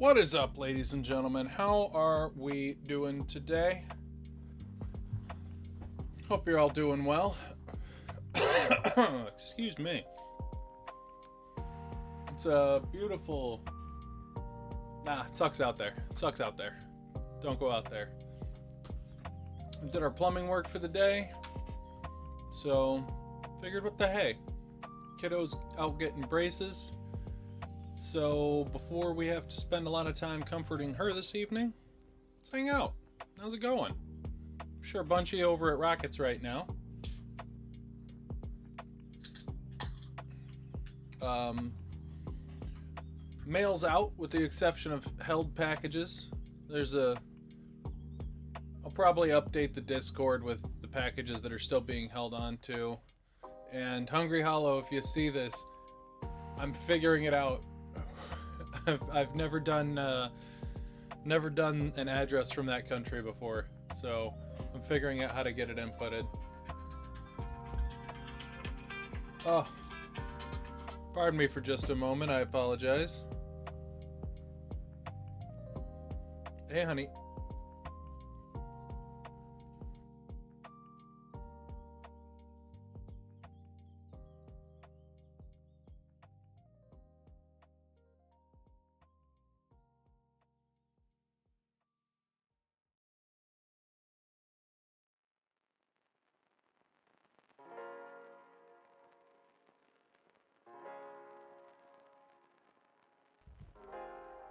What is up, ladies and gentlemen? How are we doing today? Hope you're all doing well. Excuse me. It's a beautiful... it sucks out there. It sucks out there. Don't go out there. We did our plumbing work for the day. So, figured what the hey. Kiddo's out getting braces. So, before we have to spend a lot of time comforting her this evening, let's hang out. How's it going? I'm sure Bunchy over at Rockets right now. Mail's out with the exception of held packages. I'll probably update the Discord with the packages that are still being held on to. And Hungry Hollow, if you see this, I'm figuring it out. I've never done an address from that country before, so I'm figuring out how to get it inputted. Oh, pardon me for just a moment. I apologize. Hey, honey.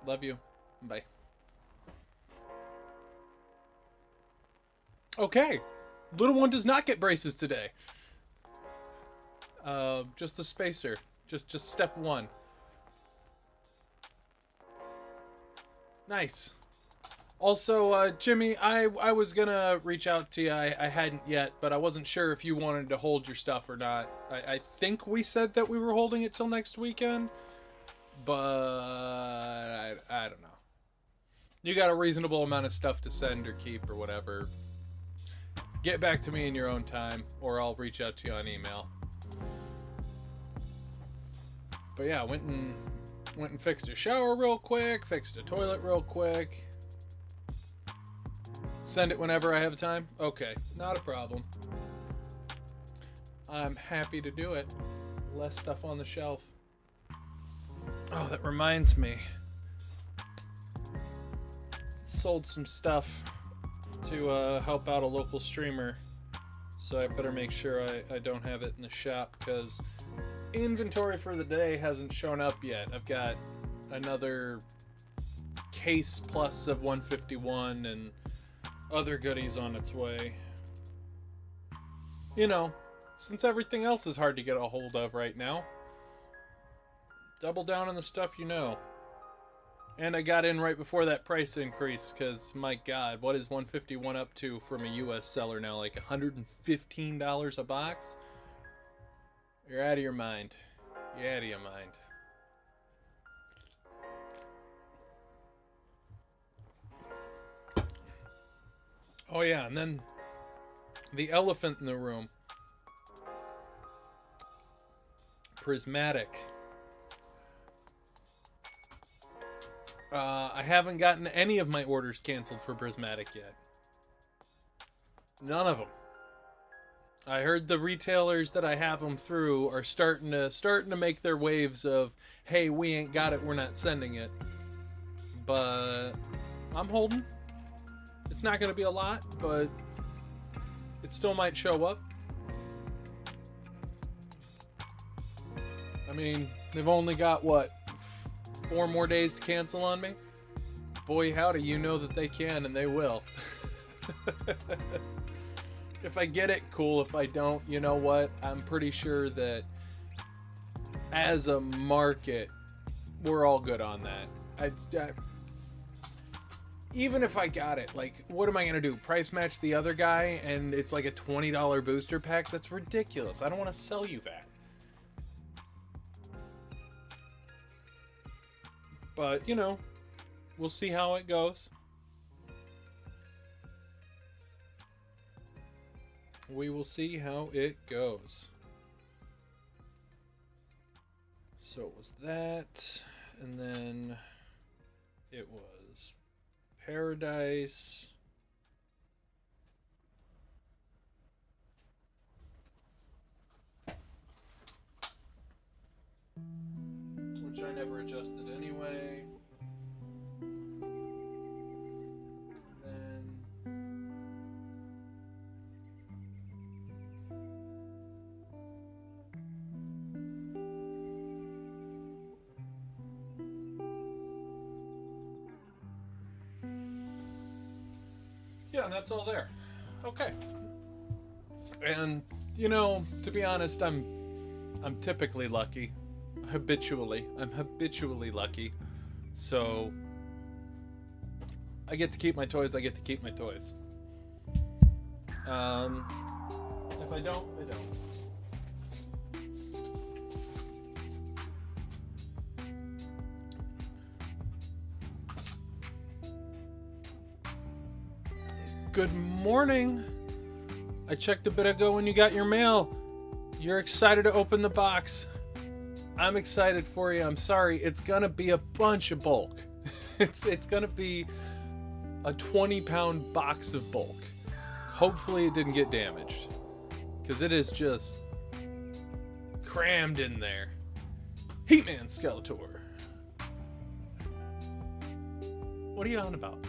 Love you. Bye. Okay. Little one does not get braces today. Just the spacer. Just step one. Nice. Also, Jimmy, I was gonna reach out to you. I hadn't yet, but I wasn't sure if you wanted to hold your stuff or not. I think we said that we were holding it till next weekend. But I don't know. You got a reasonable amount of stuff to send or keep or whatever. Get back to me in your own time, or I'll reach out to you on email. But yeah, went and fixed a shower real quick, fixed a toilet real quick. Send it whenever I have time. Okay, not a problem. I'm happy to do it. Less stuff on the shelf. Oh, that reminds me. Sold some stuff to help out a local streamer. So I better make sure I don't have it in the shop because inventory for the day hasn't shown up yet. I've got another case plus of 151 and other goodies on its way. You know, since everything else is hard to get a hold of right now. Double down on the stuff you know. And I got in right before that price increase, because, my god, what is 151 up to from a US seller now? Like $115 a box? You're out of your mind. You're out of your mind. Oh yeah, and then the elephant in the room. Prismatic. I haven't gotten any of my orders canceled for Prismatic yet. None of them. I heard the retailers that I have them through are starting to make their waves of, hey, we ain't got it, we're not sending it. But I'm holding. It's not going to be a lot, but it still might show up. I mean, they've only got, what, 4 more days to cancel on me? Boy, howdy, you know that they can and they will. If I get it, cool. If I don't, you know what? I'm pretty sure that as a market, we're all good on that. Even if I got it, like, what am I going to do? Price match the other guy and it's like a $20 booster pack? That's ridiculous. I don't want to sell you that. But, you know, we'll see how it goes. We will see how it goes. So it was that. And then It was Paradise. Which I never adjusted anyway. Yeah, and that's all there. Okay. And you know, to be honest, I'm typically lucky. I'm habitually lucky. So I get to keep my toys. If I don't, I don't. Good morning. I checked a bit ago when you got your mail. You're excited to open the box. I'm excited for you. I'm sorry. It's gonna be a bunch of bulk. It's gonna be a 20-pound box of bulk. Hopefully it didn't get damaged, because it is just crammed in there. He-Man Skeletor. What are you on about?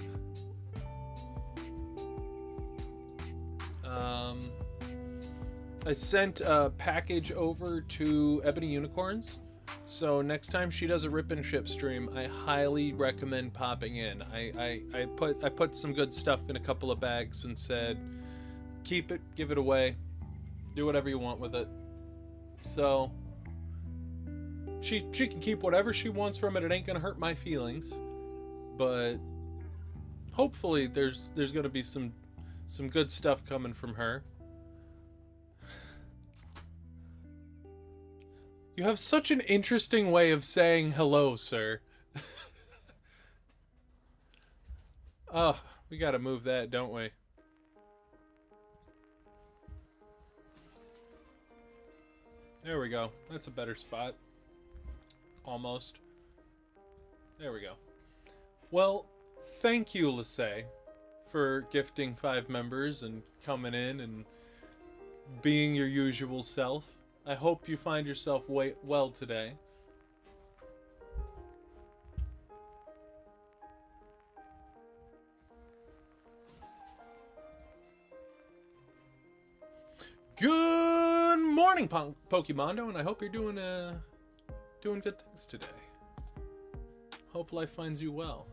I sent a package over to Ebony Unicorns, so next time she does a rip and ship stream, I highly recommend popping in. I put some good stuff in a couple of bags and said, keep it, give it away, do whatever you want with it. So she can keep whatever she wants from it. It ain't gonna hurt my feelings, but hopefully there's gonna be some good stuff coming from her. You have such an interesting way of saying hello, sir. Oh, we gotta move that, don't we? There we go. That's a better spot. Almost. There we go. Well, thank you, Lassay, for gifting 5 members and coming in and being your usual self. I hope you find yourself well today. Good morning, Pokemondo, and I hope you're doing good things today. Hope life finds you well.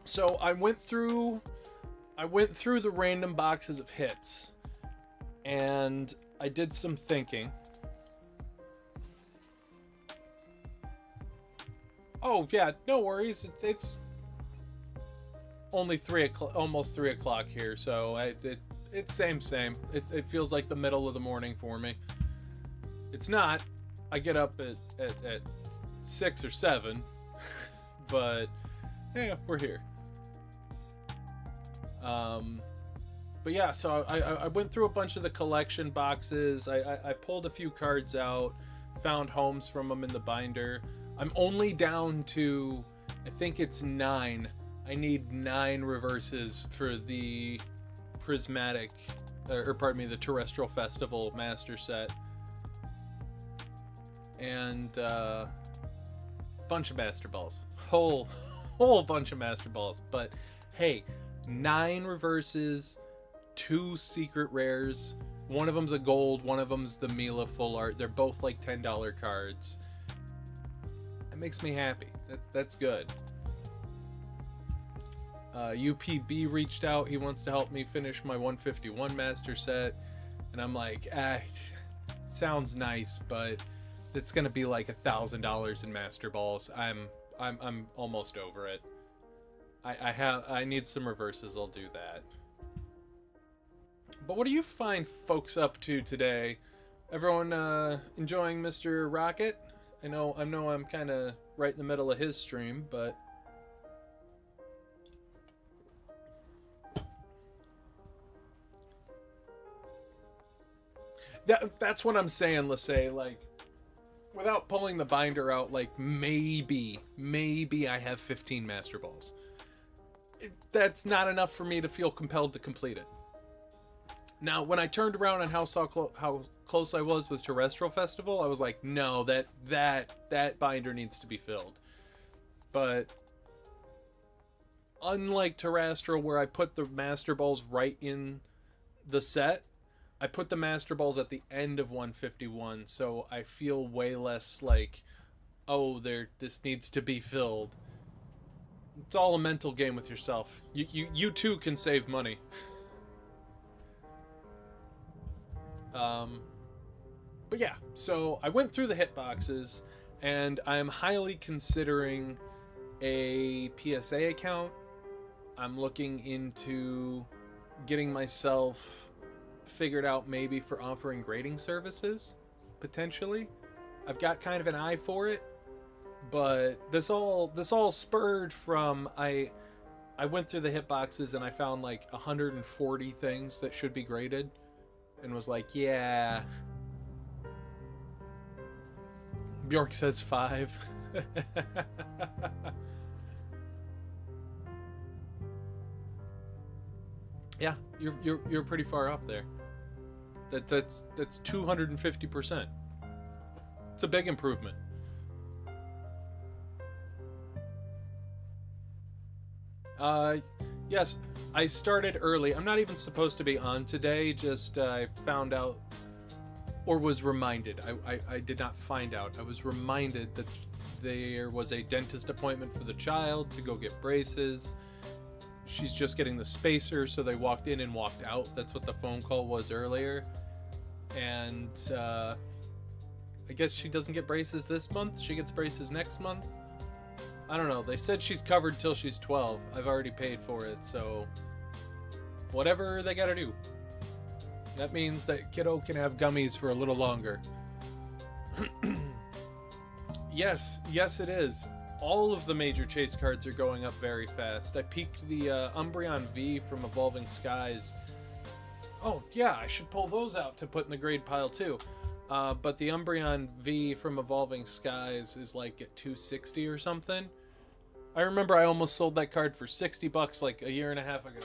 So I went through the random boxes of hits, and I did some thinking. Oh yeah, no worries. It's only 3 o'clock, almost 3 o'clock here, so it's same. It feels like the middle of the morning for me. It's not. I get up at 6 or 7, but yeah, we're here. But yeah, so I went through a bunch of the collection boxes. I pulled a few cards out, found homes from them in the binder. I'm only down to, I think it's 9. I need 9 reverses for the prismatic, or pardon me, the Terrestrial Festival Master Set. And bunch of Master Balls. Whole bunch of Master Balls. But hey, 9 reverses, 2 secret rares. One of them's a gold, one of them's the Mila full art. They're both like $10 cards. That makes me happy. That's good. UPB reached out. He wants to help me finish my 151 master set, and I'm like, sounds nice, but it's gonna be like $1,000 in master balls. I'm almost over it. I need some reverses. I'll do that. But what do you find folks up to today? Everyone enjoying Mr. Rocket? I know I'm kind of right in the middle of his stream, but that's what I'm saying, Lassay. Like, without pulling the binder out, like maybe I have 15 Master Balls. That's not enough for me to feel compelled to complete it. Now, when I turned around and how close I was with Terrestrial Festival, I was like, no, that binder needs to be filled. But unlike Terrestrial, where I put the Master Balls right in the set, I put the Master Balls at the end of 151, so I feel way less like, oh, this needs to be filled. It's all a mental game with yourself. You too can save money. But yeah, so I went through the hitboxes, and I'm highly considering a PSA account. I'm looking into getting myself figured out maybe for offering grading services, potentially. I've got kind of an eye for it, but this all spurred from I went through the hitboxes and I found like 140 things that should be graded, and was like, yeah. Bjork says 5. Yeah, you're pretty far off there. That's 250%. It's a big improvement. Yes, I started early. I'm not even supposed to be on today, just I found out, or was reminded. I did not find out. I was reminded that there was a dentist appointment for the child to go get braces. She's just getting the spacer, so they walked in and walked out. That's what the phone call was earlier. And I guess she doesn't get braces this month. She gets braces next month. I don't know. They said she's covered till she's 12. I've already paid for it, so whatever they gotta do. That means that kiddo can have gummies for a little longer. Yes, it is. All of the major chase cards are going up very fast. I peaked the Umbreon V from Evolving Skies. Oh, yeah, I should pull those out to put in the grade pile too. But the Umbreon V from Evolving Skies is like at 260 or something. I remember I almost sold that card for $60 like a year and a half ago.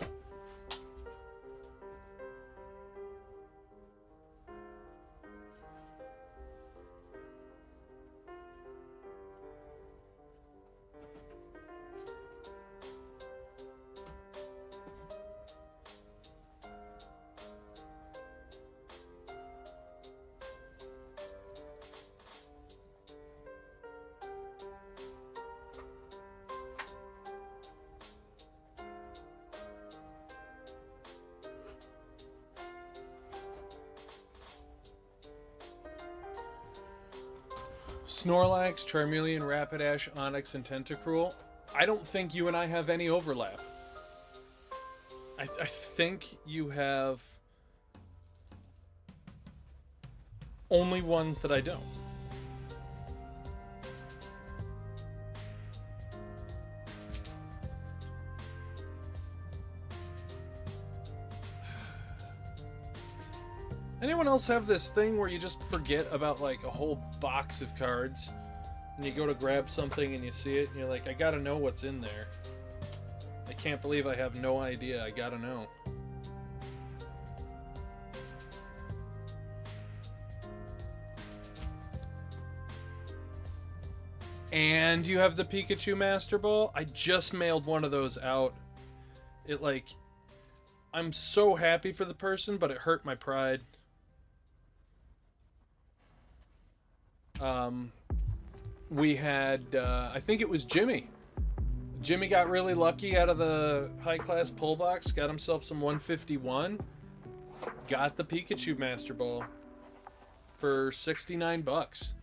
Snorlax, Charmeleon, Rapidash, Onix, and Tentacruel. I don't think you and I have any overlap. I think you have only ones that I don't. Anyone else have this thing where you just forget about like a whole box of cards and you go to grab something and you see it and you're like, I gotta know what's in there. I can't believe I have no idea. I gotta know. And you have the Pikachu Master Ball? I just mailed one of those out. It like, I'm so happy for the person, but it hurt my pride. We had, I think it was Jimmy. Jimmy got really lucky out of the high-class pull box, got himself some 151, got the Pikachu Master Ball for $69.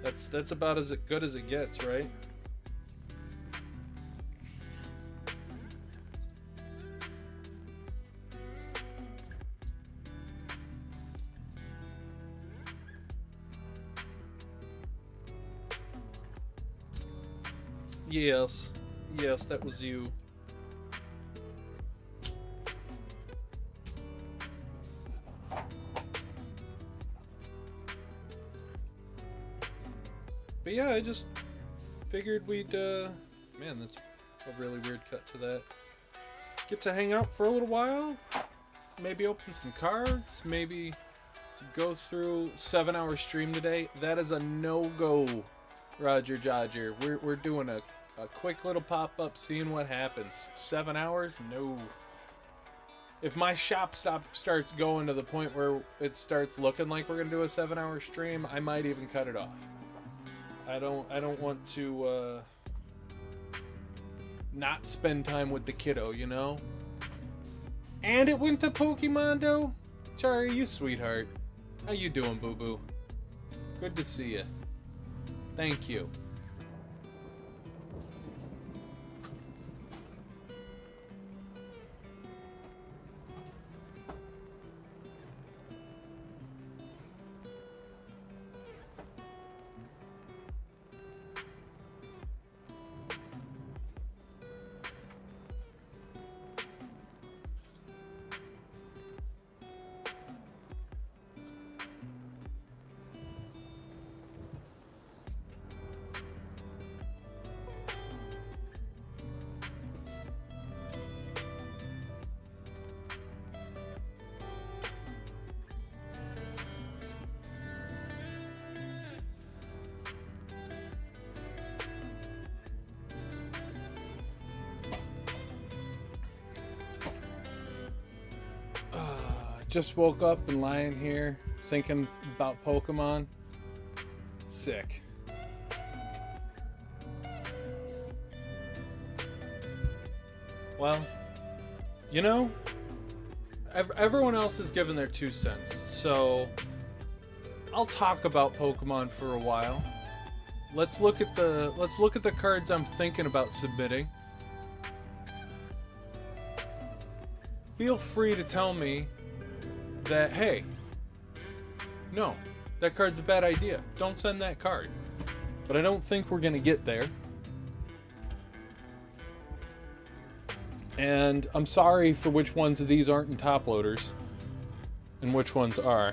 That's about as good as it gets, right? Yes, that was you. But yeah, I just figured we'd, man, that's a really weird cut to that. Get to hang out for a little while. Maybe open some cards. Maybe go through 7-hour stream today. That is a no-go, Roger Dodger. We're doing a quick little pop-up, seeing what happens. 7 hours? No. If my shop starts going to the point where it starts looking like we're gonna do a 7-hour stream, I might even cut it off. I don't want to not spend time with the kiddo, you know? And it went to Pokemondo? Chari, you sweetheart. How you doing, boo-boo? Good to see you. Thank you. Just woke up and lying here thinking about Pokemon. Sick. Well, you know, everyone else has given their 2 cents, so I'll talk about Pokemon for a while. Let's look at the cards I'm thinking about submitting. Feel free to tell me that, hey, no, that card's a bad idea. Don't send that card. But I don't think we're gonna get there. And I'm sorry for which ones of these aren't in top loaders and which ones are.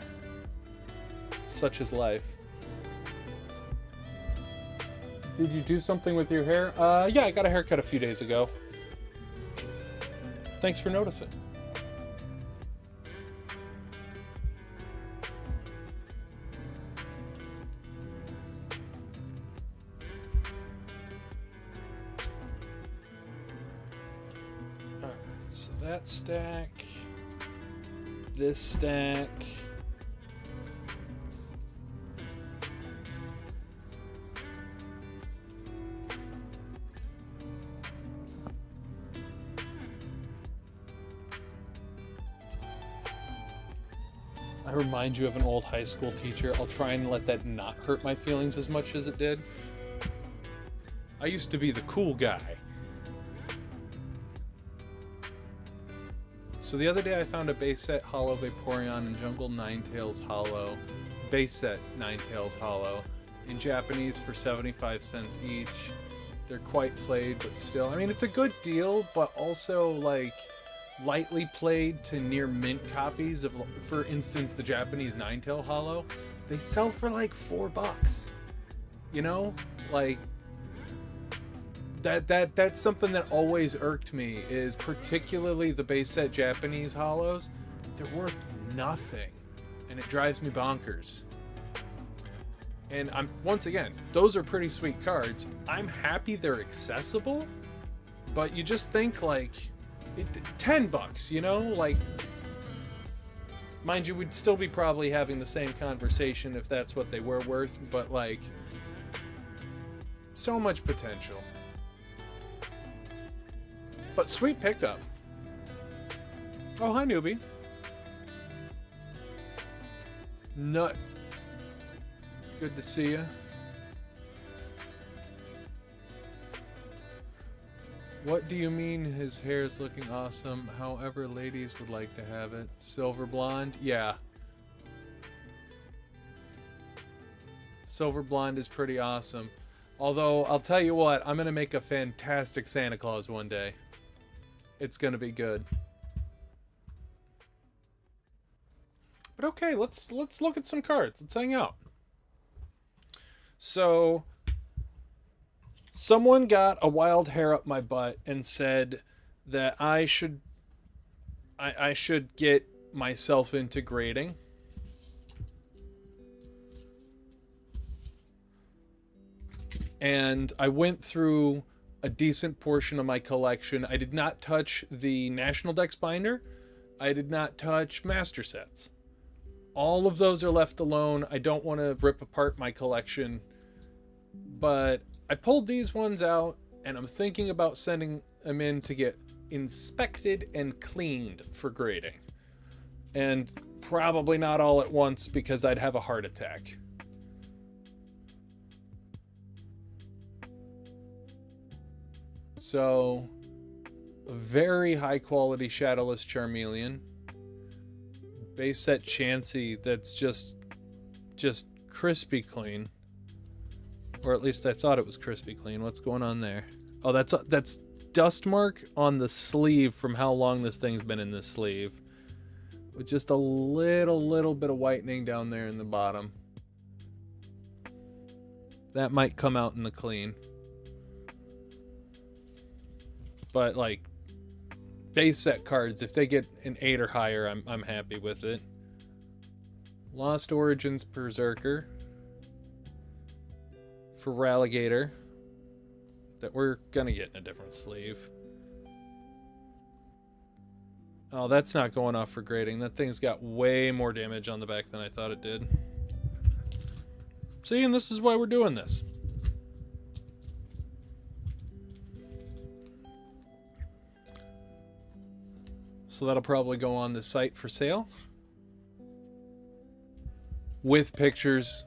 Such is life. Did you do something with your hair? Yeah, I got a haircut a few days ago. Thanks for noticing. So that stack, this stack, I remind you of an old high school teacher. I'll try and let that not hurt my feelings as much as it did. I used to be the cool guy. So the other day I found a base set Hollow Vaporeon and Jungle Ninetales Hollow, base set Ninetales Hollow, in Japanese for 75 cents each. They're quite played, but still, I mean, it's a good deal, but also like lightly played to near mint copies of, for instance, the Japanese Ninetale Hollow. They sell for like $4. You know, like that's something that always irked me, is particularly the base set Japanese hollows. They're worth nothing, and it drives me bonkers. And once again, those are pretty sweet cards. I'm happy they're accessible, but you just think like $10, you know, like, mind you, we'd still be probably having the same conversation if that's what they were worth, but like, so much potential. But sweet pickup. Oh, hi, newbie. Nut. Good to see you. What do you mean his hair is looking awesome? However, ladies would like to have it. Silver blonde? Yeah. Silver blonde is pretty awesome. Although, I'll tell you what, I'm going to make a fantastic Santa Claus one day. It's going to be good. But okay, let's look at some cards. Let's hang out. So, Someone got a wild hair up my butt and said that I should get myself into grading. And I went through a decent portion of my collection. I did not touch the National Dex binder. I did not touch master sets. All of those are left alone. I don't want to rip apart my collection. But I pulled these ones out, and I'm thinking about sending them in to get inspected and cleaned for grading. And probably not all at once because I'd have a heart attack. So, a very high quality Shadowless Charmeleon. Base set Chansey that's just crispy clean. Or at least I thought it was crispy clean. What's going on there? Oh, that's dust mark on the sleeve from how long this thing's been in this sleeve. With just a little bit of whitening down there in the bottom. That might come out in the clean. But like base set cards, if they get an 8 or higher, I'm happy with it. Lost Origins Berserker for Ralligator that we're gonna get in a different sleeve. Oh, that's not going off for grading. That thing's got way more damage on the back than I thought it did. See, and this is why we're doing this. So that'll probably go on the site for sale. With pictures.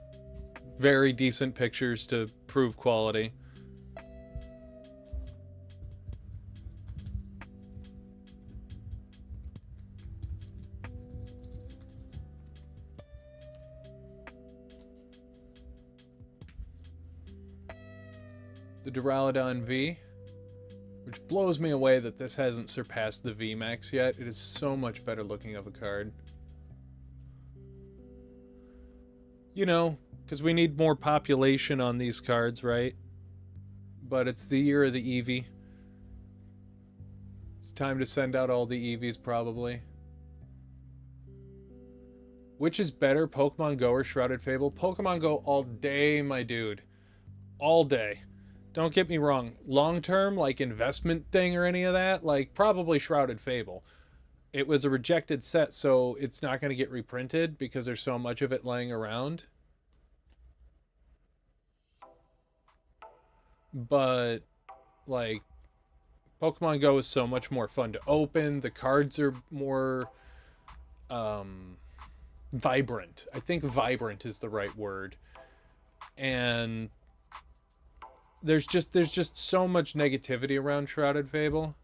Very decent pictures to prove quality. The Duraludon V, which blows me away that this hasn't surpassed the VMAX yet. It is so much better looking of a card. You know, because we need more population on these cards, right? But it's the year of the Eevee. It's time to send out all the Eevees, probably. Which is better, Pokemon Go or Shrouded Fable? Pokemon Go all day, my dude. All day. Don't get me wrong. Long-term, like investment thing or any of that, like probably Shrouded Fable. It was a rejected set, so it's not going to get reprinted because there's so much of it laying around. But, like, Pokemon Go is so much more fun to open. The cards are more vibrant. I think vibrant is the right word. And there's just so much negativity around Shrouded Fable.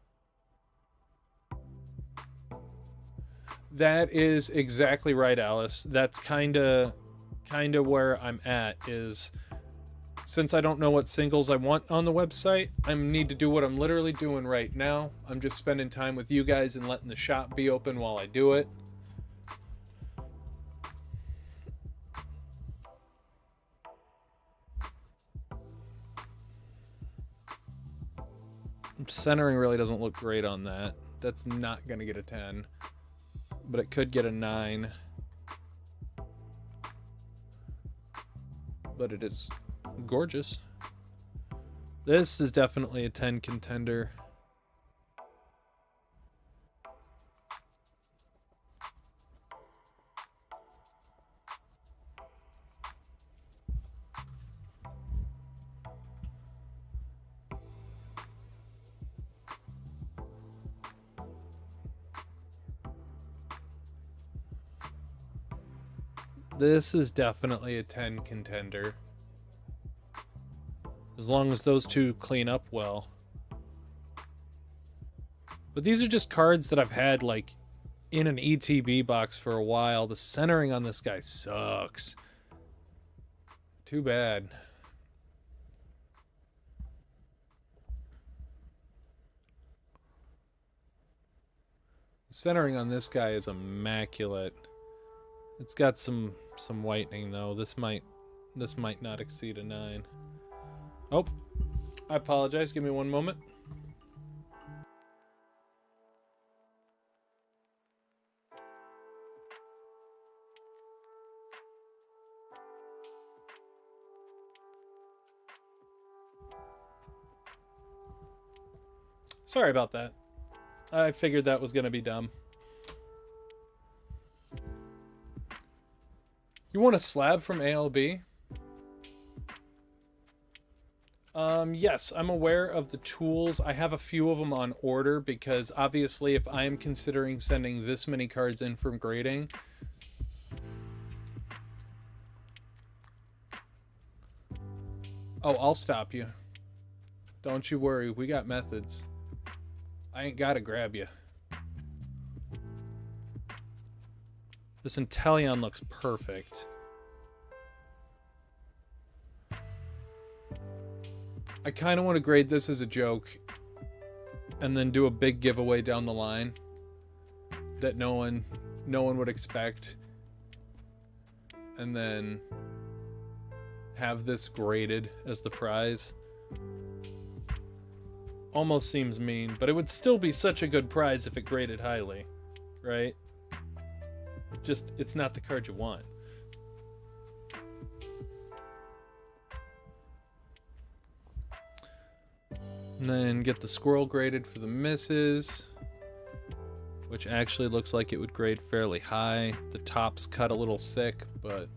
That is exactly right, Alice. That's kind of where I'm at, is since I don't know what singles I want on the website, I need to do what I'm literally doing right now. I'm just spending time with you guys and letting the shop be open while I do it. Centering really doesn't look great on that. That's not going to get a 10. But it could get a 9. But it is gorgeous. This is definitely a 10 contender. This is definitely a 10 contender. As long as those two clean up well. But these are just cards that I've had, like, in an ETB box for a while. The centering on this guy sucks. Too bad. The centering on this guy is immaculate. It's got some whitening though. This might not exceed a 9. Oh, I apologize. Give me one moment. Sorry about that. I figured that was going to be dumb. You want a slab from ALB? Yes, I'm aware of the tools. I have a few of them on order because obviously if I am considering sending this many cards in from grading, oh, I'll stop you. Don't you worry, we got methods. I ain't gotta grab you. This Inteleon looks perfect. I kind of want to grade this as a joke and then do a big giveaway down the line that no one would expect, and then have this graded as the prize. Almost seems mean, but it would still be such a good prize if it graded highly, right? Just, it's not the card you want. And then get the squirrel graded for the misses, which actually looks like it would grade fairly high. The top's cut a little thick, but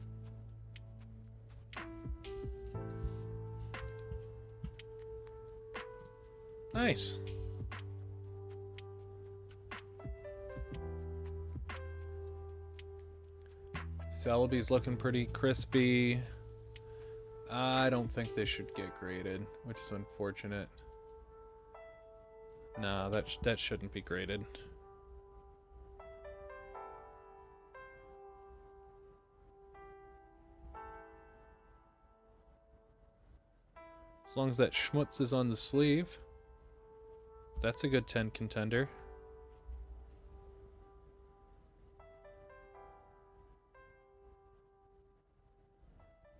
nice. Celebi's looking pretty crispy. I don't think they should get graded, which is unfortunate. No, that shouldn't be graded. As long as that schmutz is on the sleeve, that's a good 10 contender.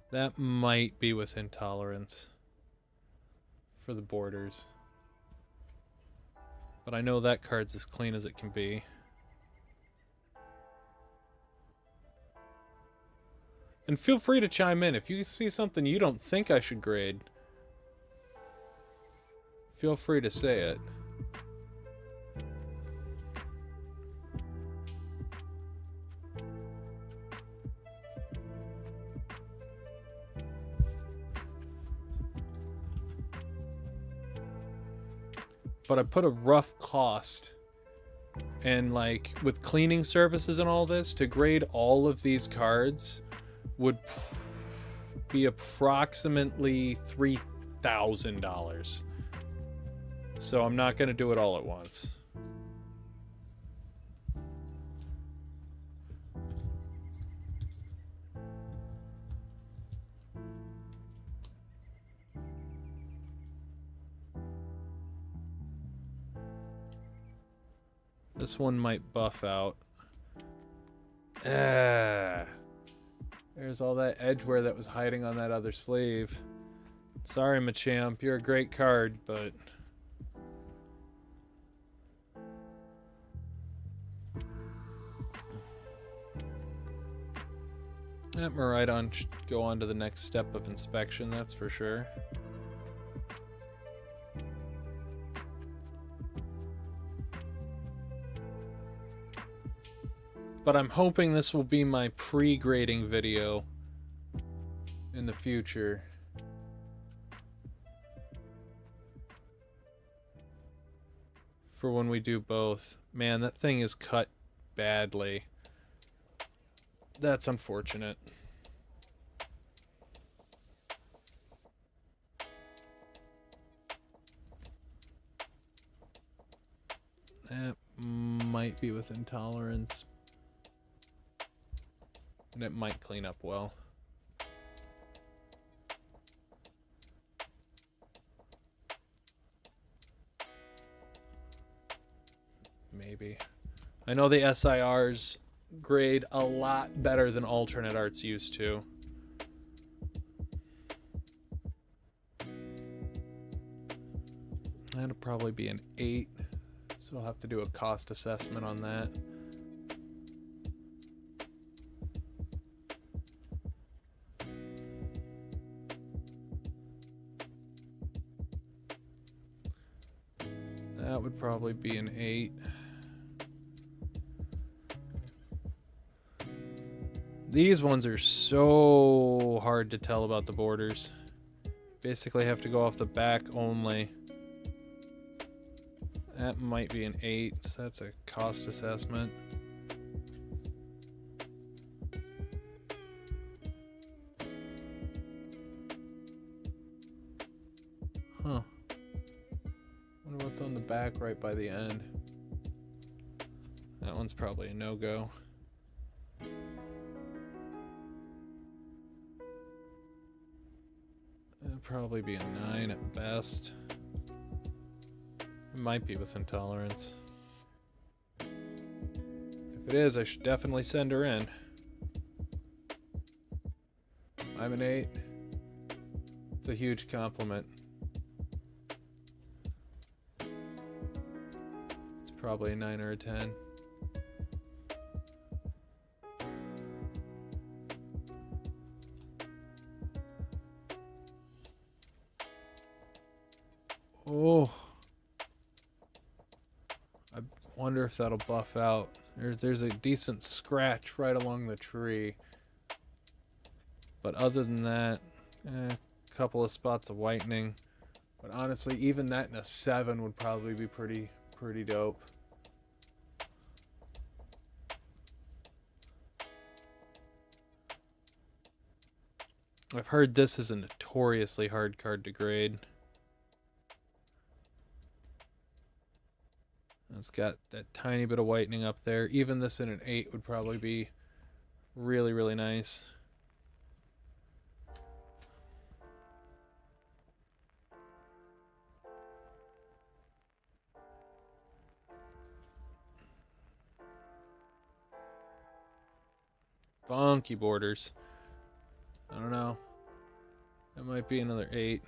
That might be within tolerance for the borders. But I know that card's as clean as it can be. And feel free to chime in. If you see something you don't think I should grade, feel free to say it. But I put a rough cost, and like with cleaning services and all this, to grade all of these cards would be approximately $3,000. So I'm not going to do it all at once. This one might buff out. There's all that edgeware that was hiding on that other sleeve. Sorry, Machamp. You're a great card, but Miraidon should go on to the next step of inspection, that's for sure. But I'm hoping this will be my pre-grading video in the future. For when we do both. Man, that thing is cut badly. That's unfortunate. That might be within tolerance. And it might clean up well. Maybe. I know the SIRs grade a lot better than alternate arts used to. That'll probably be an 8. So I'll have to do a cost assessment on that. That would probably be an 8. These ones are so hard to tell about the borders. Basically have to go off the back only. That might be an 8, so that's a cost assessment. Huh. Wonder what's on the back right by the end. That one's probably a no-go. That'd probably be a 9 at best. It might be within tolerance. If it is, I should definitely send her in. I'm an 8. It's a huge compliment. It's probably a 9 or a 10. Oh. I wonder if that'll buff out. There's a decent scratch right along the tree. But other than that, a couple of spots of whitening. But honestly, even that in a 7 would probably be pretty dope. I've heard this is a notoriously hard card to grade. It's got that tiny bit of whitening up there. Even this in an 8 would probably be really, really nice. Funky borders. I don't know. That might be another 8.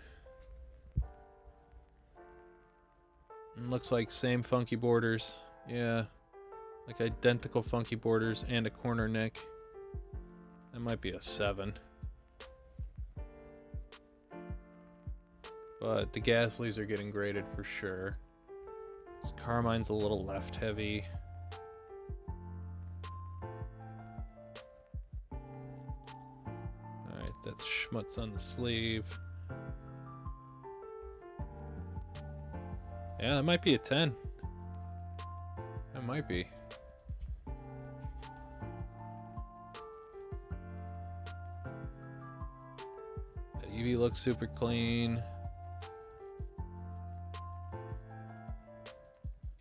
And looks like same funky borders. Yeah. Like identical funky borders and a corner nick. That might be a 7. But the Gasleys are getting graded for sure. This Carmine's a little left heavy. Alright, that's schmutz on the sleeve. Yeah, that might be a 10. That might be. That EV looks super clean.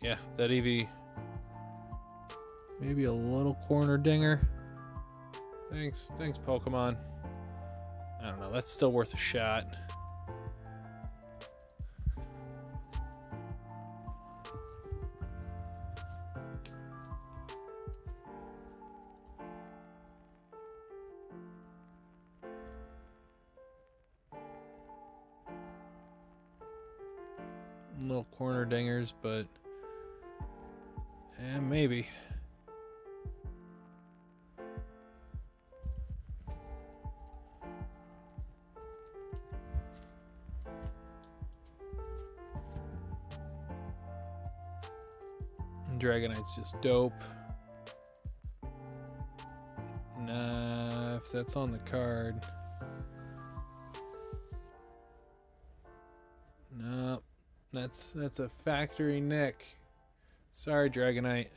Yeah, that EV. Maybe a little corner dinger. Thanks, Pokemon. I don't know, that's still worth a shot. Little corner dingers, but maybe. Dragonite's just dope. Nah, if that's on the card. No. That's a factory nick. Sorry, Dragonite.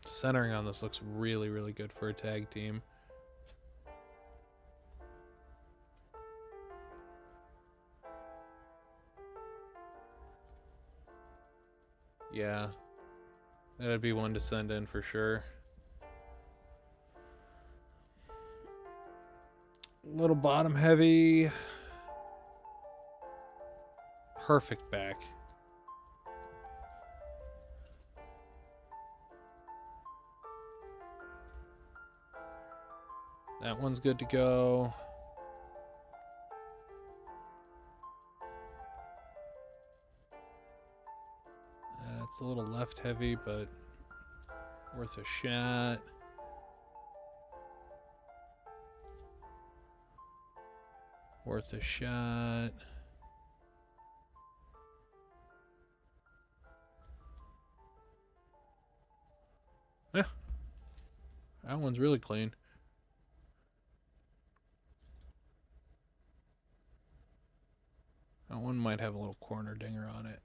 Centering on this looks really, really good for a tag team. Yeah. That'd be one to send in for sure. Little bottom heavy. Perfect back. That one's good to go. It's a little left heavy, but worth a shot. Worth a shot. Yeah. That one's really clean. That one might have a little corner dinger on it.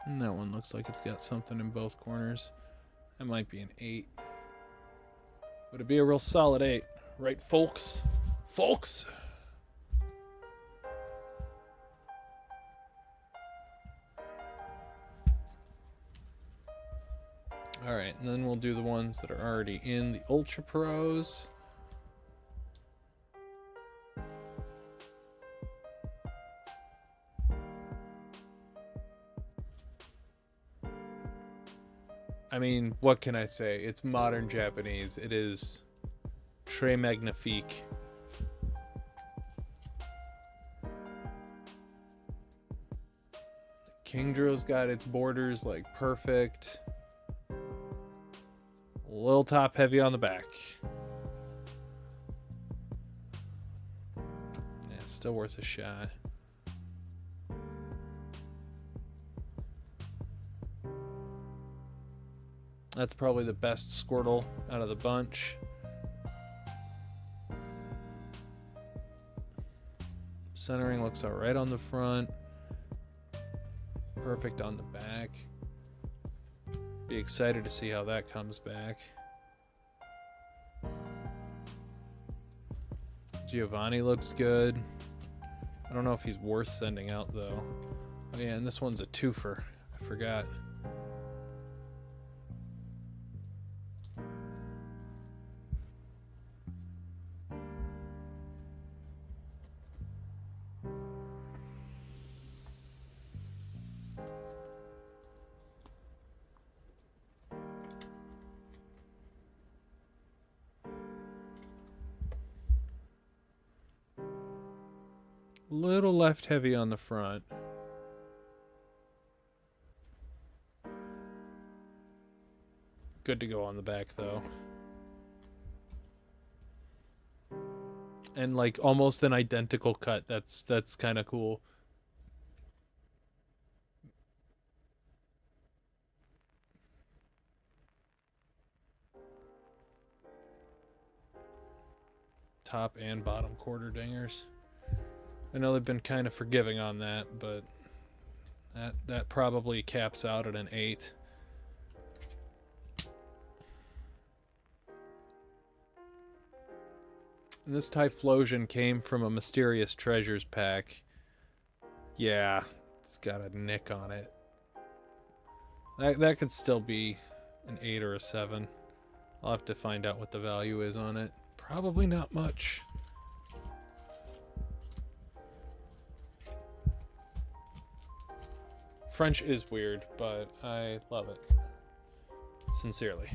And that one looks like it's got something in both corners. That might be an 8. Would it be a real solid 8? Right, folks? Folks! Alright, and then we'll do the ones that are already in the Ultra Pros. I mean, what can I say? It's modern Japanese. It is très magnifique. Kingdro's got its borders like perfect. A little top heavy on the back. Yeah, still worth a shot. That's probably the best Squirtle out of the bunch. Centering looks alright on the front. Perfect on the back. Be excited to see how that comes back. Giovanni looks good. I don't know if he's worth sending out though. Oh yeah, and this one's a twofer. I forgot. Little left heavy on the front. Good to go on the back though. And like almost an identical cut. That's kind of cool. Top and bottom quarter dingers. I know they've been kind of forgiving on that, but that probably caps out at an 8. And this Typhlosion came from a Mysterious Treasures pack. Yeah, it's got a nick on it. That could still be an 8 or a 7. I'll have to find out what the value is on it. Probably not much. French is weird, but I love it. Sincerely.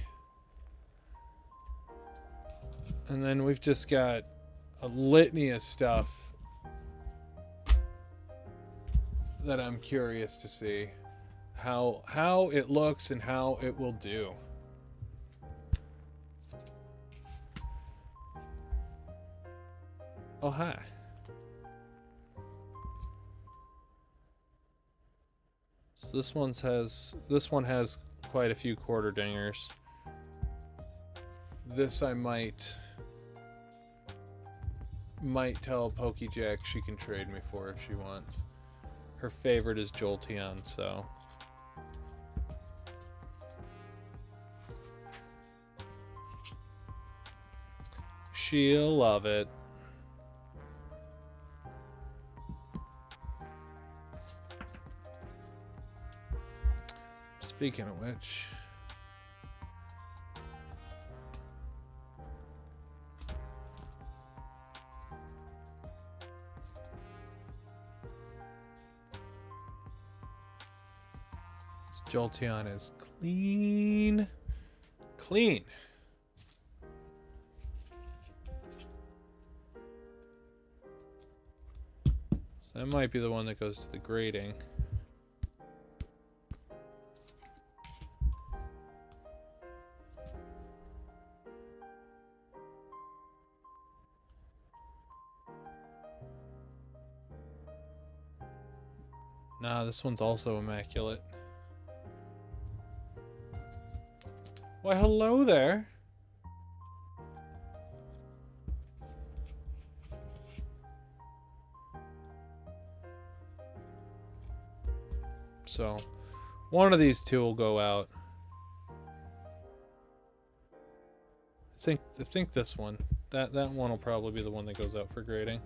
And then we've just got a litany of stuff that I'm curious to see how it looks and how it will do. Oh, hi. So this one has quite a few quarter dingers. This I might tell PokeJack she can trade me for if she wants. Her favorite is Jolteon, so she'll love it. Speaking of which, Jolteon is clean. Clean. So that might be the one that goes to the grading. Nah, this one's also immaculate. Why, hello there. So, one of these two will go out. I think this one. That one will probably be the one that goes out for grading.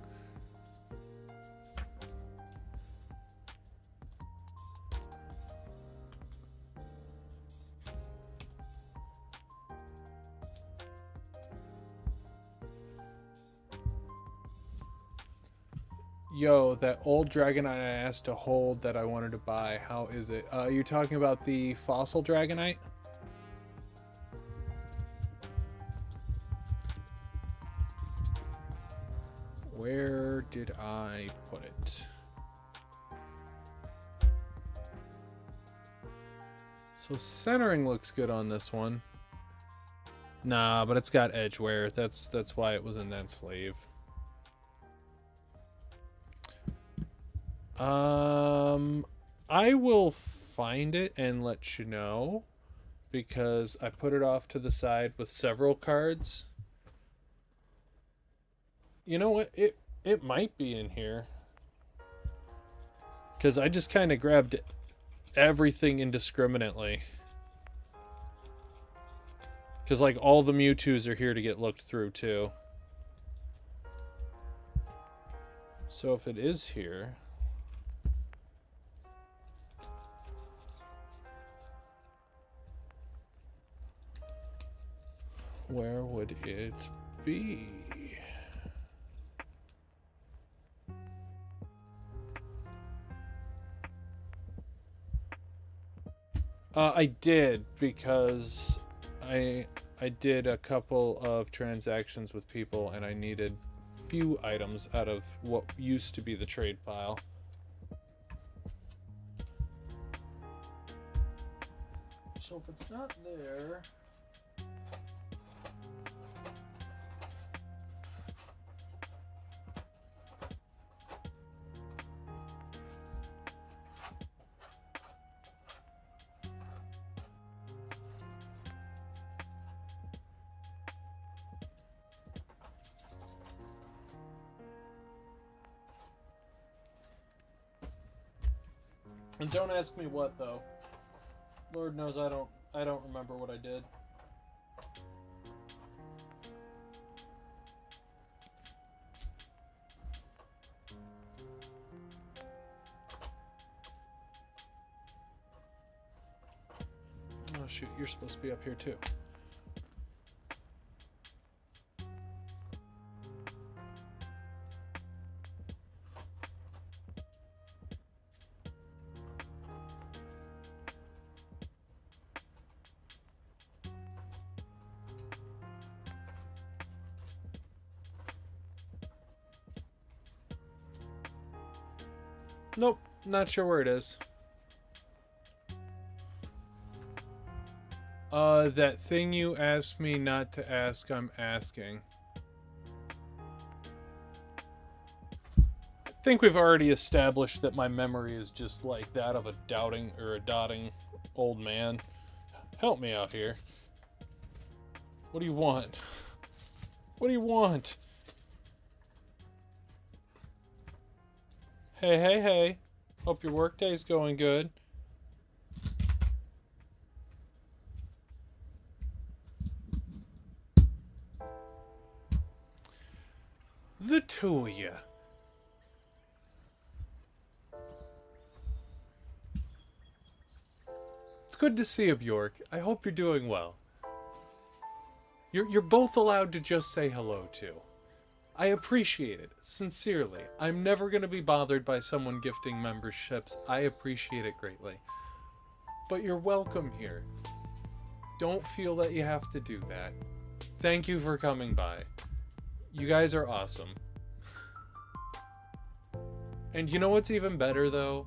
Yo, that old Dragonite I asked to hold that I wanted to buy, how is it? You're talking about the fossil Dragonite? Where did I put it? So centering looks good on this one. Nah, but it's got edge wear. That's why it was in that sleeve. I will find it and let you know, because I put it off to the side with several cards. You know what? It might be in here, because I just kind of grabbed everything indiscriminately. Because, like, all the Mewtwo's are here to get looked through, too. So if it is here... where would it be? I did, because I did a couple of transactions with people and I needed few items out of what used to be the trade pile. So if it's not there... And don't ask me what, though. Lord knows I don't remember what I did. Oh shoot, you're supposed to be up here too. Nope, not sure where it is. That thing you asked me not to ask, I'm asking. I think we've already established that my memory is just like that of a doubting or a dotting old man. Help me out here. What do you want? What do you want? Hey, hey, hey. Hope your workday's going good. The two of you. It's good to see you, Bjork. I hope you're doing well. You're both allowed to just say hello, too. I appreciate it, sincerely. I'm never going to be bothered by someone gifting memberships. I appreciate it greatly. but you're welcome here. Don't feel that you have to do that. Thank you for coming by. You guys are awesome. And you know what's even better, though?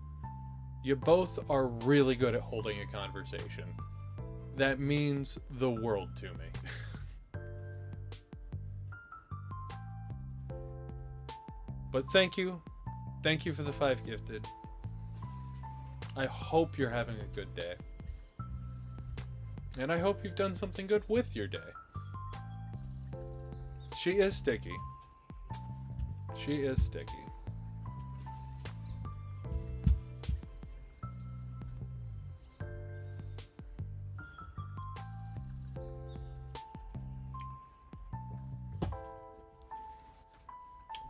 You both are really good at holding a conversation. That means the world to me. But thank you. Thank you for the 5 gifted. I hope you're having a good day. And I hope you've done something good with your day. She is sticky. She is sticky.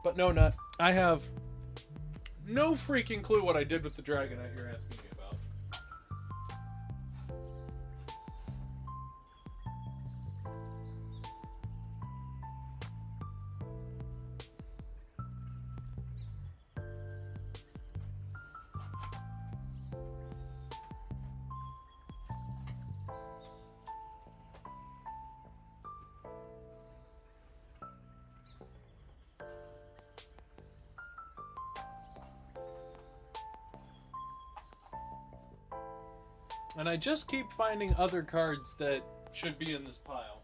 But no, Nut. I have no freaking clue what I did with the Dragonite you're asking me about. And I just keep finding other cards that should be in this pile.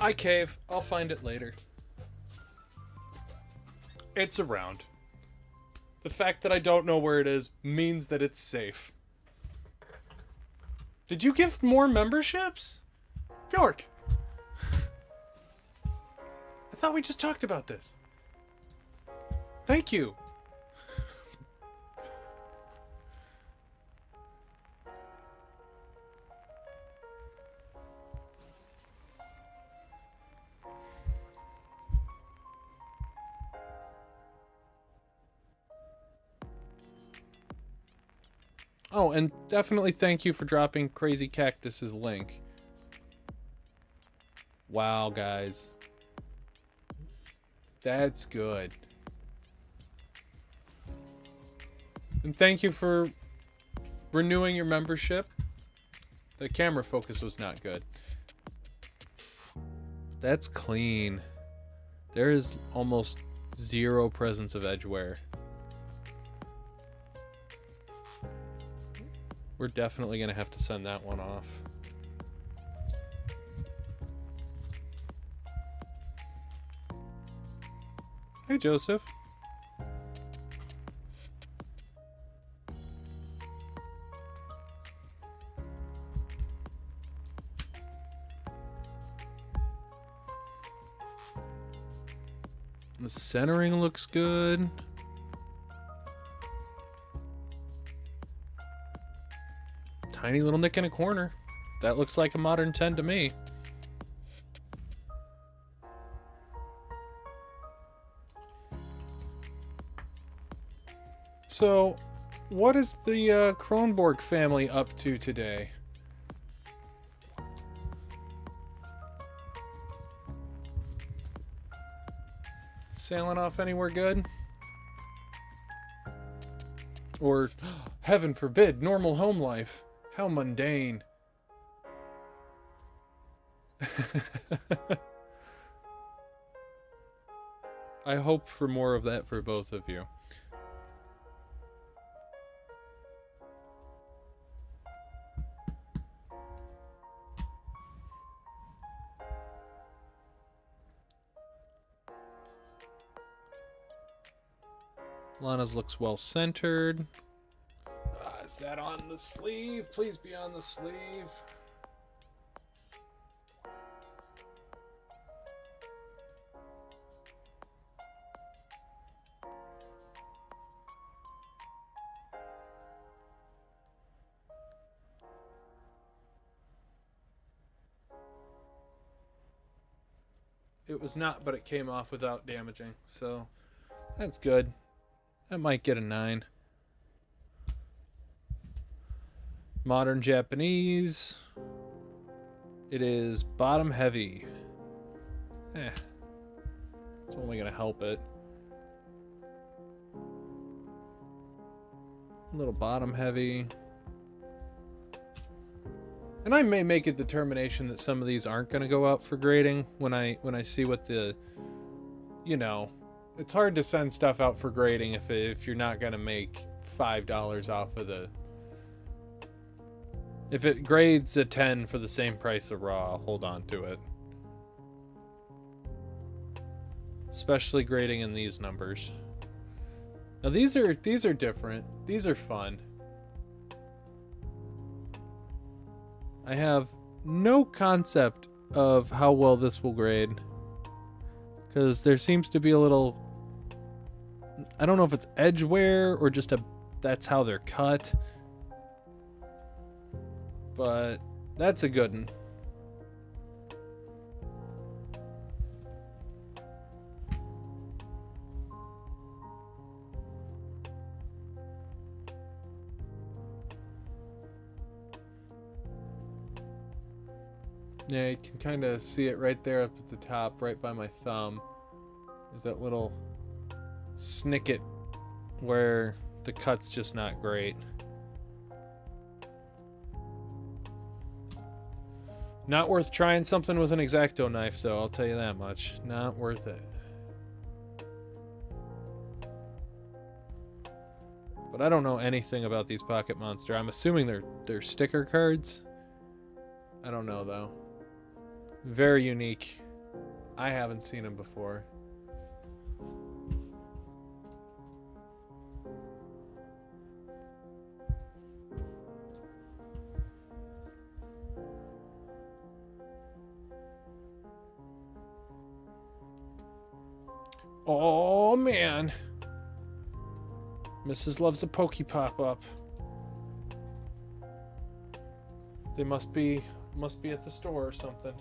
I cave. I'll find it later. It's around. The fact that I don't know where it is means that it's safe. Did you give more memberships? Bjork! I thought we just talked about this. Thank you. Oh, and definitely thank you for dropping Crazy Cactus's link. Wow, guys. That's good. And thank you for renewing your membership. The camera focus was not good. That's clean. There is almost zero presence of edgeware. We're definitely going to have to send that one off. Hey, Joseph. The centering looks good. Tiny little nick in a corner. That looks like a modern 10 to me. So, what is the Kronborg family up to today? Sailing off anywhere good? Or, heaven forbid, normal home life? How mundane. I hope for more of that for both of you. Lana's looks well centered. Is that on the sleeve? Please be on the sleeve. It was not, but it came off without damaging, so that's good. That might get a 9. Modern Japanese. It is bottom heavy. It's only gonna help it. A little bottom heavy. And I may make a determination that some of these aren't going to go out for grading when I see what the, you know, it's hard to send stuff out for grading if you're not going to make $5 off of the, if it grades a 10 for the same price of raw, I'll hold on to it. Especially grading in these numbers. Now these are different. These are fun. I have no concept of how well this will grade, because there seems to be a little, I don't know if it's edge wear or just that's how they're cut, but that's a good one. Yeah, you can kind of see it right there up at the top, right by my thumb. Is that little snicket where the cut's just not great. Not worth trying something with an X-Acto knife, though, I'll tell you that much. Not worth it. But I don't know anything about these Pocket Monster. I'm assuming they're sticker cards. I don't know, though. Very unique. I haven't seen them before. Oh man. Mrs. loves a Pokey Pop-Up. They must be at the store or something.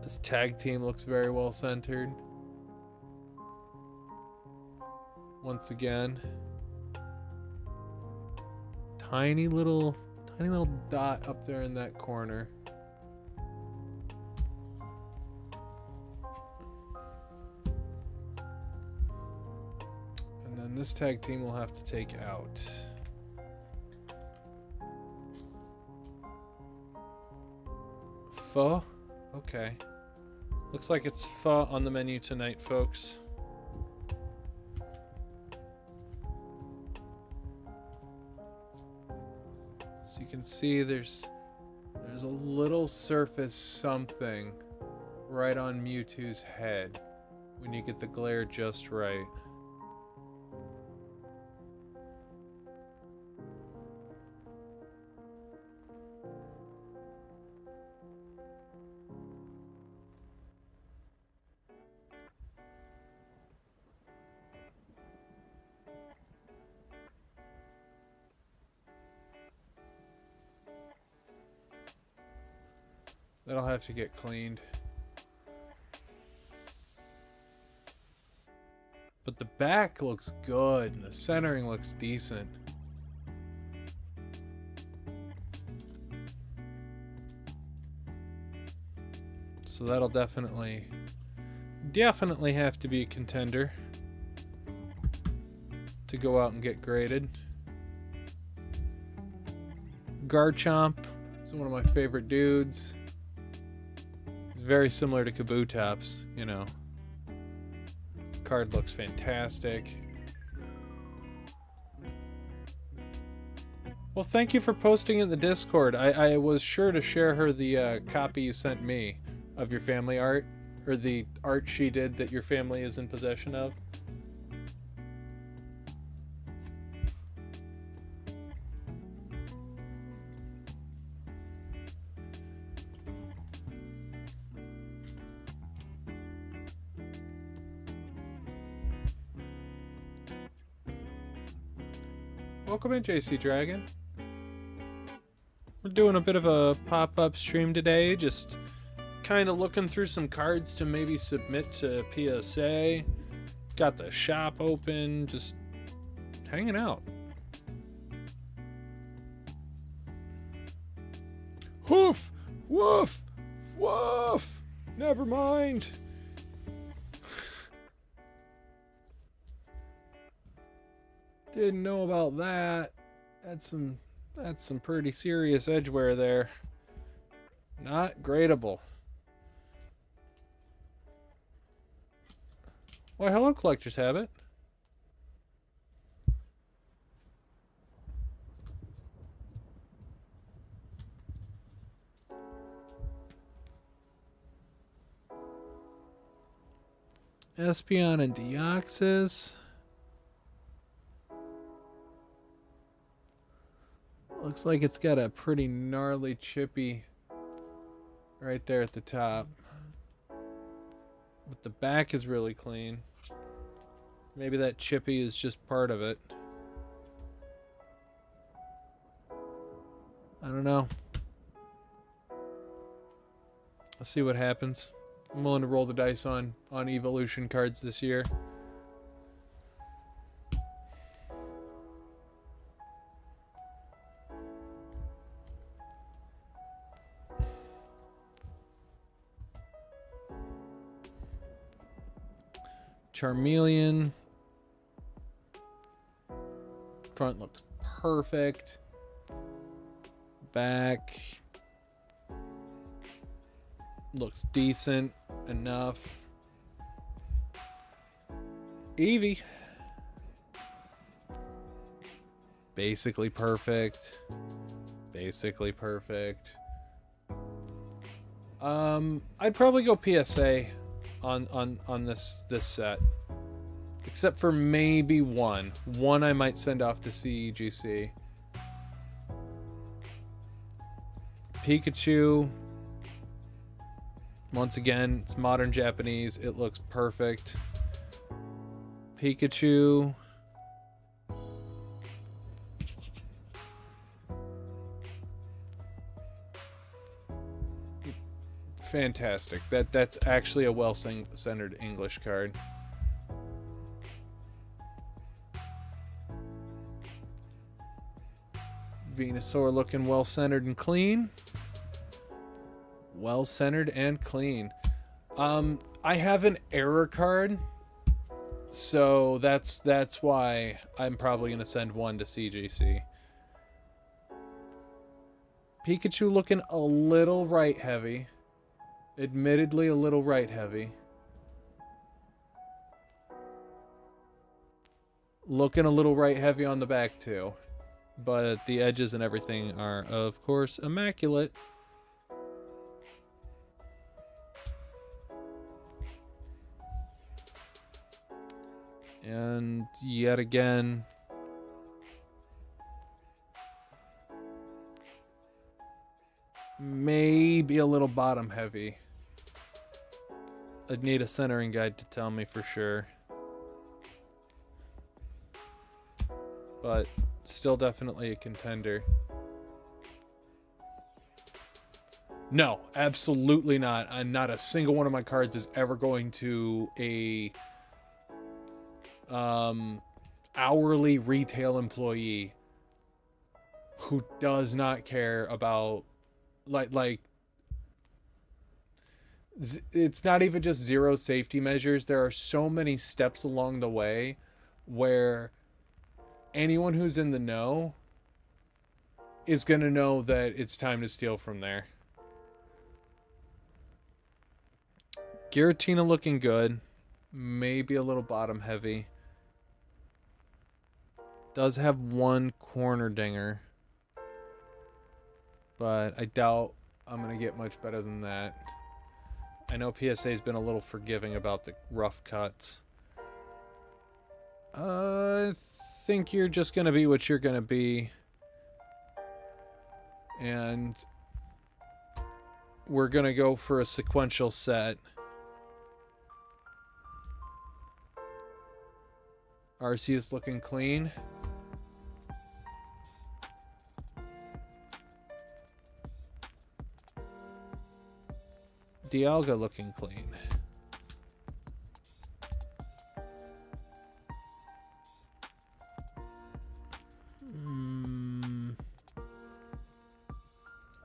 This tag team looks very well centered. Once again. Tiny little dot up there in that corner. And then this tag team will have to take out. Pho? Okay. Looks like it's pho on the menu tonight, folks. So you can see there's a little surface something right on Mewtwo's head when you get the glare just right. That'll have to get cleaned. But the back looks good and the centering looks decent. So that'll definitely have to be a contender to go out and get graded. Garchomp is one of my favorite dudes. Very similar to Kabutops, you know. Card looks fantastic. Well, thank you for posting in the Discord. I was sure to share her the copy you sent me. of your family art, or the art she did that your family is in possession of. Welcome in, JC Dragon. We're doing a bit of a pop-up stream today, just kind of looking through some cards to maybe submit to PSA. Got the shop open, just hanging out. Woof! Woof! Woof! Never mind. Didn't know about that. That's some pretty serious edgeware there. Not gradable. Why, hello, Collector's Habit. Espeon and Deoxys. Looks like it's got a pretty gnarly chippy right there at the top. But the back is really clean. Maybe that chippy is just part of it. I don't know. Let's see what happens. I'm willing to roll the dice on evolution cards this year. Charmeleon. Front looks perfect. Back looks decent enough. Eevee. Basically perfect. Basically perfect. I'd probably go PSA on this set. Except for maybe one. One I might send off to CEGC. Pikachu. Once again, it's modern Japanese. It looks perfect. Pikachu. Fantastic. That's actually a well-centered English card. Venusaur looking well-centered and clean. Well-centered and clean. I have an error card, so that's why I'm probably going to send one to CGC. Pikachu looking a little right-heavy. Admittedly, a little right-heavy. Looking a little right-heavy on the back, too. But the edges and everything are, of course, immaculate. And yet again, maybe a little bottom heavy. I'd need a centering guide to tell me for sure. But still definitely a contender. No, absolutely not. Not a single one of my cards is ever going to a hourly retail employee who does not care about like it's not even just zero safety measures. There are so many steps along the way where anyone who's in the know is going to know that it's time to steal from there. Giratina looking good. Maybe a little bottom heavy. Does have one corner dinger. But I doubt I'm going to get much better than that. I know PSA's been a little forgiving about the rough cuts. I think you're just gonna be what you're gonna be. And we're gonna go for a sequential set. RC is looking clean. Dialga looking clean.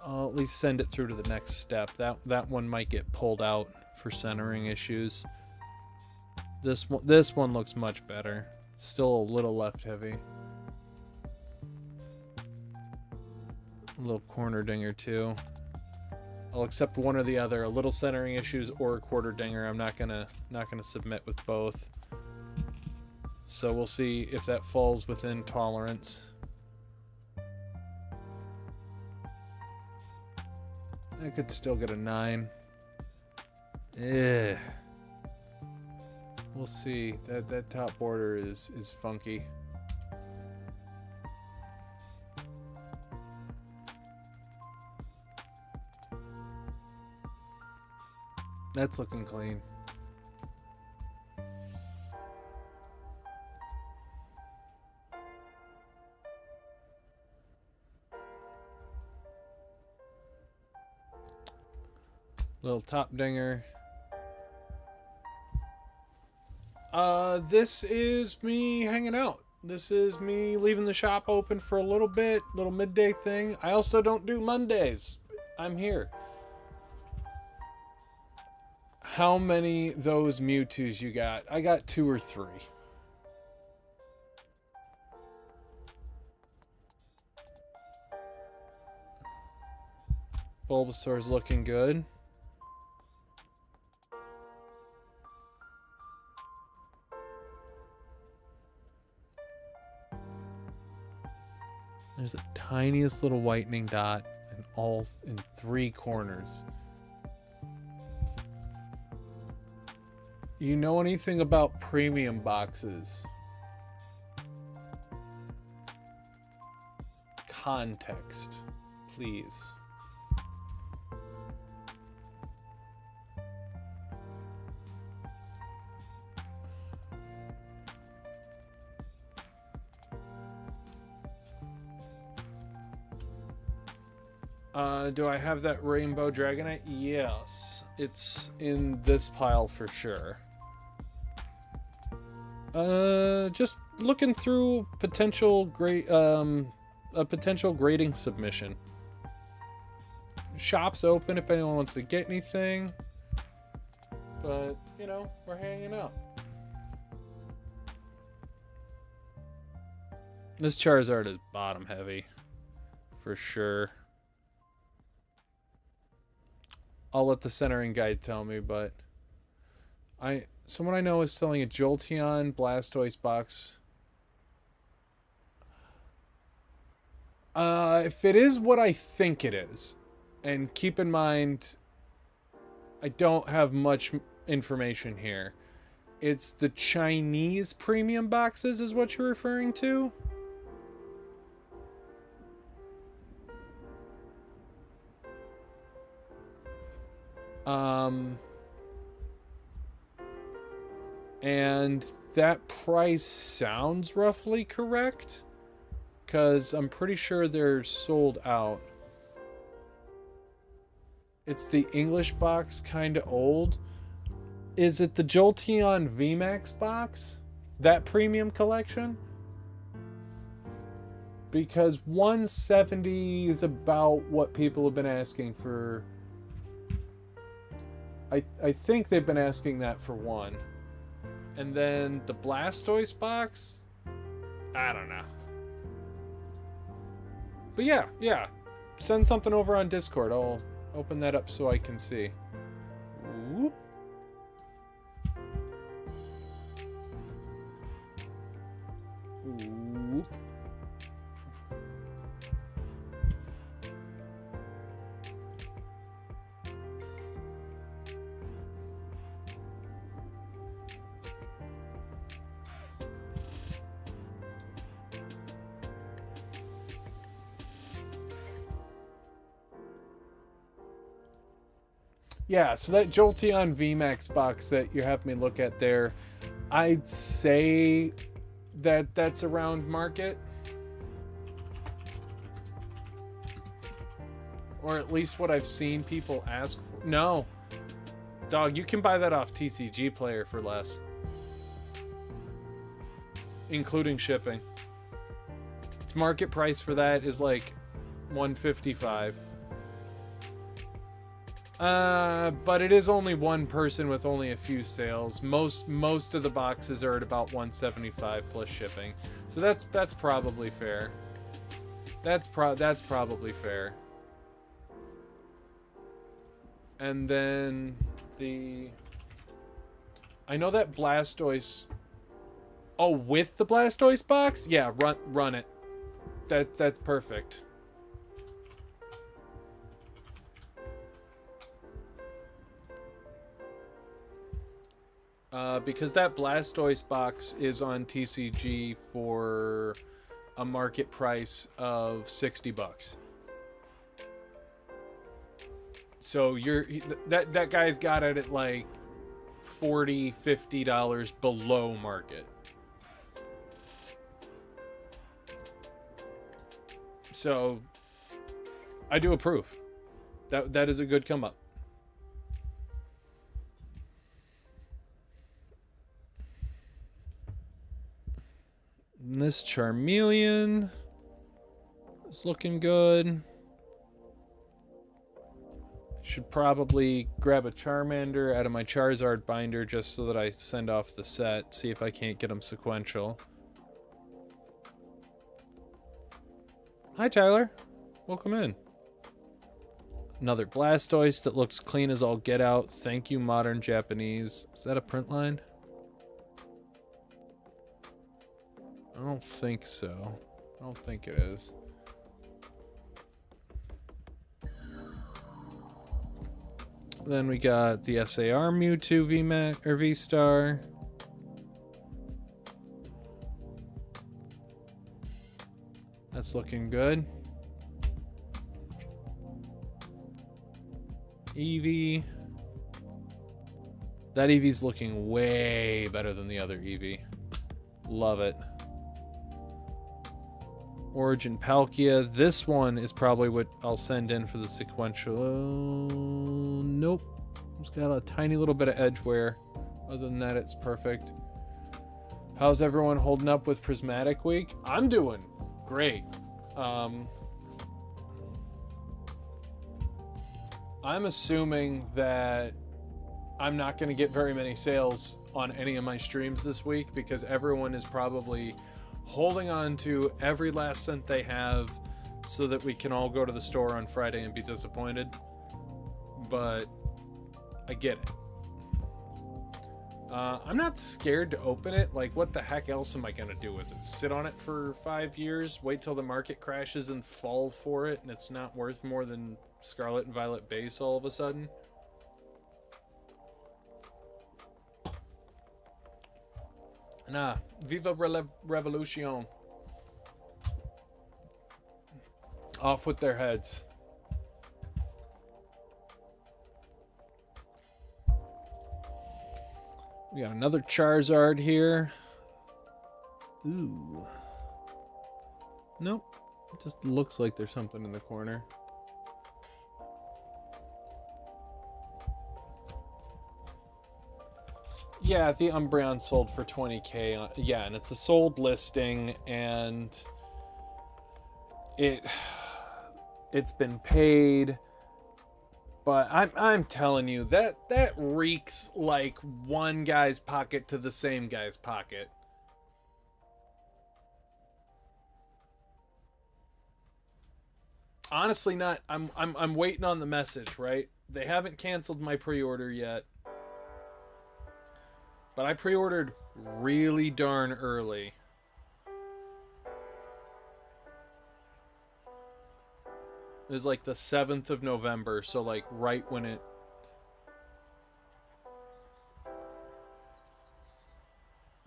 I'll at least send it through to the next step. That one might get pulled out for centering issues. This one looks much better. Still a little left heavy. A little corner dinger too. I'll accept one or the other. A little centering issues or a quarter dinger. I'm not gonna submit with both. So we'll see if that falls within tolerance. I could still get a 9. Eh. We'll see. That top border is funky. That's looking clean. Little top dinger. This is me hanging out. This is me leaving the shop open for a little bit, little midday thing. I also don't do Mondays. I'm here. How many those Mewtwo's you got? I got 2 or 3. Bulbasaur's looking good. There's the tiniest little whitening dot in 3 corners. You know anything about premium boxes? Context, please. Do I have that rainbow Dragonite? Yes. It's in this pile for sure. Just looking through potential a potential grading submission. Shop's open if anyone wants to get anything. But, you know, we're hanging out. This Charizard is bottom heavy. For sure. I'll let the centering guide tell me, but someone I know is selling a Jolteon Blastoise box. If it is what I think it is, and keep in mind, I don't have much information here. It's the Chinese premium boxes is what you're referring to? And that price sounds roughly correct, because I'm pretty sure they're sold out. It's the English box, kind of old. Is it the Jolteon VMAX box? That premium collection? Because 170 is about what people have been asking for. I think they've been asking that for one. And then the Blastoise box? I don't know. But yeah. Send something over on Discord. I'll open that up so I can see. Whoop. Whoop. Yeah, so that Jolteon VMAX box that you have me look at there, I'd say that that's around market. Or at least what I've seen people ask for. No. Dog, you can buy that off TCG Player for less. Including shipping. Its market price for that is like $155. But it is only one person with only a few sales. Most of the boxes are at about $175 plus shipping. So that's probably fair. That's probably fair. And then I know that Blastoise. Oh, with the Blastoise box? Yeah, run it. That's perfect. Because that Blastoise box is on TCG for a market price of $60. So that guy's got it at like $40-50 below market. So I do approve. That is a good come up. And this Charmeleon is looking good. Should probably grab a Charmander out of my Charizard binder just so that I send off the set. See if I can't get them sequential. Hi, Tyler. Welcome in. Another Blastoise that looks clean as all get out. Thank you, Modern Japanese. Is that a print line? I don't think so. I don't think it is. Then we got the SAR Mewtwo VMAX or V-Star. That's looking good. Eevee. That Eevee's looking way better than the other Eevee. Love it. Origin Palkia. This one is probably what I'll send in for the sequential. Nope. It's got a tiny little bit of edge wear. Other than that, it's perfect. How's everyone holding up with Prismatic Week? I'm doing great. I'm assuming that I'm not going to get very many sales on any of my streams this week because everyone is probably holding on to every last cent they have so that we can all go to the store on Friday and be disappointed. But I get it. I'm not scared to open it. Like, what the heck else am I going to do with it? Sit on it for 5 years? Wait till the market crashes and fall for it and it's not worth more than Scarlet and Violet base all of a sudden? Nah, Viva Revolution. Off with their heads. We got another Charizard here. Ooh. Nope. It just looks like there's something in the corner. Yeah, the Umbreon sold for 20K. Yeah, and it's a sold listing, and it's been paid. But I'm telling you, that reeks like one guy's pocket to the same guy's pocket. Honestly, not. I'm waiting on the message, right? They haven't canceled my pre-order yet. But I pre-ordered really darn early. It was like the 7th of November, so like right when it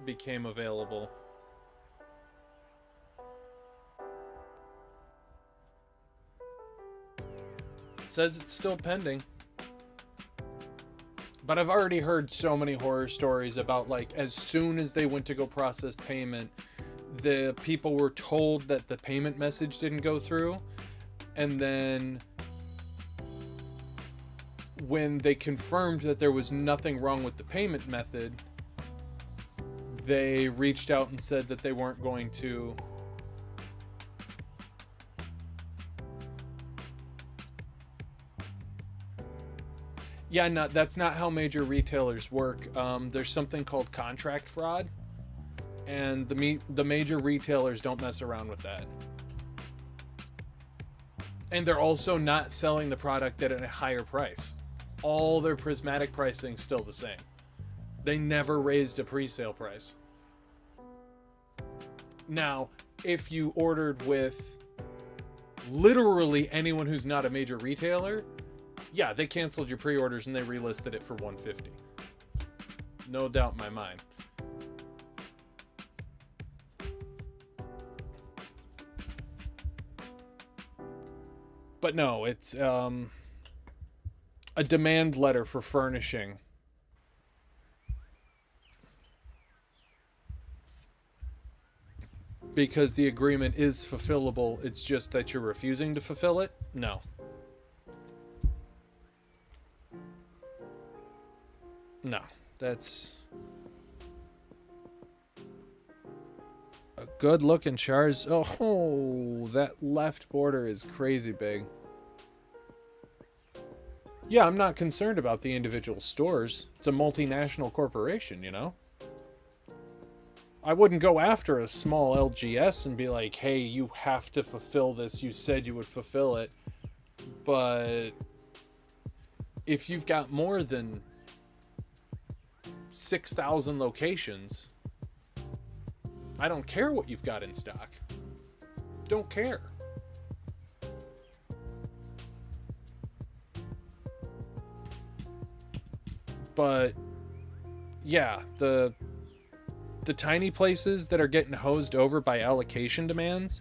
became available. It says it's still pending. But I've already heard so many horror stories about, like, as soon as they went to go process payment, the people were told that the payment message didn't go through, and then when they confirmed that there was nothing wrong with the payment method, they reached out and said that they weren't going to yeah, no, that's not how major retailers work. There's something called contract fraud, and the major retailers don't mess around with that. And they're also not selling the product at a higher price. All their prismatic pricing's still the same. They never raised a pre-sale price. Now, if you ordered with literally anyone who's not a major retailer, yeah, they canceled your pre-orders and they relisted it for $150. No doubt in my mind. But no, it's a demand letter for furnishing. Because the agreement is fulfillable, it's just that you're refusing to fulfill it? No. No, that's a good looking Chars. Oh, that left border is crazy big. Yeah, I'm not concerned about the individual stores. It's a multinational corporation, you know? I wouldn't go after a small LGS and be like, hey, you have to fulfill this. You said you would fulfill it. But if you've got more than 6,000 locations, I don't care what you've got in stock. Don't care. But yeah, the tiny places that are getting hosed over by allocation demands,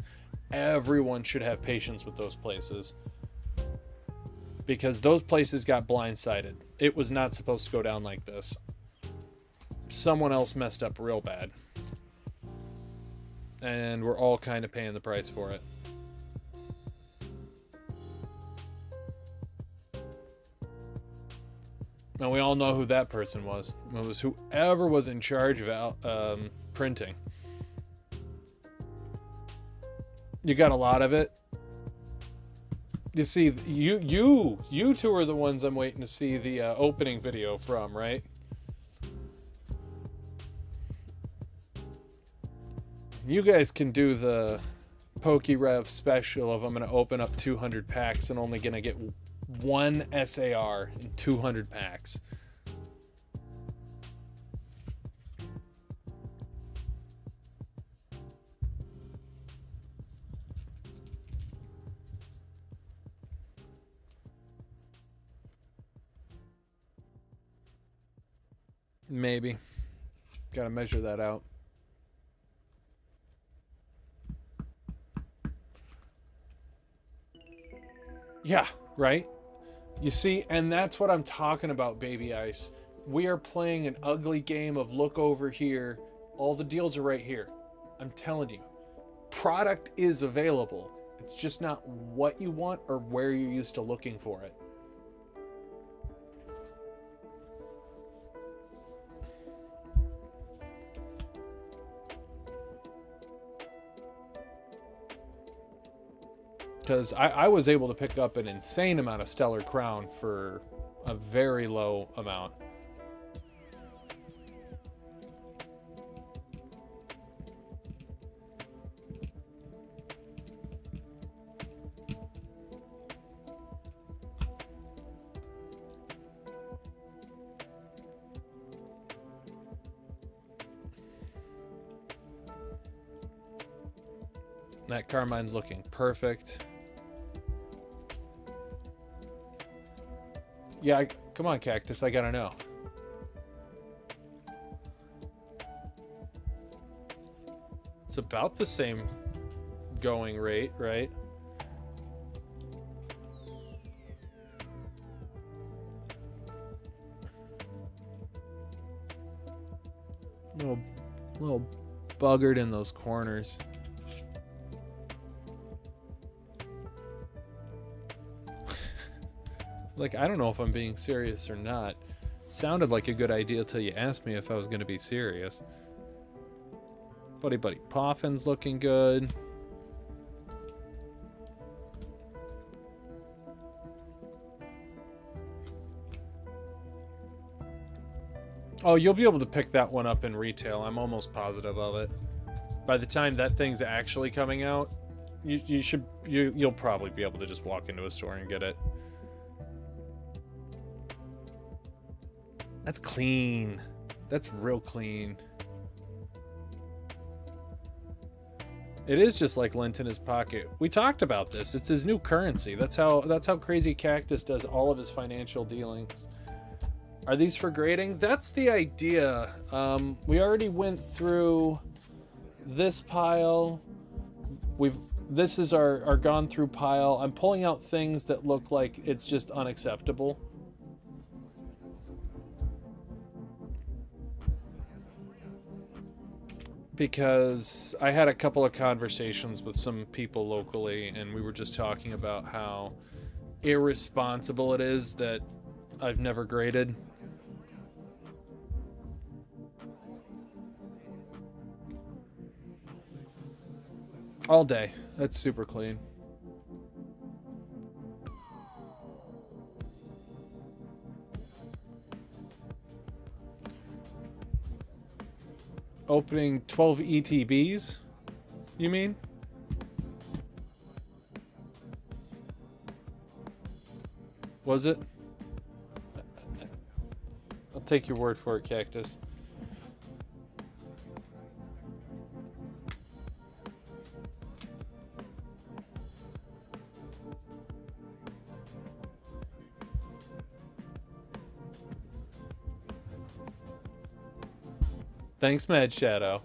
everyone should have patience with those places. Because those places got blindsided. It was not supposed to go down like this. Someone else messed up real bad. And we're all kind of paying the price for it. And we all know who that person was. It was whoever was in charge of printing. You got a lot of it. You see, you two are the ones I'm waiting to see the opening video from, right? You guys can do the PokeRev special of I'm going to open up 200 packs and only going to get one SAR in 200 packs. Maybe. Gotta measure that out. Yeah, right? You see, and that's what I'm talking about, Baby Ice. We are playing an ugly game of look over here. All the deals are right here. I'm telling you. Product is available. It's just not what you want or where you're used to looking for it. Because I was able to pick up an insane amount of Stellar Crown for a very low amount. That Carmine's looking perfect. Yeah, come on, Cactus, I gotta know. It's about the same going rate, right? little buggered in those corners. Like, I don't know if I'm being serious or not. It sounded like a good idea till you asked me if I was going to be serious. Buddy Poffin's looking good. Oh, you'll be able to pick that one up in retail. I'm almost positive of it. By the time that thing's actually coming out, you'll probably be able to just walk into a store and get it. That's clean. That's real clean. It is just like lint in his pocket. We talked about this. It's his new currency. That's how Crazy Cactus does all of his financial dealings. Are these for grading? That's the idea. We already went through this pile. This is our gone through pile. I'm pulling out things that look like it's just unacceptable. Because I had a couple of conversations with some people locally, and we were just talking about how irresponsible it is that I've never graded. All day. That's super clean. Opening 12 ETBs, you mean? Was it? I'll take your word for it, Cactus. Thanks, Mad Shadow.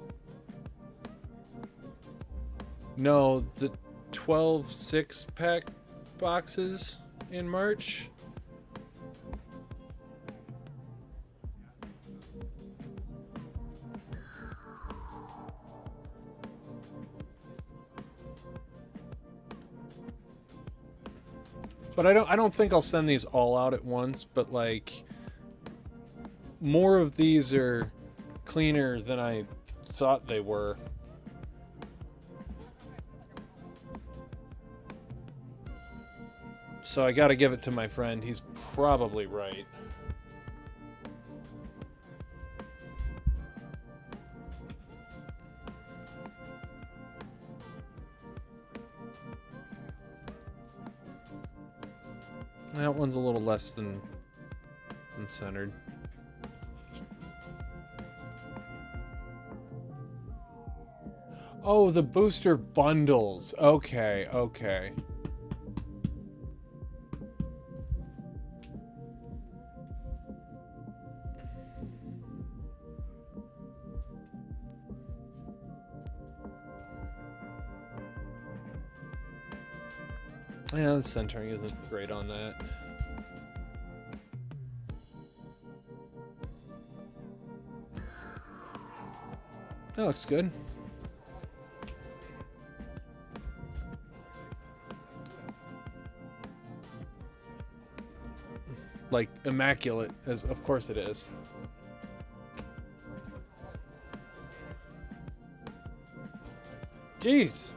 No, the 12 6-pack boxes in March. But I don't think I'll send these all out at once, but like more of these are cleaner than I thought they were. So I gotta give it to my friend. He's probably right. That one's a little less than centered. Oh, the booster bundles. Okay, okay. Yeah, the centering isn't great on that. That looks good. Like, immaculate, as of course it is. Jeez!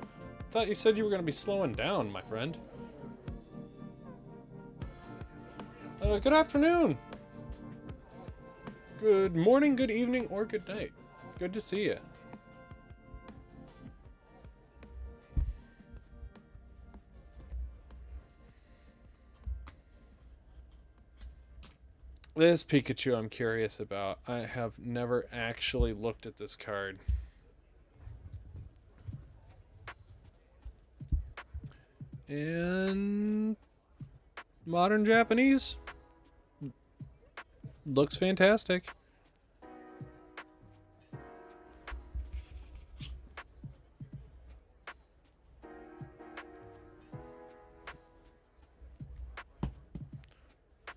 Thought you said you were going to be slowing down, my friend. Good afternoon! Good morning, good evening, or good night. Good to see you. This Pikachu I'm curious about. I have never actually looked at this card. And modern Japanese. Looks fantastic.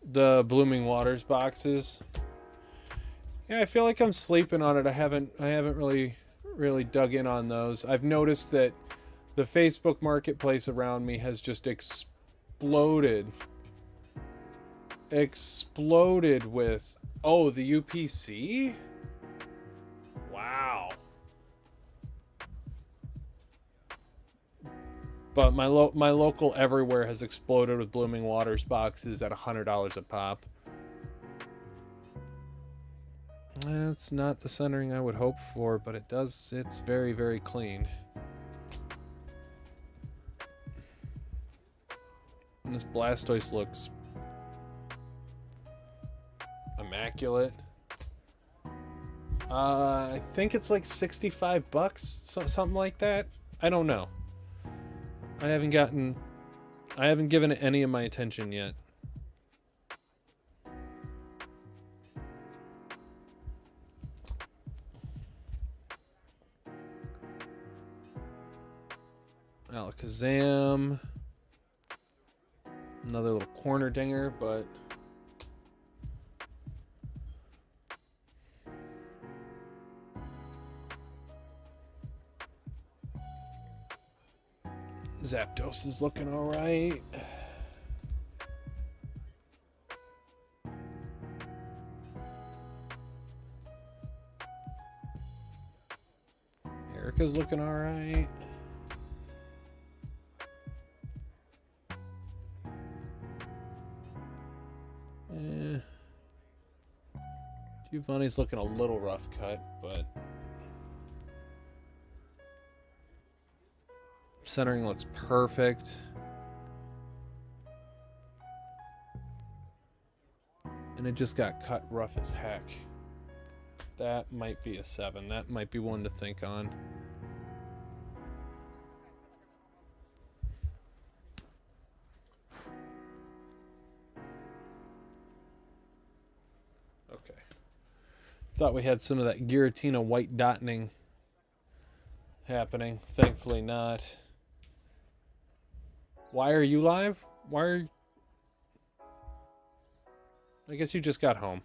The Blooming Waters boxes. Yeah, I feel like I'm sleeping on it. I haven't really dug in on those. I've noticed that the Facebook marketplace around me has just exploded with, oh, the UPC? Wow. But my local everywhere has exploded with Blooming Waters boxes at $100 a pop. That's not the centering I would hope for, but it's very, very clean. And this Blastoise looks immaculate. I think it's like $65, something like that. I don't know. I haven't given it any of my attention yet. Alakazam. Another little corner dinger, but Zapdos is looking alright. Erica's looking alright. Giovanni's looking a little rough cut, but centering looks perfect. And it just got cut rough as heck. That might be a 7. That might be one to think on. Okay. Thought we had some of that Giratina white dotting happening. Thankfully not. Why are you live? Why are you... I guess you just got home.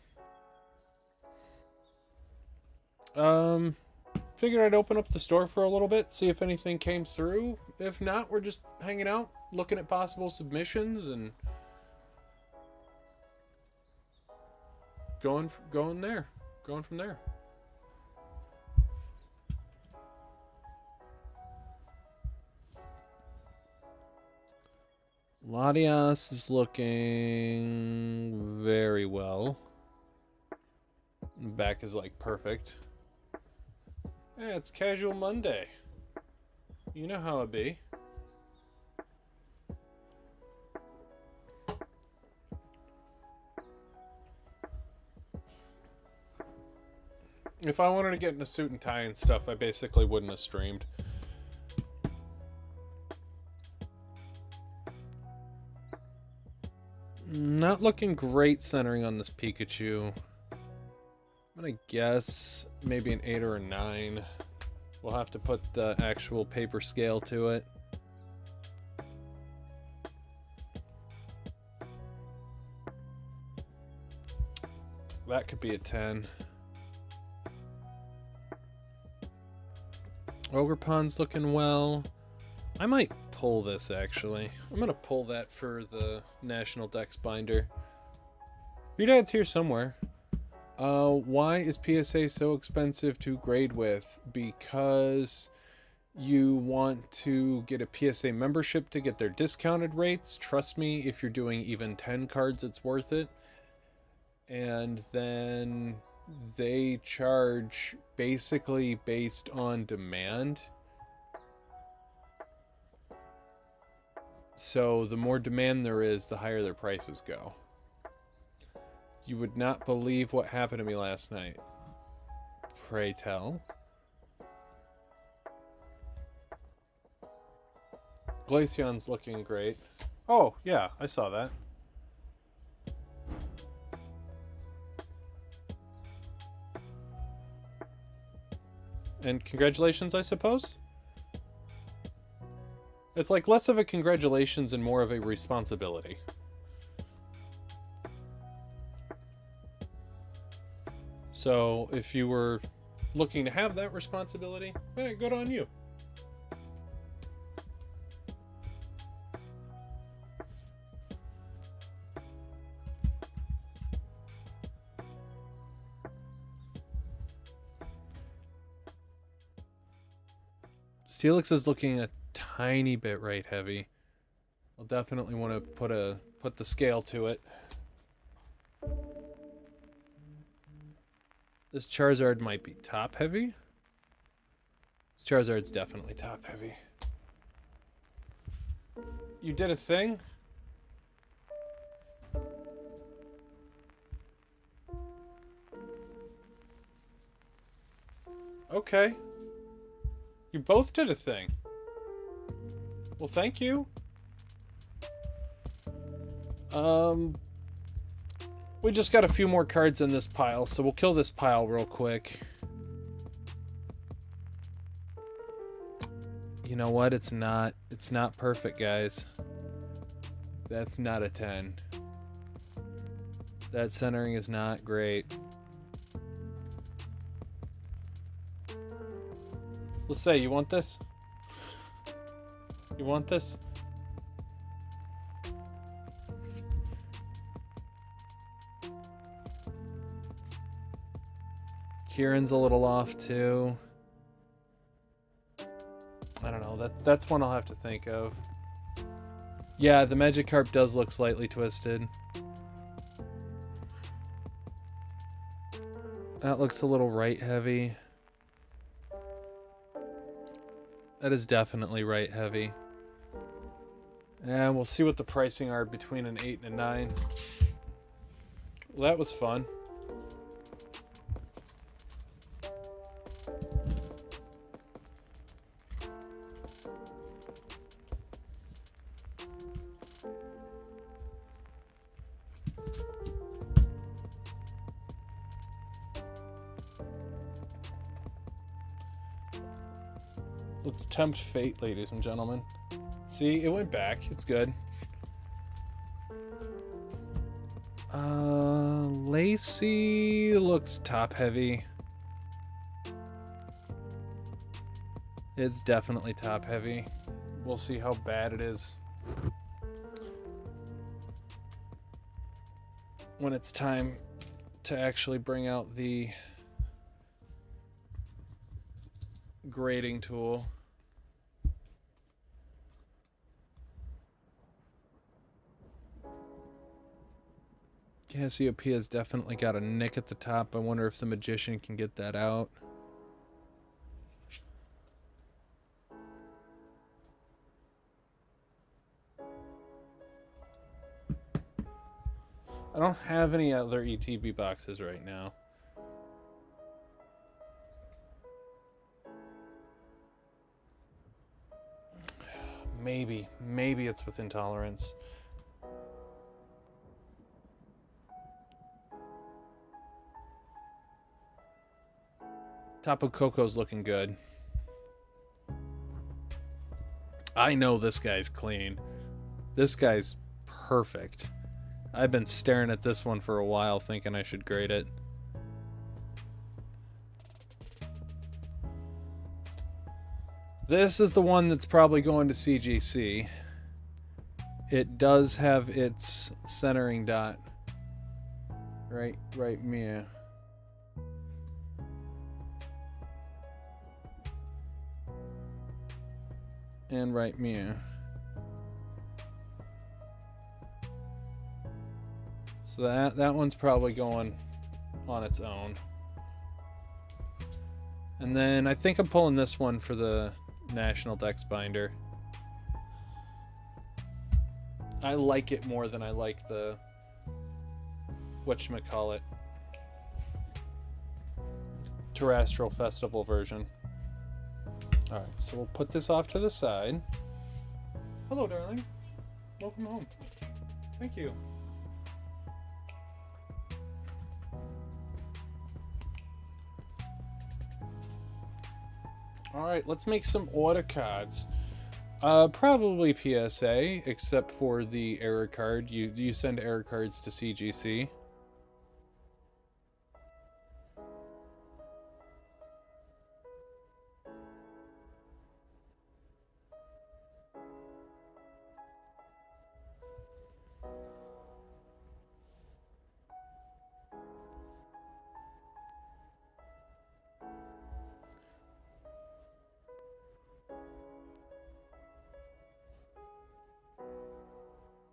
Figured I'd open up the store for a little bit, see if anything came through. If not, we're just hanging out, looking at possible submissions and going from there. Latias is looking very well. Back is like perfect. Yeah, it's Casual Monday. You know how it be. If I wanted to get in a suit and tie and stuff, I basically wouldn't have streamed. Not looking great centering on this Pikachu. I'm gonna guess maybe an 8 or a 9. We'll have to put the actual paper scale to it. That could be a 10. Ogerpon's looking well. I might pull this, actually. I'm gonna pull that for the National Dex binder. Your dad's here somewhere. Why is PSA so expensive to grade with? Because you want to get a PSA membership to get their discounted rates. Trust me, if you're doing even 10 cards, it's worth it. And then they charge basically based on demand. So the more demand there is, the higher their prices go. You would not believe what happened to me last night. Pray tell. Glaceon's looking great. Oh, yeah, I saw that. And congratulations, I suppose? It's like less of a congratulations and more of a responsibility. So if you were looking to have that responsibility, good on you. Steelix is looking a tiny bit right heavy. I'll definitely want to put the scale to it. This Charizard might be top heavy. This Charizard's definitely top heavy. You did a thing? Okay. You both did a thing. Well, thank you. We just got a few more cards in this pile, so we'll kill this pile real quick. You know what? It's not perfect, guys. That's not a 10. That centering is not great. Let's say, you want this? You want this? Kieran's a little off too. I don't know. That's one I'll have to think of. Yeah, the Magikarp does look slightly twisted. That looks a little right heavy. That is definitely right heavy. And we'll see what the pricing are between an 8 and a 9. Well, that was fun. Let's tempt fate, ladies and gentlemen. See, it went back. It's good. Lacey looks top heavy. It's definitely top heavy. We'll see how bad it is when it's time to actually bring out the grading tool. Cassiopeia has definitely got a nick at the top. I wonder if the Magician can get that out. I don't have any other ETB boxes right now. Maybe it's with intolerance. Tapu Koko's looking good. I know this guy's clean. This guy's perfect. I've been staring at this one for a while thinking I should grade it. This is the one that's probably going to CGC. It does have its centering dot. Right, Mia. And right Mia. So that one's probably going on its own. And then I think I'm pulling this one for the National Dex binder. I like it more than I like the whatchamacallit Terrestrial Festival version. Alright, so we'll put this off to the side. Hello, darling. Welcome home. Thank you. Alright, let's make some order cards. Probably PSA, except for the error card. You send error cards to CGC.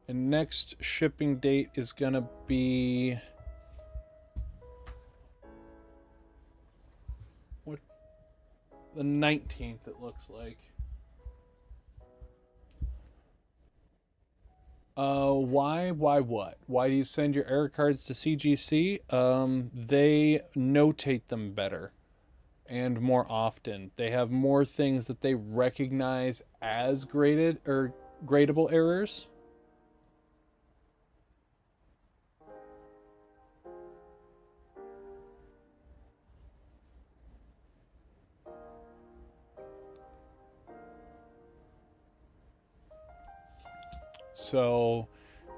And next shipping date is gonna be... what? The 19th, it looks like. Why what? Why do you send your error cards to CGC? They notate them better and more often. They have more things that they recognize as graded or gradable errors. So,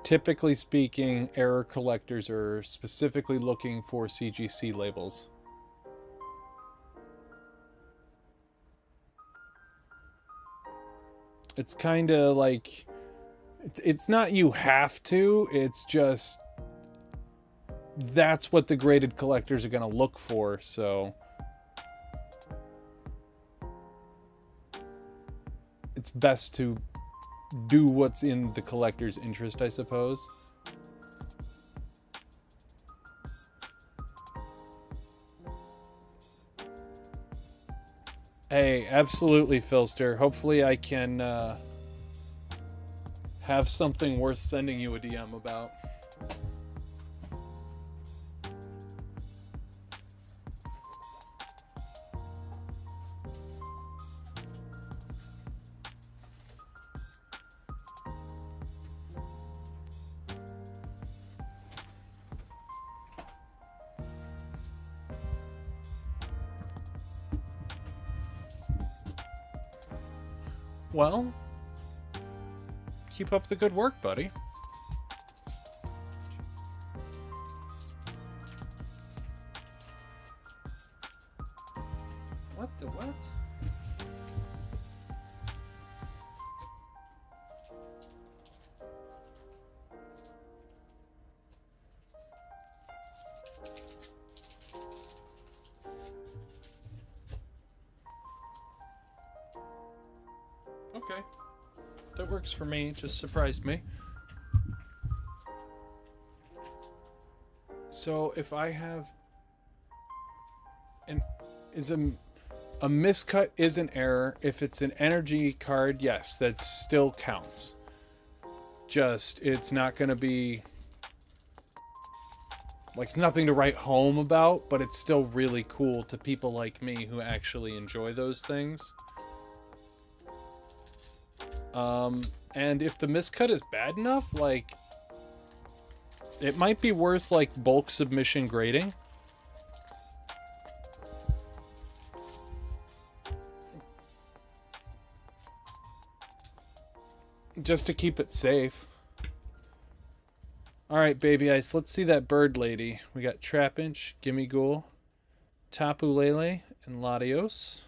typically speaking, error collectors are specifically looking for CGC labels. It's kind of like, it's not you have to, it's just, that's what the graded collectors are going to look for, so... it's best to do what's in the collector's interest, I suppose. Hey, absolutely, Philster. Hopefully I can have something worth sending you a DM about. Well, keep up the good work, buddy. What the what? Okay. That works for me. Just surprised me. So if I have an a miscut is an error. If it's an energy card, yes, that still counts. Just it's not going to be like nothing to write home about, but it's still really cool to people like me who actually enjoy those things. And if the miscut is bad enough, like, it might be worth, like, bulk submission grading. Just to keep it safe. Alright, Baby Ice, let's see that bird lady. We got Trapinch, Gimme Ghoul, Tapu Lele, and Latios.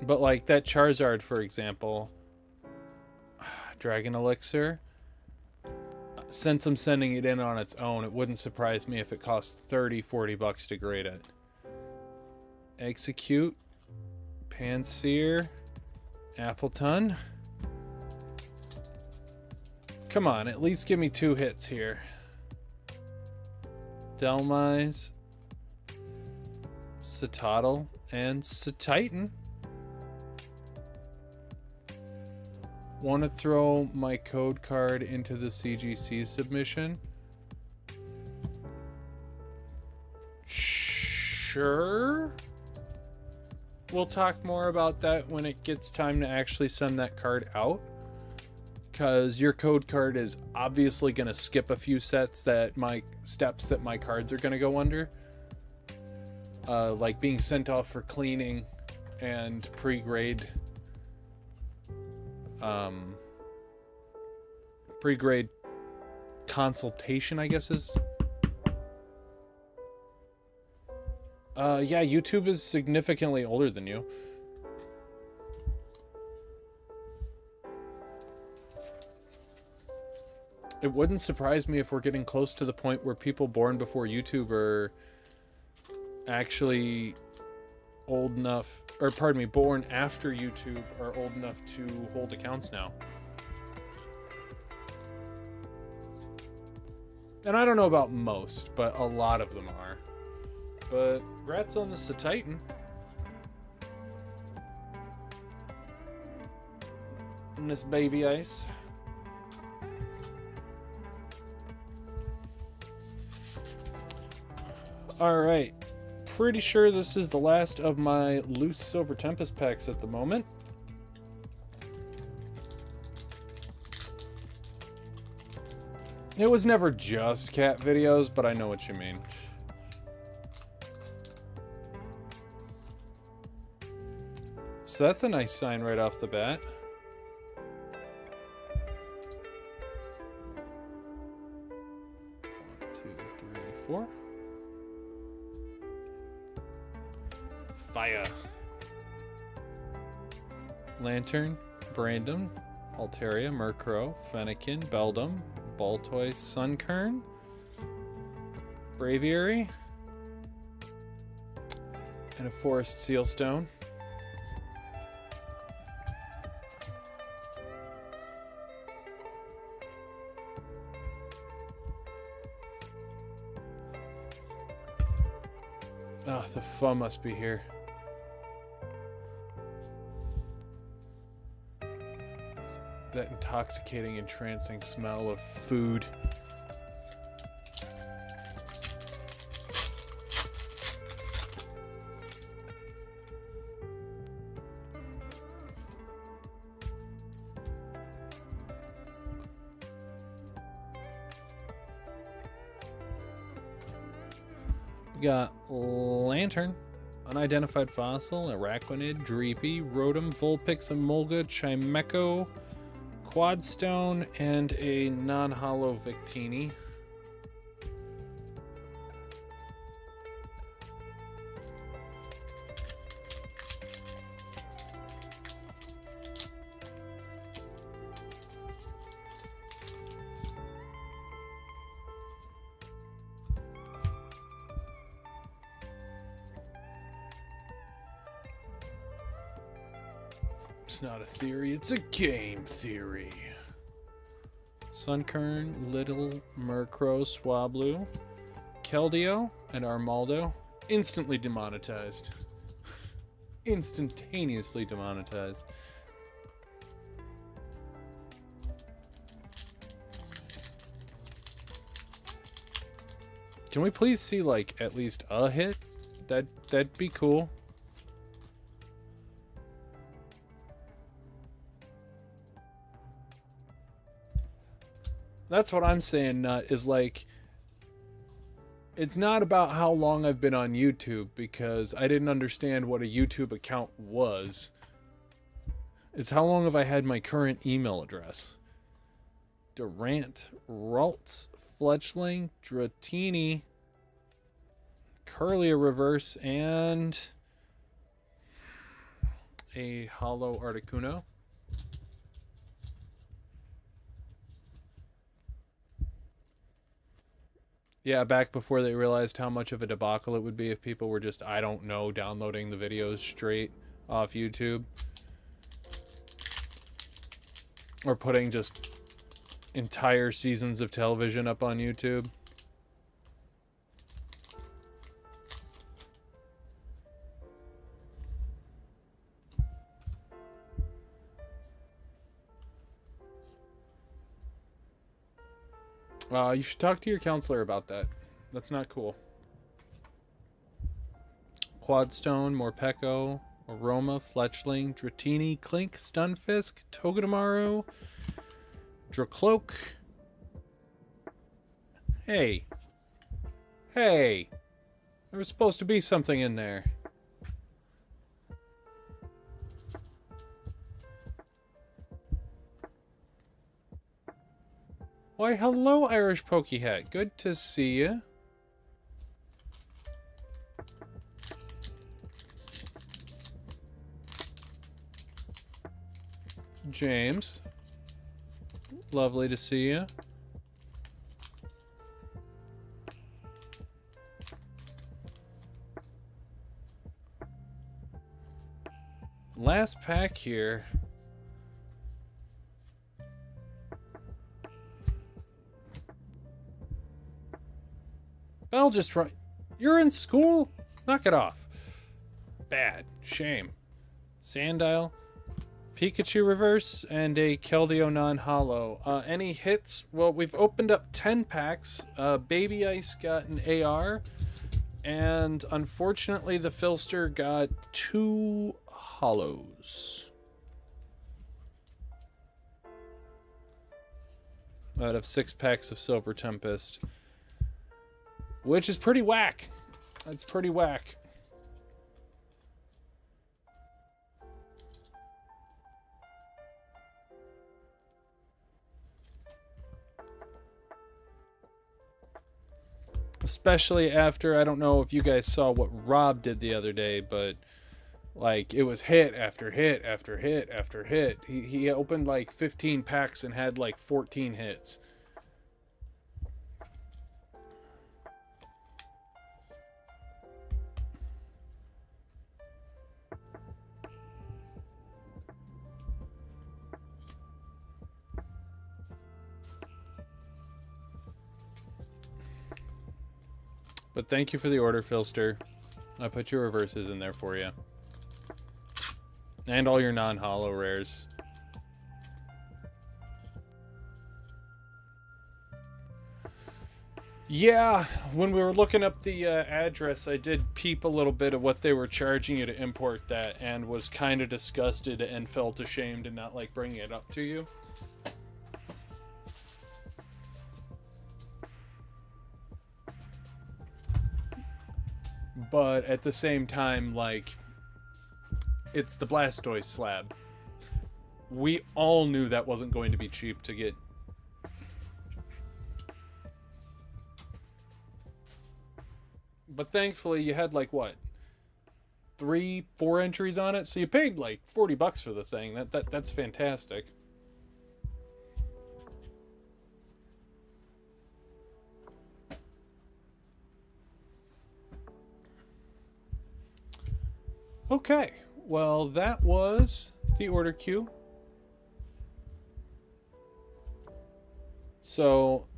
But like that Charizard, for example, Dragon Elixir, since I'm sending it in on its own, it wouldn't surprise me if it costs 30, 40 bucks to grade it. Execute, Panseer, Appleton. Come on, at least give me 2 hits here. Delmise, Citadel, and Cetitan. Want to throw my code card into the CGC submission? Sure. We'll talk more about that when it gets time to actually send that card out. Because your code card is obviously going to skip a few steps that my cards are going to go under. Like being sent off for cleaning and pre-grade. Pre-grade consultation, I guess is. Yeah, YouTube is significantly older than you. It wouldn't surprise me if we're getting close to the point where people born before YouTube are actually old enough, or pardon me, born after YouTube are old enough to hold accounts now. And I don't know about most, but a lot of them are. But rats on this Titan. And this baby ice. Alright. Pretty sure this is the last of my loose Silver Tempest packs at the moment. It was never just cat videos, but I know what you mean. So that's a nice sign right off the bat. One, two, three, four. Fire. Lantern, Brandon, Altaria, Murkrow, Fennekin, Beldum, Baltoy, Sunkern, Braviary, and a Forest Sealstone. Oh, the fun must be here. That intoxicating, entrancing smell of food. We got Lantern, Unidentified Fossil, Araquanid, Dreepy, Rotom, Vulpix, Emolga, Chimecho, Quadstone, and a non-hollow Victini. It's not a theory, it's a game theory. Sunkern, Little, Murkrow, Swablu, Keldeo, and Armaldo. Instantly demonetized. Instantaneously demonetized. Can we please see, like, at least a hit? That'd be cool. That's what I'm saying, Nut, is like, it's not about how long I've been on YouTube, because I didn't understand what a YouTube account was. It's how long have I had my current email address. Durant, Ralts, Fletchling, Dratini, Curlia Reverse, and a Hollow Articuno. Yeah, back before they realized how much of a debacle it would be if people were just, I don't know, downloading the videos straight off YouTube. Or putting just entire seasons of television up on YouTube. You should talk to your counselor about that. That's not cool. Quadstone, Morpeko, Aroma, Fletchling, Dratini, Clink, Stunfisk, Togedemaru, Dracloak. Hey. Hey. There was supposed to be something in there. Why, hello, Irish Pokehat. Good to see you. James. Lovely to see you. last pack here. Bell just run. You're in school? Knock it off. Bad. Shame. Sandile. Pikachu reverse and a Keldeo non-holo. Any hits? Well, we've opened up 10 packs. Baby Ice got an AR. And unfortunately, the Filster got 2 holos. Out of 6 packs of Silver Tempest. Which is pretty whack. That's pretty whack. Especially after, I don't know if you guys saw what Rob did the other day, but like it was hit after hit after hit after hit. He opened like 15 packs and had like 14 hits. But thank you for the order, Filster. I put your reverses in there for you. And all your non-holo rares. Yeah, when we were looking up the address, I did peep a little bit of what they were charging you to import that and was kind of disgusted and felt ashamed and not like bringing it up to you. But at the same time, like, it's the Blastoise slab. We all knew that wasn't going to be cheap to get. But thankfully, you had, like, what? 3-4 entries on it? So you paid, like, $40 for the thing. That's fantastic. Okay, well, that was the order queue. So,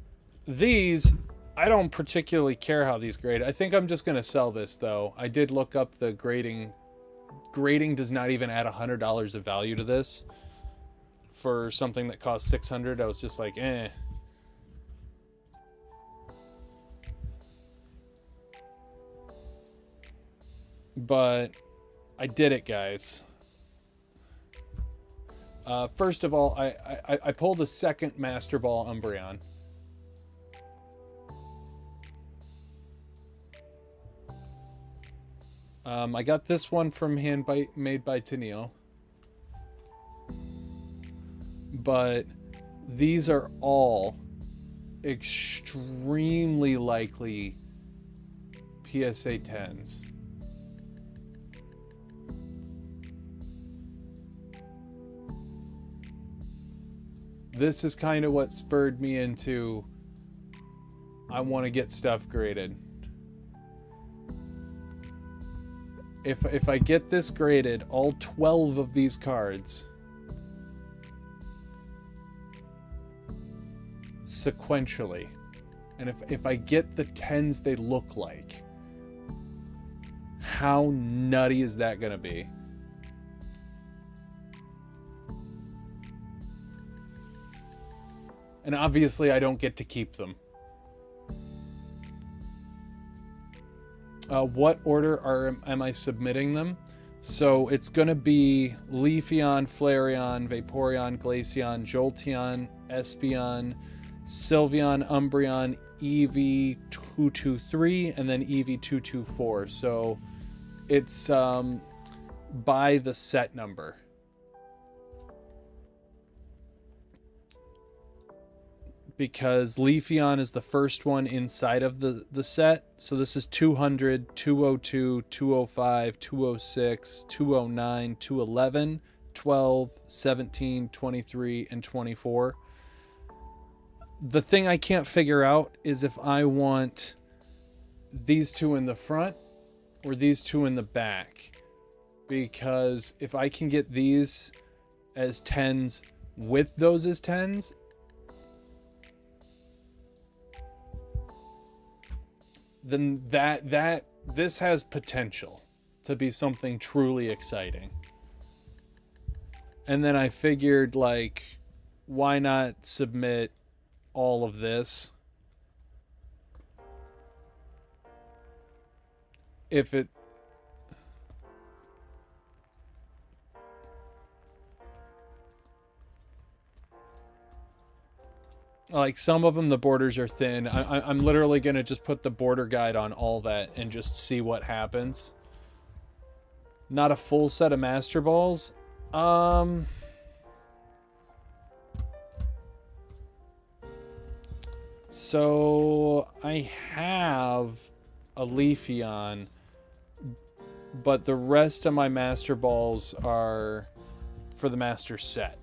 these, I don't particularly care how these grade. I think I'm just going to sell this, though. I did look up the grading. Grading does not even add $100 of value to this. For something that costs $600, I was just like, eh. But I did it, guys. First of all, I pulled a second Master Ball Umbreon. I got this one from made by Tennille. But these are all extremely likely PSA 10s. This is kind of what spurred me into, I want to get stuff graded. If I get this graded, all 12 of these cards sequentially, and if I get the 10s they look like, how nutty is that gonna be? And obviously I don't get to keep them. What order am I submitting them? So it's going to be Leafeon, Flareon, Vaporeon, Glaceon, Jolteon, Espeon, Sylveon, Umbreon, EV223, and then EV224. So it's by the set number. Because Leafeon is the first one inside of the set. So this is 200, 202, 205, 206, 209, 211, 12, 17, 23, and 24. The thing I can't figure out is if I want these two in the front or these two in the back. because if I can get these as 10s with those as 10s, then this has potential to be something truly exciting. And then I figured, like, why not submit all of this if it like some of them the borders are thin. I'm literally gonna just put the border guide on all that and just see what happens. Not a full set of master balls. So I have a Leafeon, but the rest of my master balls are for the master set.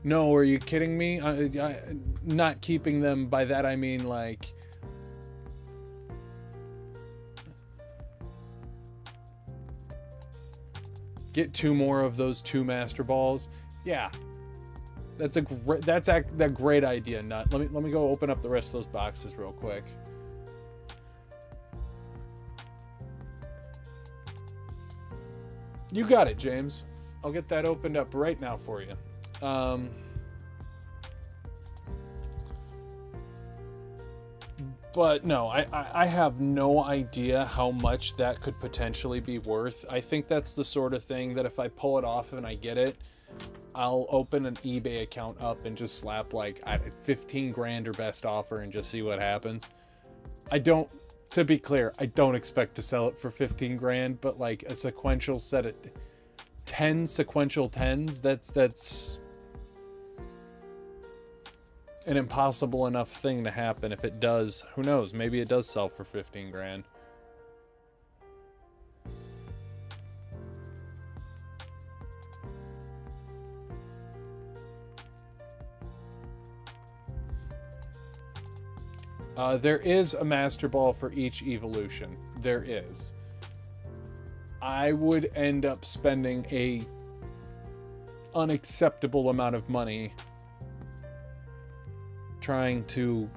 No, are you kidding me? Not keeping them, by that I mean like get 2 more of those 2 master balls. Yeah. That's a great idea, Nut. Let me go open up the rest of those boxes real quick. You got it, James. I'll get that opened up right now for you. But no, I have no idea how much that could potentially be worth. I think that's the sort of thing that if I pull it off and I get it, I'll open an eBay account up and just slap like 15 grand or best offer and just see what happens. To be clear, I don't expect to sell it for 15 grand, but like a sequential set of 10 sequential 10s, that's an impossible enough thing to happen. If it does, who knows, maybe it does sell for 15 grand. There is a master ball for each evolution. There is. I would end up spending a unacceptable amount of money trying to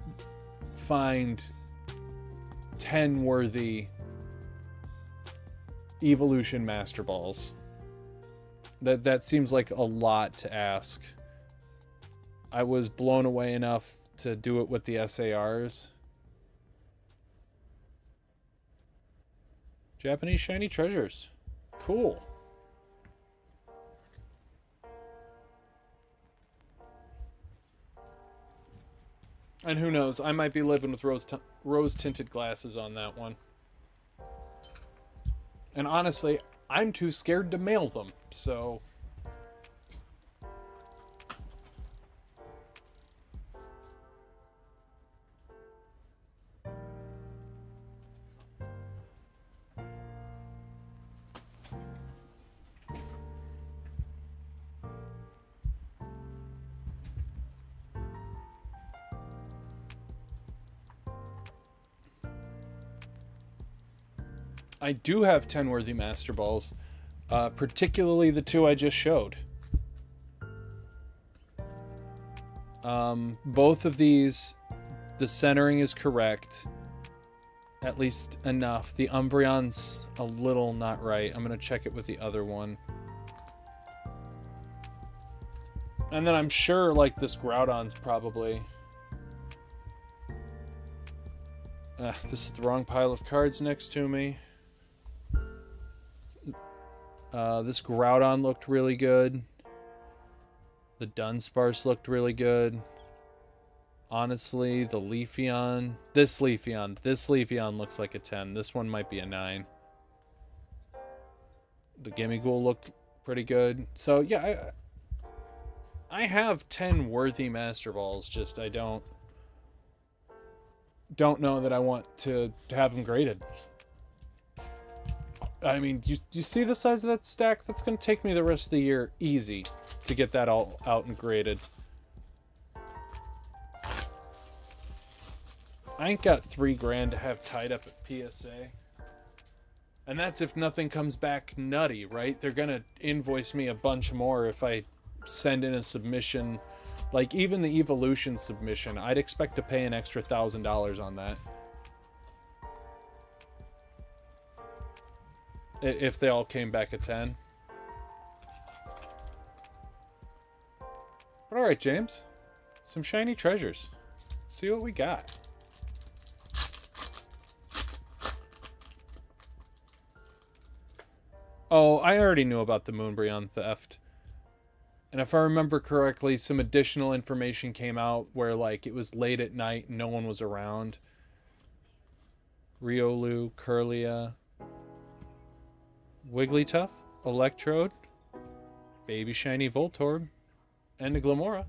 find 10 worthy evolution master balls. That seems like a lot to ask. I was blown away enough to do it with the SARs. Japanese shiny treasures. Cool. And who knows, I might be living with rose-tinted glasses on that one. And honestly, I'm too scared to mail them, so... I do have 10 worthy master balls, particularly the 2 I just showed. Both of these, the centering is correct, at least enough. The Umbreon's a little not right. I'm going to check it with the other one. And then I'm sure, like, this Groudon's probably... this is the wrong pile of cards next to me. This Groudon looked really good. The Dunsparce looked really good. Honestly, the Leafeon... This Leafeon looks like a 10. This one might be a 9. The Gimmighoul looked pretty good. So, yeah, I have 10 worthy Master Balls, just I don't know that I want to have them graded. I mean, you see the size of that stack? That's going to take me the rest of the year easy to get that all out and graded. I ain't got $3 grand to have tied up at PSA. And that's if nothing comes back nutty, right? They're going to invoice me a bunch more if I send in a submission. Like, even the evolution submission, I'd expect to pay an extra $1,000 on that. If they all came back at 10. But alright, James. Some shiny treasures. Let's see what we got. Oh, I already knew about the Moonbryon theft. And if I remember correctly, some additional information came out where, like, it was late at night and no one was around. Riolu, Curlia, Wigglytuff, Electrode, Baby Shiny Voltorb, and a Glamora.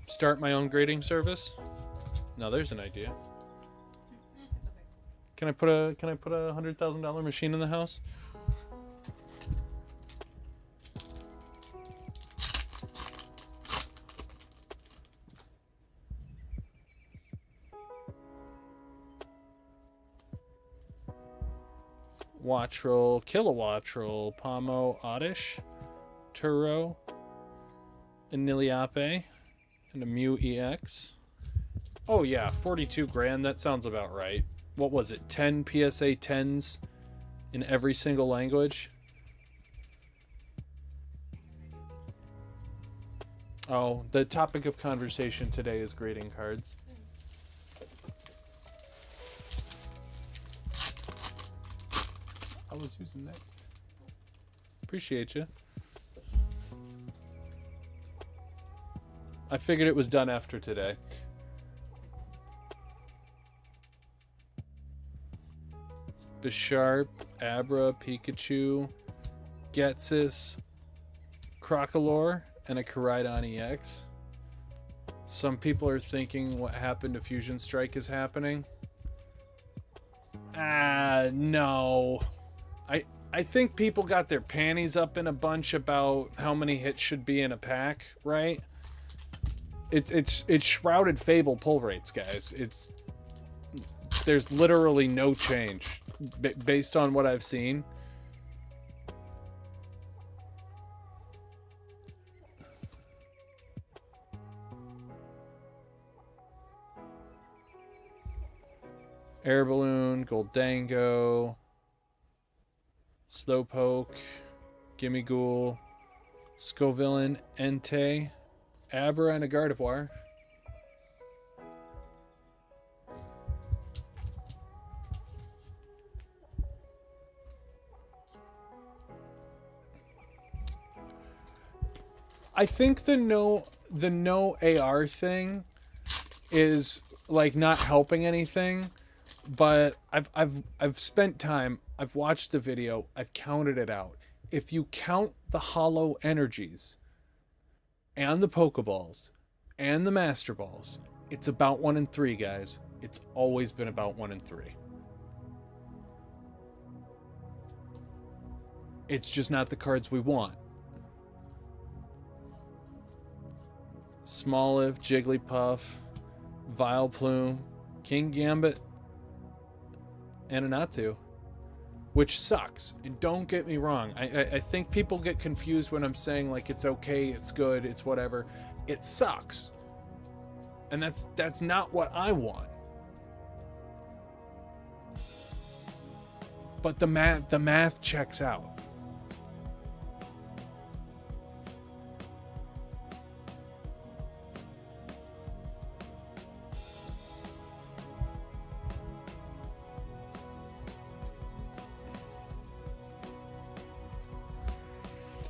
Start my own grading service? No, there's an idea. Can I put a $100,000 machine in the house? Wattrel, Kilowattrel, Pomo, Oddish, Turo, Aniliape, and a Mew EX. Oh yeah, 42 grand, that sounds about right. What was it, 10 PSA 10s in every single language? Oh, the topic of conversation today is grading cards. I was using that. Appreciate you. I figured it was done after today. Bisharp, Abra, Pikachu, Getsis, Crocolore, and a Koraidon EX. Some people are thinking what happened to Fusion Strike is happening. No. I think people got their panties up in a bunch about how many hits should be in a pack, right? It's Shrouded Fable pull rates, guys. There's literally no change based on what I've seen. Air Balloon, Goldango, Slowpoke, Gimmighoul, Scovillain, Entei, Abra, and a Gardevoir. I think the no AR thing is like not helping anything, but I've spent time, I've watched the video, I've counted it out. If you count the hollow energies and the Pokeballs and the Master Balls, it's about 1 in 3, guys. It's always been about 1 in 3. It's just not the cards we want. Smoliv, Jigglypuff, Vileplume, King Gambit, and Anatu, which sucks. And don't get me wrong, I think people get confused when I'm saying like it's okay, it's good, it's whatever. It sucks, and that's not what I want. But the math checks out.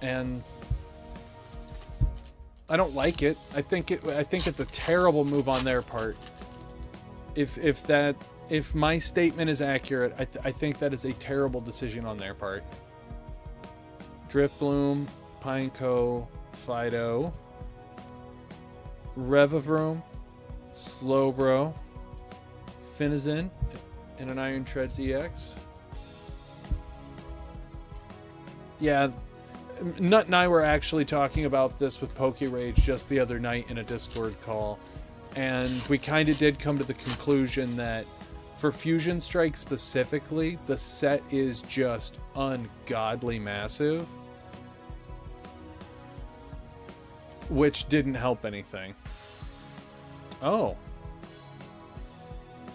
And I don't like it. I think it's a terrible move on their part. If my statement is accurate, I think that is a terrible decision on their part. Driftbloom, Pineco, Fido, Revavroom, Slowbro, Finizen, and an Iron Treads EX. Yeah. Nut and I were actually talking about this with Poke Rage just the other night in a Discord call, and we kind of did come to the conclusion that for Fusion Strike specifically, the set is just ungodly massive, which didn't help anything. Oh.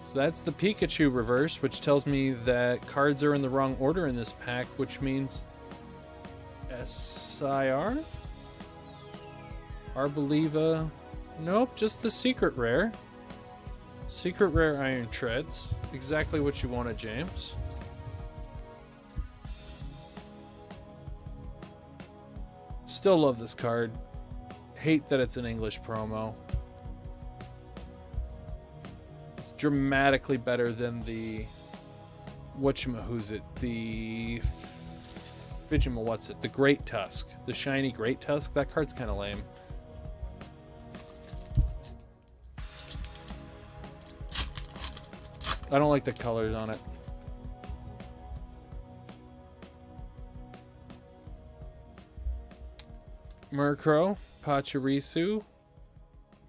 So that's the Pikachu reverse, which tells me that cards are in the wrong order in this pack, which means SIR? Arboliva. Nope, just the secret rare. Secret rare Iron Treads. Exactly what you wanted, James. Still love this card. Hate that it's an English promo. It's dramatically better than the the the Great Tusk, the shiny Great Tusk. That card's kind of lame. I don't like the colors on it. Murkrow, Pachirisu,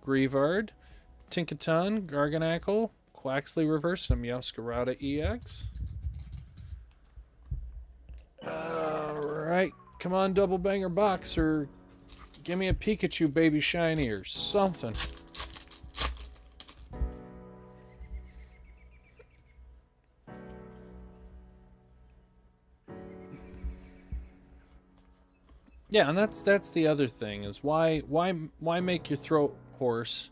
Grievard, Tinkaton, Garganacl, Quaxley reversed, and Meowscarada EX. Alright, come on, double banger box, or give me a Pikachu baby shiny or something. Yeah, and that's the other thing, is why make your throat hoarse?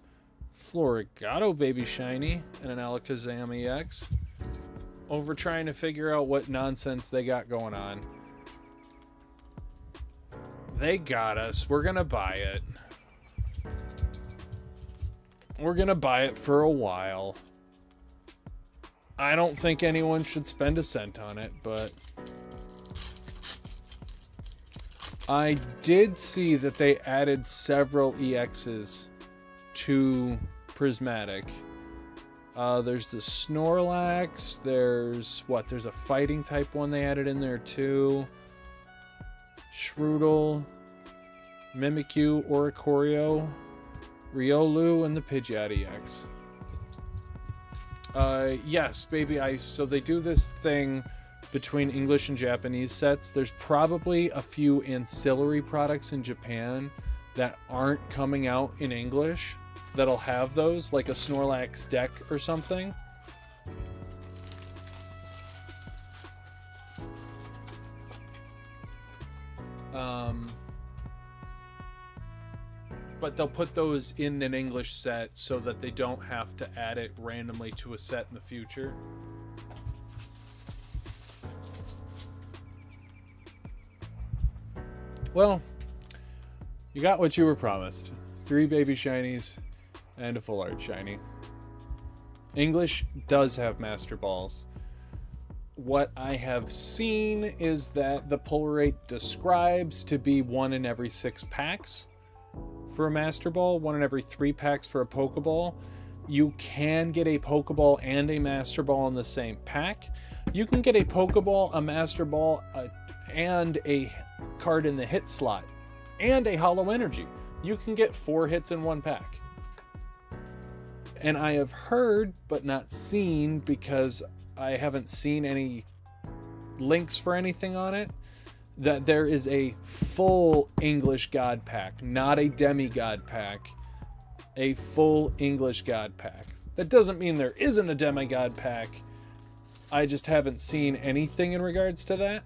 Florigato baby shiny and an Alakazam EX over trying to figure out what nonsense they got going on. They got us. We're gonna buy it. We're gonna buy it for a while. I don't think anyone should spend a cent on it, but I did see that they added several EXs to Prismatic. There's the Snorlax, there's a fighting type one they added in there too. Shroodle, Mimikyu, Oricorio, Riolu, and the Pidgeot EX. Yes, Baby Ice. So they do this thing between English and Japanese sets. There's probably a few ancillary products in Japan that aren't coming out in English that'll have those, like a Snorlax deck or something. But they'll put those in an English set so that they don't have to add it randomly to a set in the future. Well, you got what you were promised. 3 baby shinies and a full art shiny. English does have Master Balls. What I have seen is that the pull rate describes to be 1 in every 6 packs for a Master Ball, 1 in every 3 packs for a Pokeball. You can get a Pokeball and a Master Ball in the same pack. You can get a Pokeball, a Master Ball, and a card in the hit slot, and a Hollow Energy. You can get 4 hits in 1 pack. And I have heard, but not seen, because I haven't seen any links for anything on it, that there is a full English God Pack, not a demigod pack, a full English God Pack. That doesn't mean there isn't a demigod pack. I just haven't seen anything in regards to that.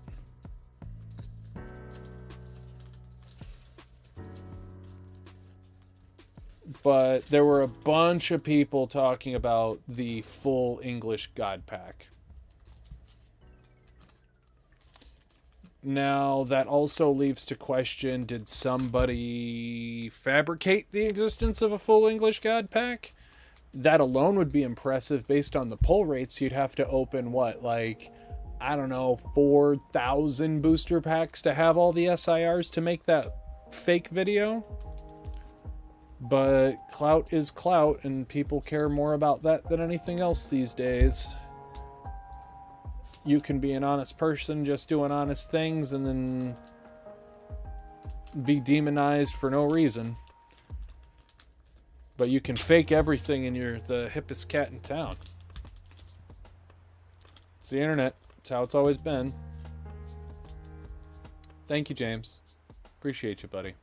But there were a bunch of people talking about the full English God Pack. Now, that also leaves to question, did somebody fabricate the existence of a full English God Pack? That alone would be impressive based on the pull rates. You'd have to open, I don't know, 4,000 booster packs to have all the SIRs to make that fake video. But clout is clout, and people care more about that than anything else these days. You can be an honest person, just doing honest things, and then be demonized for no reason. But you can fake everything and you're the hippest cat in town. It's the internet. It's how it's always been. Thank you, James. Appreciate you, buddy.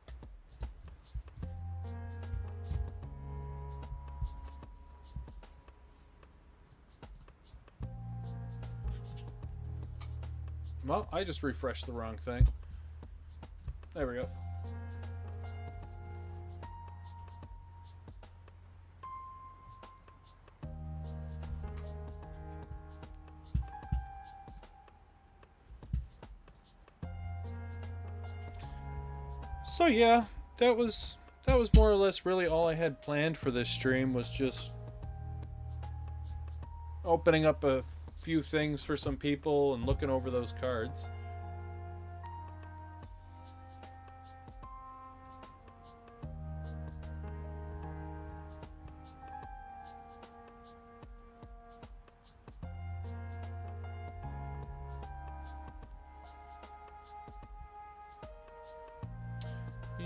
Well, I just refreshed the wrong thing. There we go. So yeah, that was more or less really all I had planned for this stream, was just opening up a few things for some people and looking over those cards.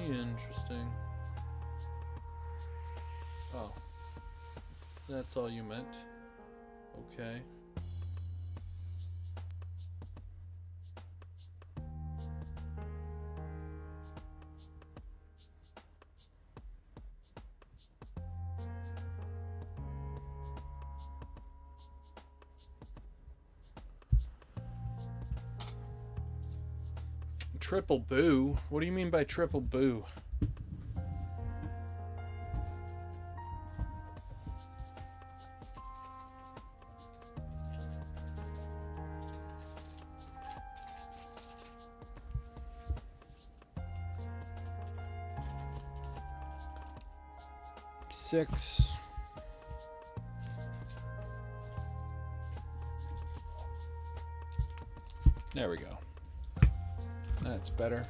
Interesting. Oh. That's all you meant. Okay. Triple boo? What do you mean by triple boo? Six. There we go. That's better.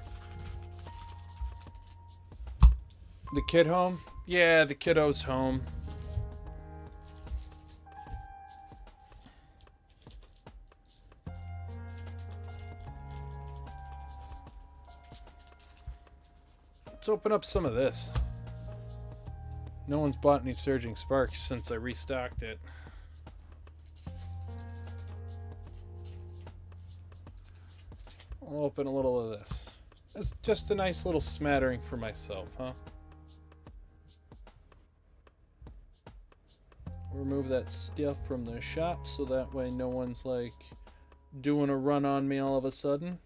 The kid home? Yeah, the kiddo's home. Let's open up some of this. No one's bought any Surging Sparks since I restocked it. I'll open a little of this. It's just a nice little smattering for myself, huh? Remove that stuff from the shop so that way no one's like doing a run on me all of a sudden.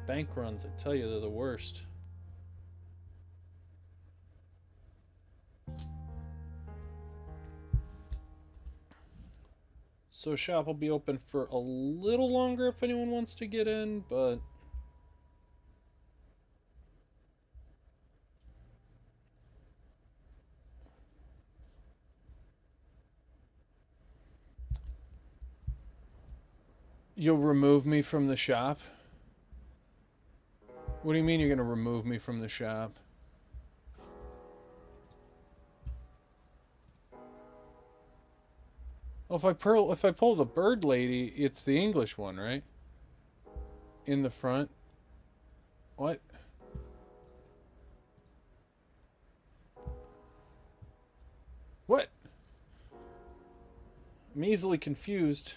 Bank runs, I tell you, they're the worst. So shop will be open for a little longer if anyone wants to get in, but you'll remove me from the shop? What do you mean you're gonna remove me from the shop? Well, if I pull the bird lady, it's the English one, right? In the front. What? What? I'm easily confused.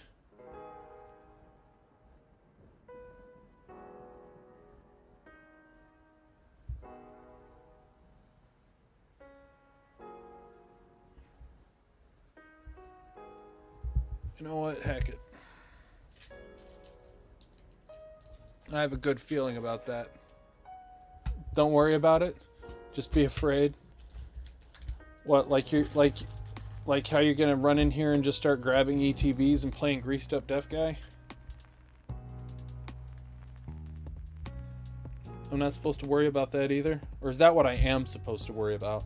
You know what? Heck it. I have a good feeling about that. Don't worry about it. Just be afraid. What, like you're like how you're gonna run in here and just start grabbing ETBs and playing Greased Up Deaf Guy? I'm not supposed to worry about that either? Or is that what I am supposed to worry about?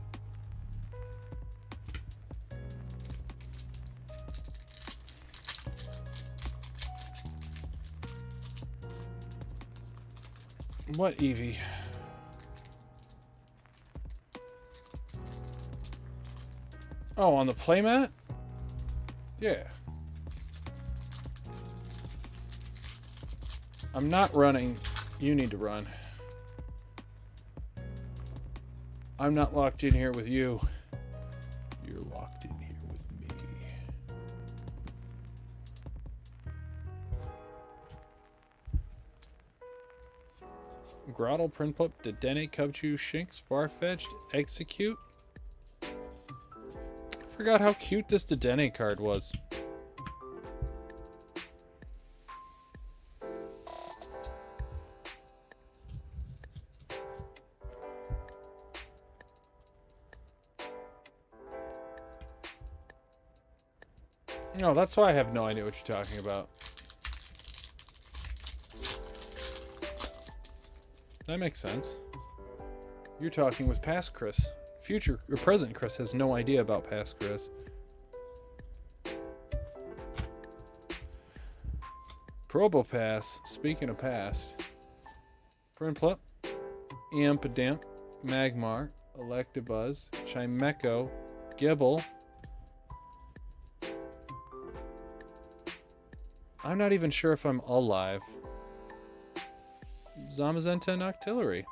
What, Evie? Oh, on the playmat? Yeah. I'm not running. You need to run. I'm not locked in here with you. You're locked in here with me. Grottle, Prinplup, Dedenne, Cubchew, Shinx, Farfetch'd, Execute. I forgot how cute this Dedenne card was. No, that's why I have no idea what you're talking about. That makes sense. You're talking with past Chris. Future or present Chris has no idea about past Chris. Probopass, speaking of past. Prinplup, Eampidamp, Magmar, Electabuzz, Chimecho, Gibble. I'm not even sure if I'm alive. Zamazenta and Octillery.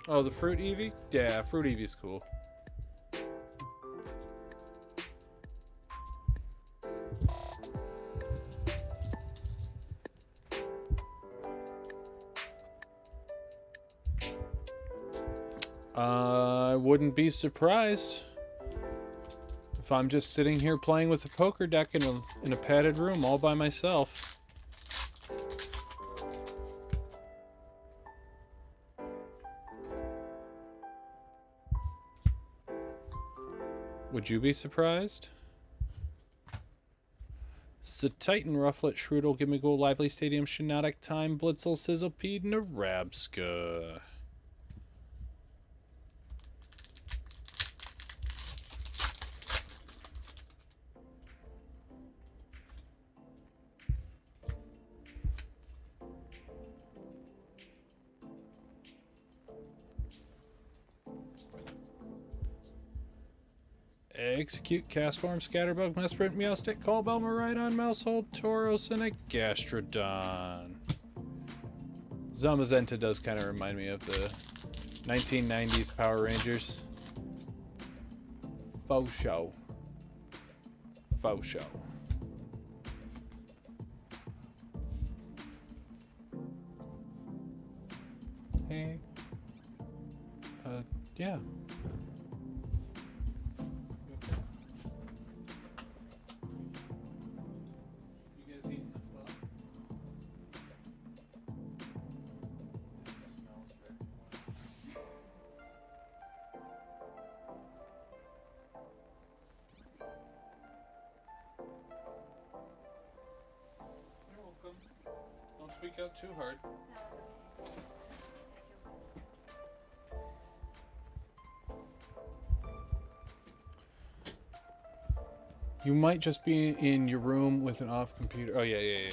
Oh, the Fruit Eevee? Yeah, Fruit Eevee's cool. I wouldn't be surprised if I'm just sitting here playing with a poker deck in a padded room all by myself. Would you be surprised? Titan, Rufflet, Shroodle, Gimmighoul, Lively Stadium, Shiinotic, Time, Blitzel, Sizzlepede, Narabska. Execute, Castform, Scatterbug, Mesprit, Meowstic, Callbell, Miraidon, Mousehold, Tauros, and a Gastrodon. Zamazenta does kind of remind me of the 1990s Power Rangers. Faux show. Faux show. Hey. Yeah. Speak out too hard. You might just be in your room with an off computer. Oh, yeah.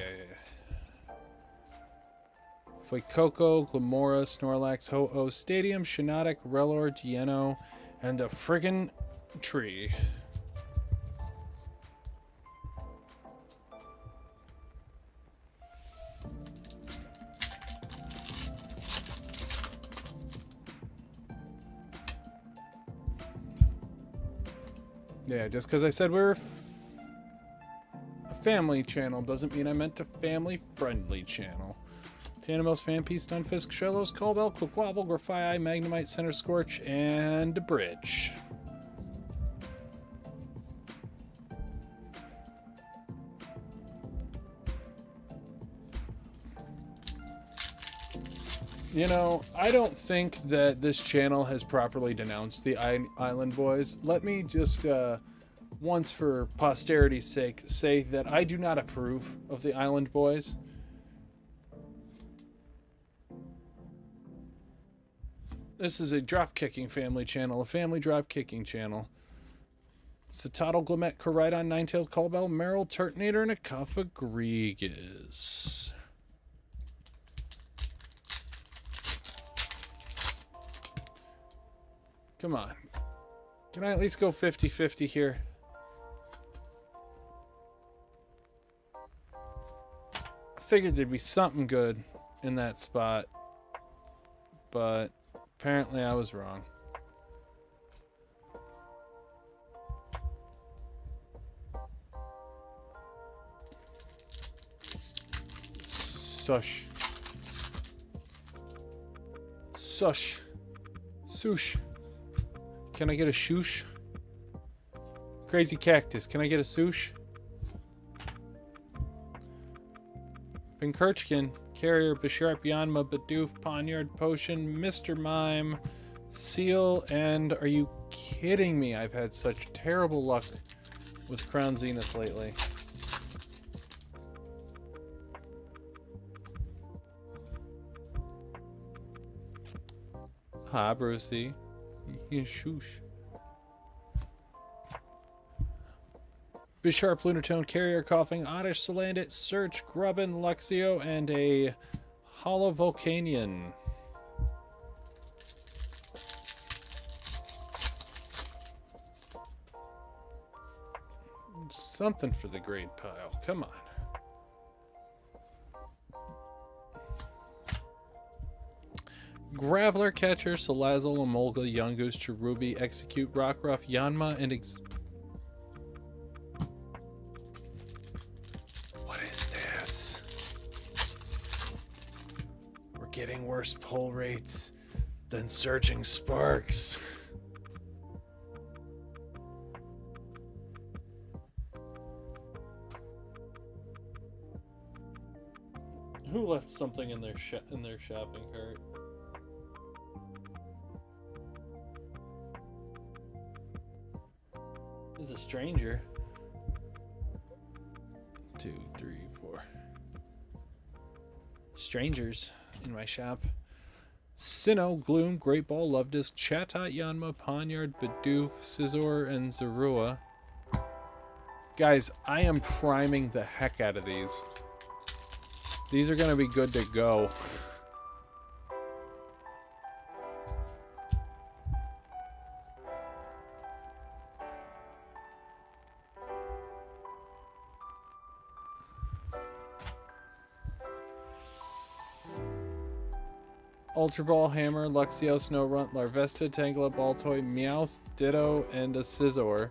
Fuecoco, Glamora, Snorlax, Ho-Oh, Stadium, Shiinotic, Rellor, Dieno, and a friggin' tree. Yeah, just because I said we're a family channel doesn't mean I meant a family-friendly channel. Tandemos, Fanpiece, Stunfisk, Shellos, Callbell, Quaquaval, Grafii, Magnemite, Center Scorch, and a Bridge. You know, I don't think that this channel has properly denounced the Island Boys. Let me just, once for posterity's sake, say that I do not approve of the Island Boys. This is a drop-kicking family channel, a family drop-kicking channel. Citadel, Glamet, Koraidon, Ninetales, Callbell, Meryl, Turtonator, and a Kafagrigas. Come on. Can I at least go 50-50 here? Figured there'd be something good in that spot, but apparently I was wrong. Sush. Sush. Sush. Can I get a shoosh? Crazy cactus. Can I get a sush? Pinkerchkin. Carrier. Bisharp. Yanma. Bidoof. Poniard. Potion. Mr. Mime. Seal. And are you kidding me? I've had such terrible luck with Crown Zenith lately. Hi, Brucey. Yeah, shoosh. Bisharp, Lunatone, Carrier, Coughing, Oddish, Salandit, Search, Grubbin, Luxio, and a Holovolcanian. Something for the grade pile. Come on. Graveler, Catcher, Salazzle, Emolga, Yungoos, Cherubi, Execute, Rockruff, Yanma, and What is this? We're getting worse pull rates than Surging Sparks. Who left something in their shopping cart? This is a stranger. 2, 3, 4. Strangers in my shop. Sinnoh, Gloom, Great Ball, Love Disc, Chatot, Yanma, Poniard, Bidoof, Scizor, and Zorua. Guys, I am priming the heck out of these. These are going to be good to go. Ultra Ball, Hammer, Luxio, Snorunt, Larvesta, Tangela, Baltoy, Meowth, Ditto, and a Scizor.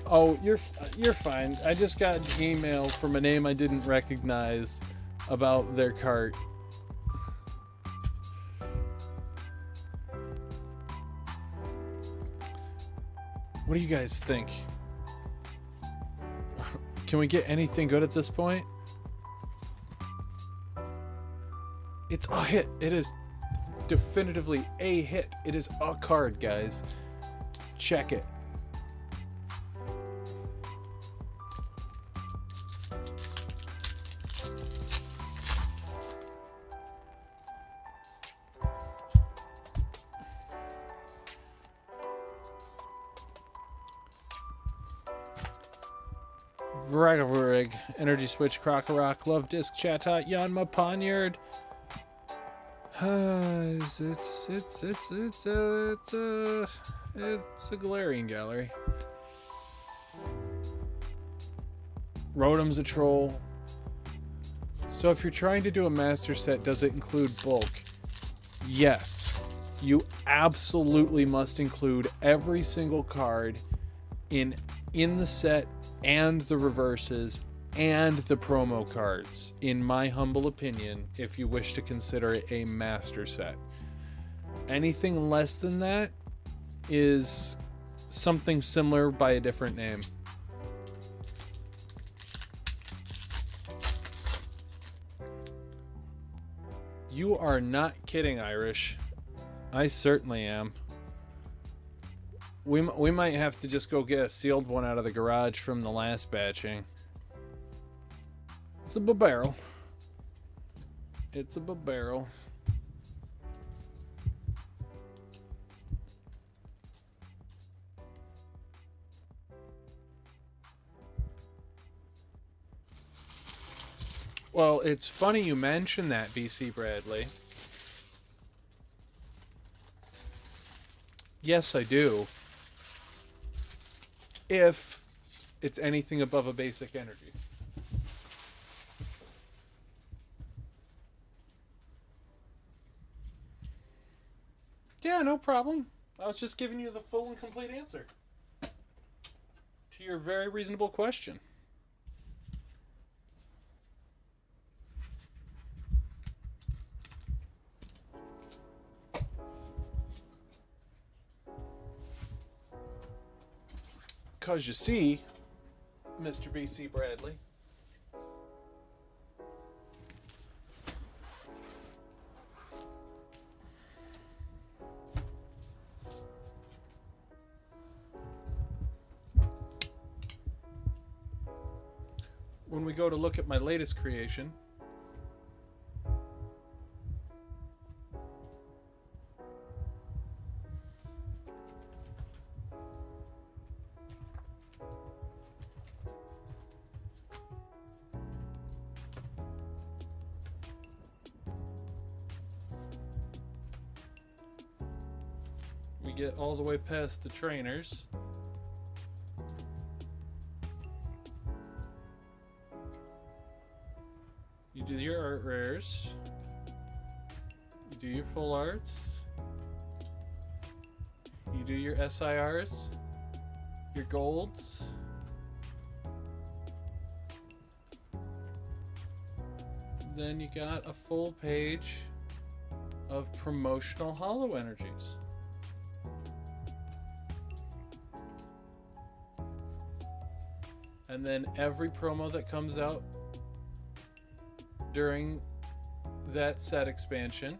Oh, you're fine. I just got an email from a name I didn't recognize about their cart. What do you guys think? Can we get anything good at this point? It's a hit. It is definitively a hit. It is a card, guys. Check it. Varagarig, Energy Switch, Krokorok, Love Disc, Chatot, Yanma, Poniard. It's a Galarian Gallery. Rotom's a troll. So if you're trying to do a master set, does it include bulk? Yes. You absolutely must include every single card in the set and the reverses and the promo cards, in my humble opinion, if you wish to consider it a master set. Anything less than that is something similar by a different name. You are not kidding, Irish. I certainly am. We might have to just go get a sealed one out of the garage from the last batching. It's a barrel. It's a barrel. Well, it's funny you mention that, BC Bradley. Yes, I do. If it's anything above a basic energy. Yeah, no problem. I was just giving you the full and complete answer to your very reasonable question. Because you see, Mr. B.C. Bradley, when we go to look at my latest creation, we get all the way past the trainers. You do your art rares. You do your full arts. You do your SIRs. Your golds. Then you got a full page of promotional hollow energies. And then every promo that comes out during that set expansion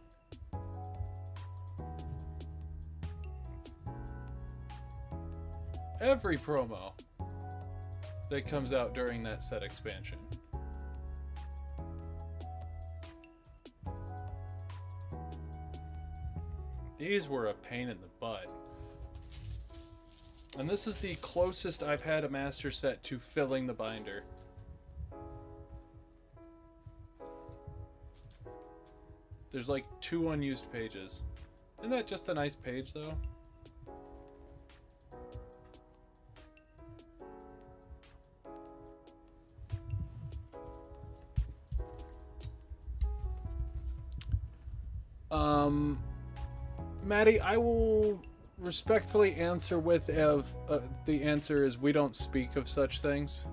every promo that comes out during that set expansion. These were a pain in the butt. And this is the closest I've had a master set to filling the binder. There's like 2 unused pages. Isn't that just a nice page, though? Maddie, I will respectfully answer with the answer is we don't speak of such things.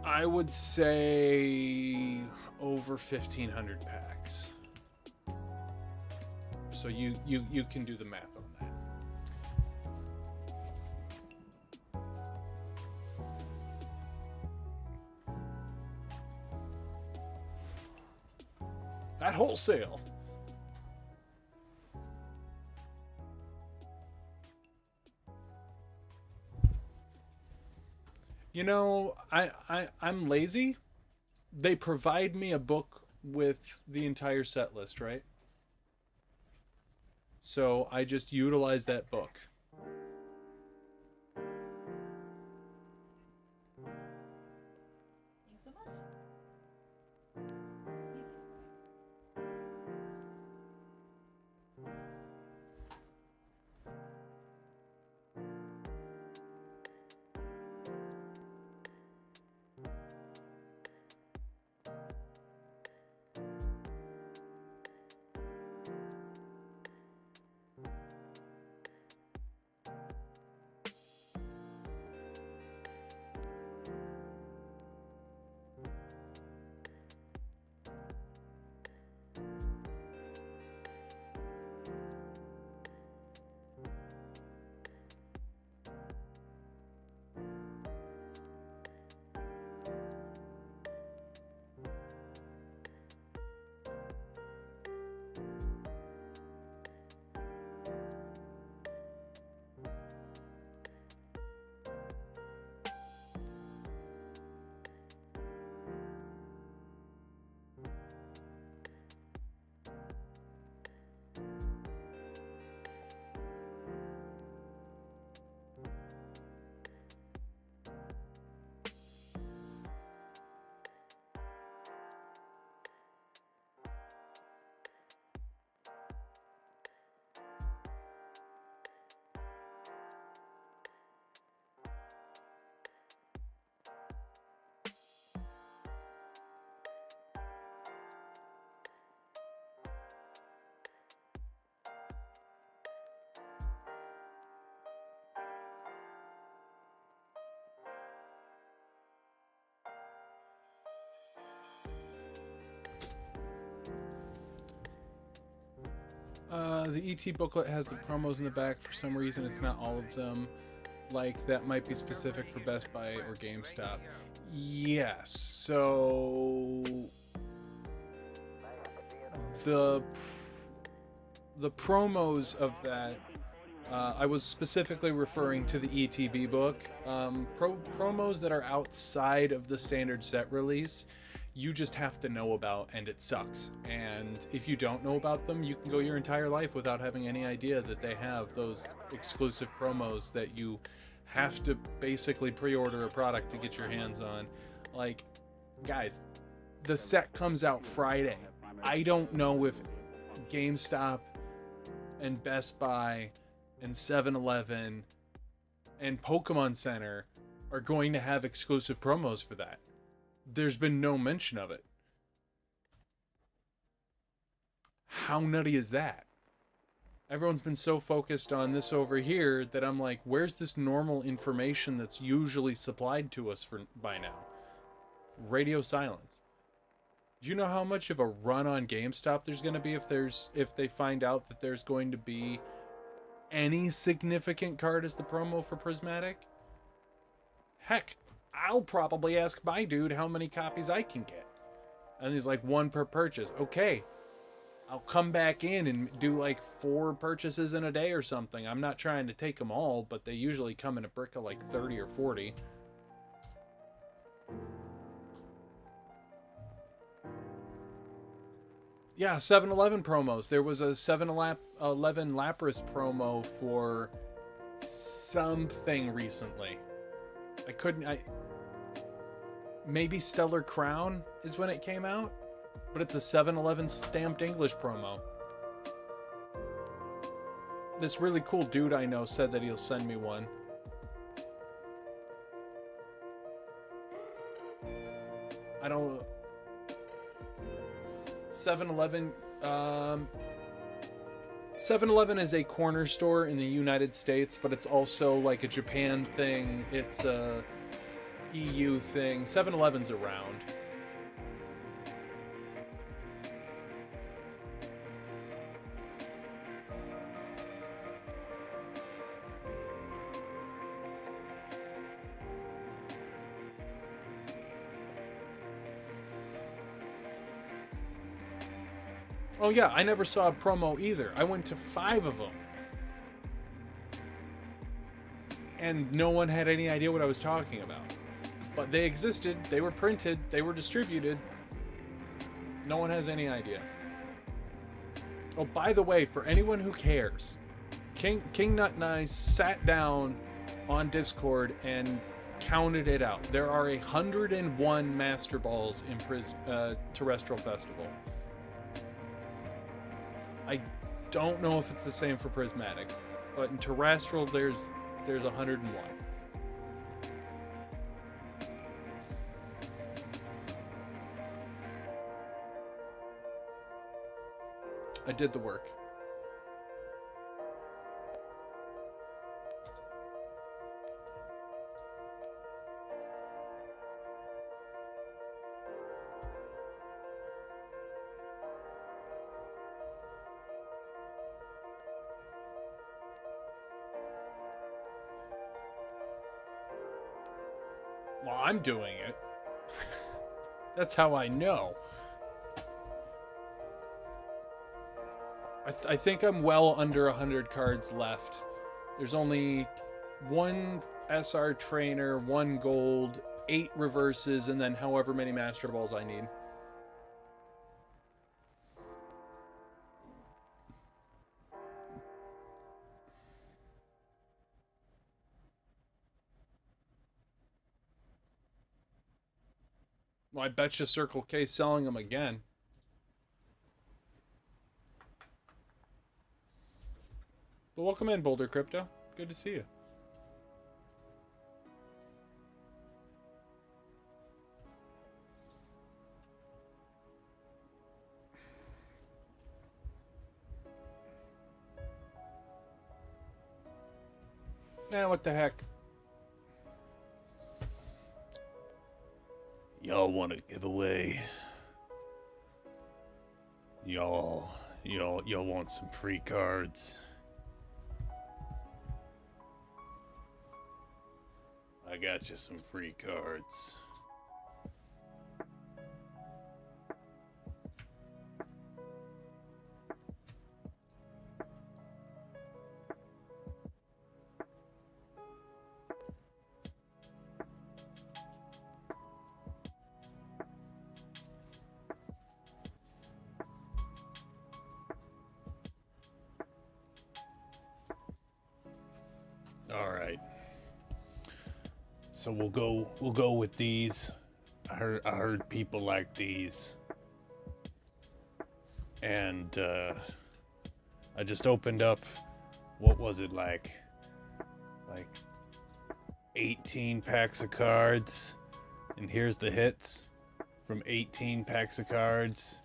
I would say over 1,500 packs. So you can do the math on that. At wholesale. You know, I'm lazy. They provide me a book with the entire set list, right? So I just utilize that book. Thanks so much. You too. The ET booklet has the promos in the back. For some reason, it's not all of them. Like, that might be specific for Best Buy or GameStop. Yes, so... The promos of that, I was specifically referring to the ETB book. Promos that are outside of the standard set release, you just have to know about, and it sucks. And if you don't know about them, you can go your entire life without having any idea that they have those exclusive promos that you have to basically pre-order a product to get your hands on. Like, guys, the set comes out Friday. I don't know if GameStop and Best Buy and 7-Eleven and Pokemon Center are going to have exclusive promos for that. There's been no mention of it. How nutty is that? Everyone's been so focused on this over here that I'm like, where's this normal information that's usually supplied to us by now? Radio silence. Do you know how much of a run on GameStop there's going to be if they find out that there's going to be any significant card as the promo for Prismatic? Heck, I'll probably ask my dude how many copies I can get. And he's like, 1 per purchase. Okay, I'll come back in and do like 4 purchases in a day or something. I'm not trying to take them all, but they usually come in a brick of like 30 or 40. Yeah, 7-Eleven promos. There was a 7-Eleven Lapras promo for something recently. Maybe Stellar Crown is when it came out, but it's a 7-Eleven stamped English promo. This really cool dude I know said that he'll send me one. I don't... 7-Eleven, 7-Eleven is a corner store in the United States, but it's also like a Japan thing. It's a EU thing. 7-Eleven's around. Oh yeah, I never saw a promo either. I went to 5 of them. And no one had any idea what I was talking about. But they existed, they were printed, they were distributed. No one has any idea. Oh, by the way, for anyone who cares, King Nut and I sat down on Discord and counted it out. There are 101 Master Balls in Terrestrial Festival. I don't know if it's the same for Prismatic, but in Terrestrial there's 101. I did the work. Well, I'm doing it. That's how I know. I think I'm well under 100 cards left. There's only 1 SR Trainer, 1 Gold, 8 Reverses, and then however many Master Balls I need. Well, I bet you Circle K's selling them again. But welcome in, Boulder Crypto. Good to see you. What the heck? Y'all want to give away? Y'all You'll want some free cards. I got you some free cards. All right. So we'll go with these. I heard people like these. And I just opened up, what was it, like 18 packs of cards. And here's the hits from 18 packs of cards.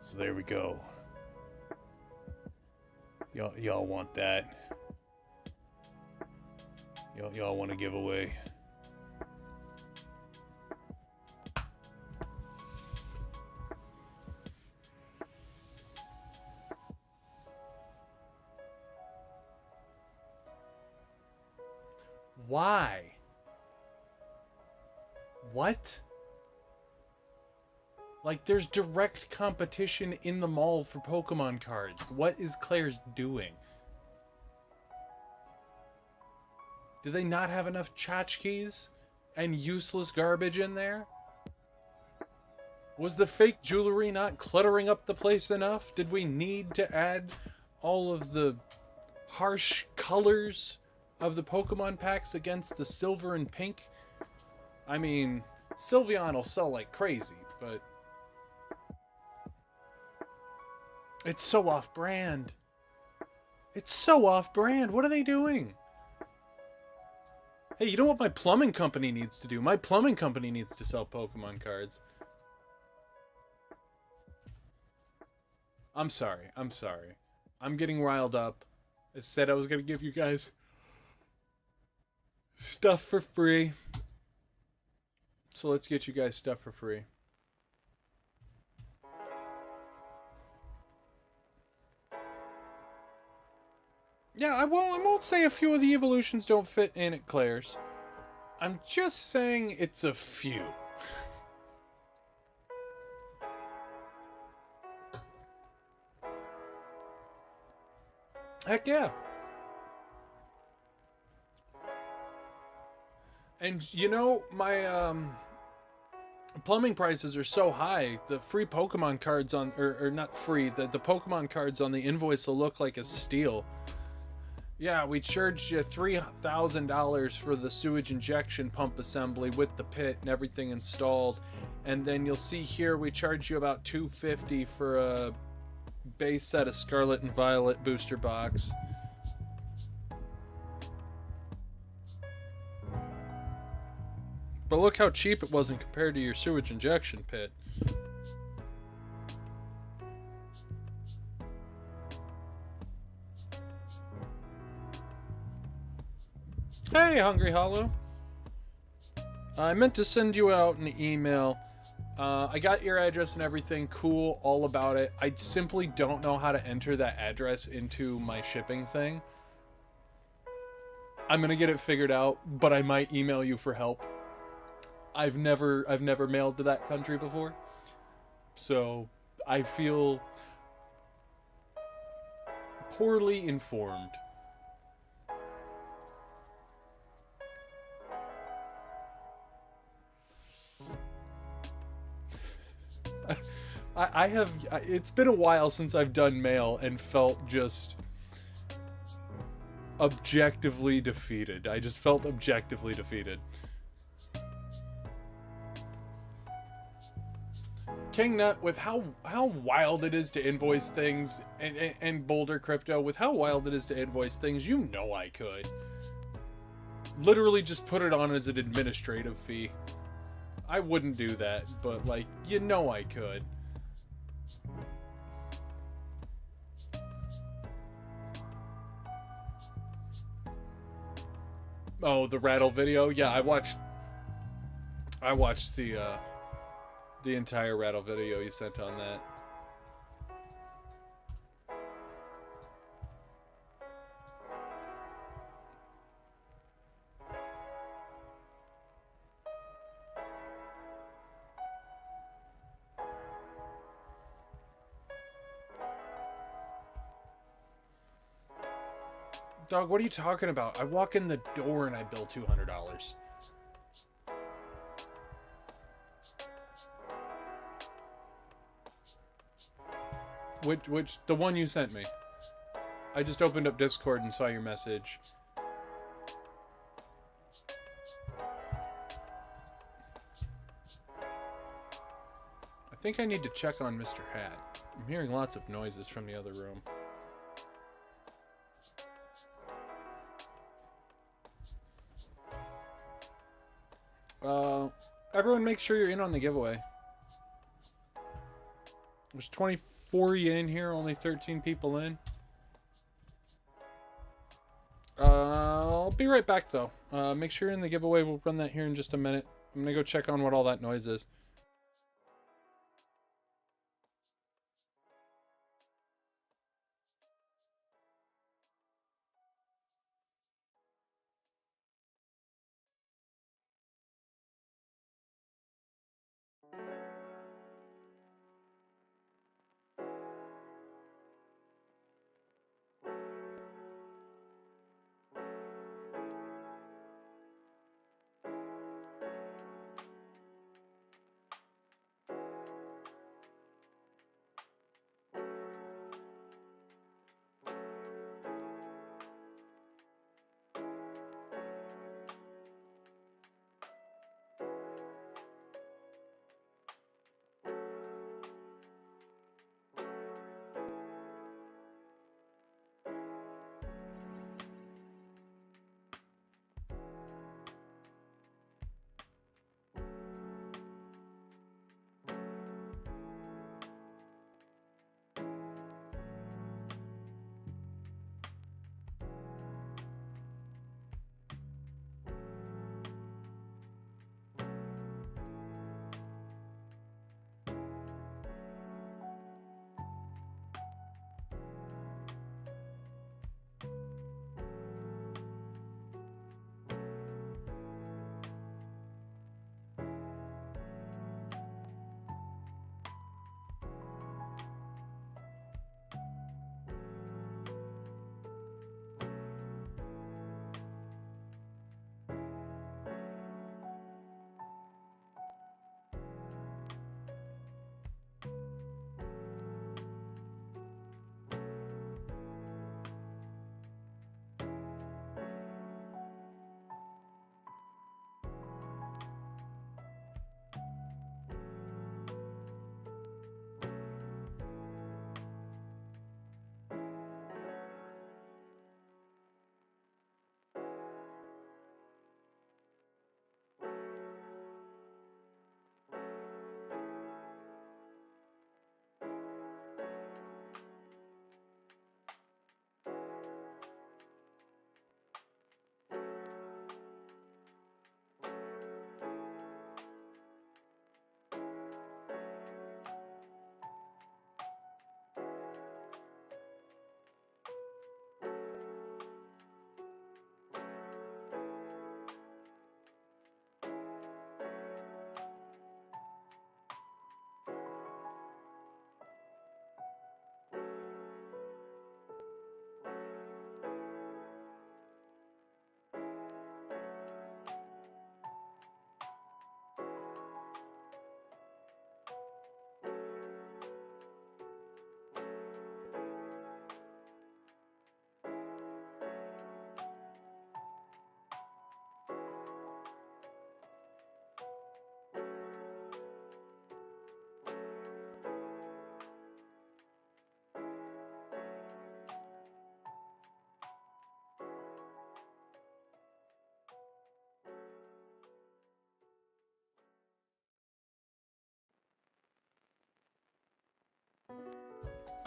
So there we go. Y'all want that? Y'all want to give away? Why? What? Like, there's direct competition in the mall for Pokemon cards. What is Claire's doing? Do they not have enough tchotchkes and useless garbage in there? Was the fake jewelry not cluttering up the place enough? Did we need to add all of the harsh colors of the Pokemon packs against the silver and pink? I mean, Sylveon will sell like crazy, but it's so off-brand. It's so off-brand. What are they doing? Hey, you know what my plumbing company needs to do? My plumbing company needs to sell Pokemon cards. I'm sorry. I'm getting riled up. I said I was going to give you guys stuff for free. So let's get you guys stuff for free. Yeah, I won't say a few of the evolutions don't fit in at Claire's. I'm just saying it's a few. Heck yeah. And you know, my plumbing prices are so high, the free Pokemon cards on, or not free, the Pokemon cards on the invoice will look like a steal. Yeah, we charged you $3,000 for the sewage injection pump assembly with the pit and everything installed. And then you'll see here we charge you about $250 for a base set of Scarlet and Violet booster box. But look how cheap it wasn't compared to your sewage injection pit. Hey, Hungry Hollow. I meant to send you out an email. I got your address and everything. Cool, all about it. I simply don't know how to enter that address into my shipping thing. I'm gonna get it figured out, but I might email you for help. I've never mailed to that country before, so I feel poorly informed. I have, it's been a while since I've done mail and felt just objectively defeated. I just felt objectively defeated. King Nut, with how wild it is to invoice things, and Boulder Crypto, with how wild it is to invoice things, you know I could. Literally just put it on as an administrative fee. I wouldn't do that, but like, you know I could. Oh, the rattle video? Yeah, I watched I watched the entire rattle video you sent on that. Dog, what are you talking about? I walk in the door and I bill $200. Which, the one you sent me. I just opened up Discord and saw your message. I think I need to check on Mr. Hat. I'm hearing lots of noises from the other room. Everyone make sure you're in on the giveaway. There's 24 you in here, only 13 people in. I'll be right back though. Make sure you're in the giveaway. We'll run that here in just a minute. I'm gonna go check on what all that noise is.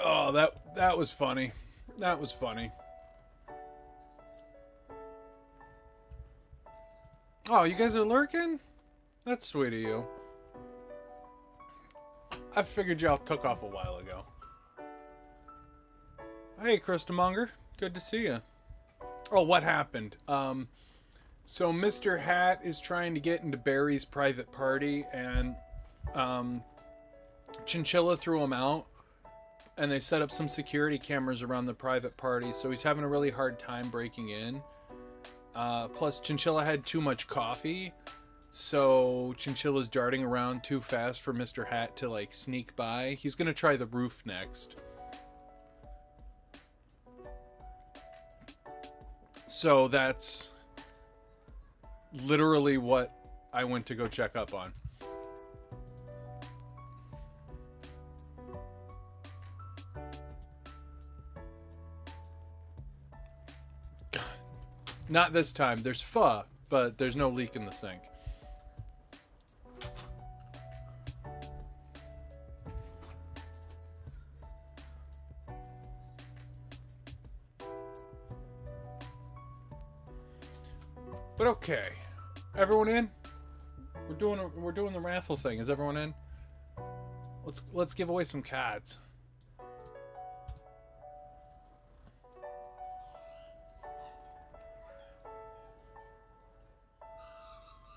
Oh, that was funny. That was funny. Oh, you guys are lurking? That's sweet of you. I figured y'all took off a while ago. Hey, Christomonger. Good to see you. Oh, what happened? So Mr. Hat is trying to get into Barry's private party, and Chinchilla threw him out, and they set up some security cameras around the private party, so he's having a really hard time breaking in. Plus, Chinchilla had too much coffee, so Chinchilla's darting around too fast for Mr. Hat to, like, sneak by. He's gonna try the roof next. So that's literally what I went to go check up on. Not this time. There's pho, but there's no leak in the sink. But okay, everyone in? We're doing the raffle thing. Is everyone in? Let's give away some cards.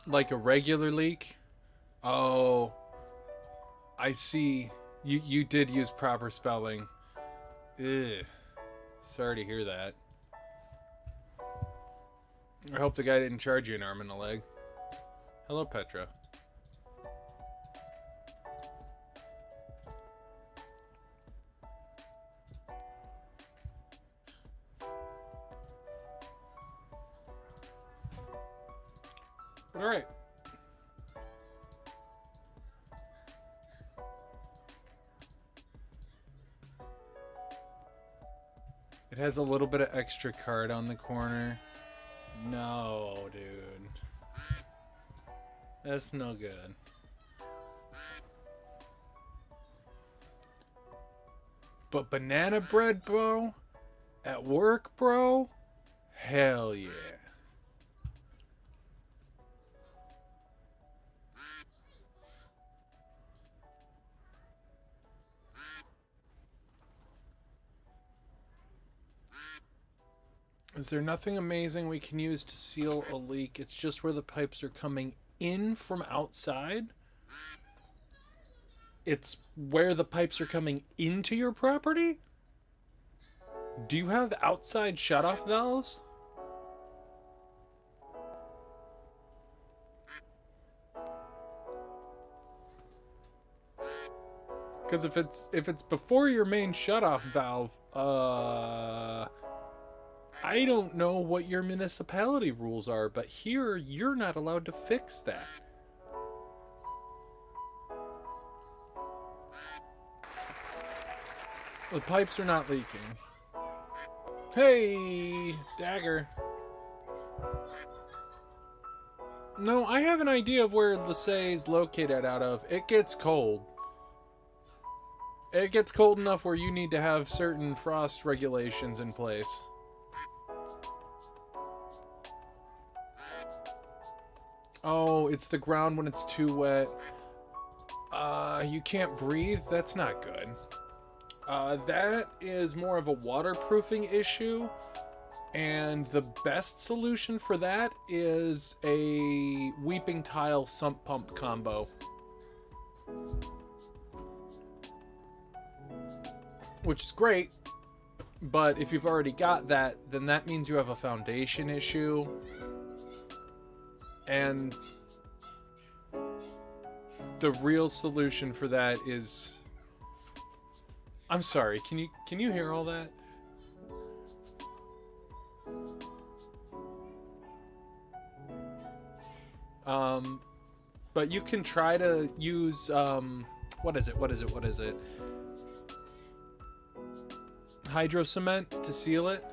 Like a regular leak? Oh, I see. You did use proper spelling. Ugh. Sorry to hear that. I hope the guy didn't charge you an arm and a leg. Hello, Petra. All right. It has a little bit of extra card on the corner. No, dude. That's no good. But banana bread, bro? At work, bro? Hell yeah. Is there nothing amazing we can use to seal a leak? It's just where the pipes are coming in from outside. It's where the pipes are coming into your property? Do you have outside shutoff valves? Because if it's before your main shutoff valve, I don't know what your municipality rules are, but here you're not allowed to fix that. The pipes are not leaking. Hey, Dagger. No, I have an idea of where Lasay is located out of. It gets cold. It gets cold enough where you need to have certain frost regulations in place. Oh, it's the ground when it's too wet. You can't breathe? That's not good. That is more of a waterproofing issue. And the best solution for that is a weeping tile sump pump combo. Which is great. But if you've already got that, then that means you have a foundation issue. And the real solution for that is... I'm sorry, can you hear all that? But you can try to use what is it? Hydro cement to seal it.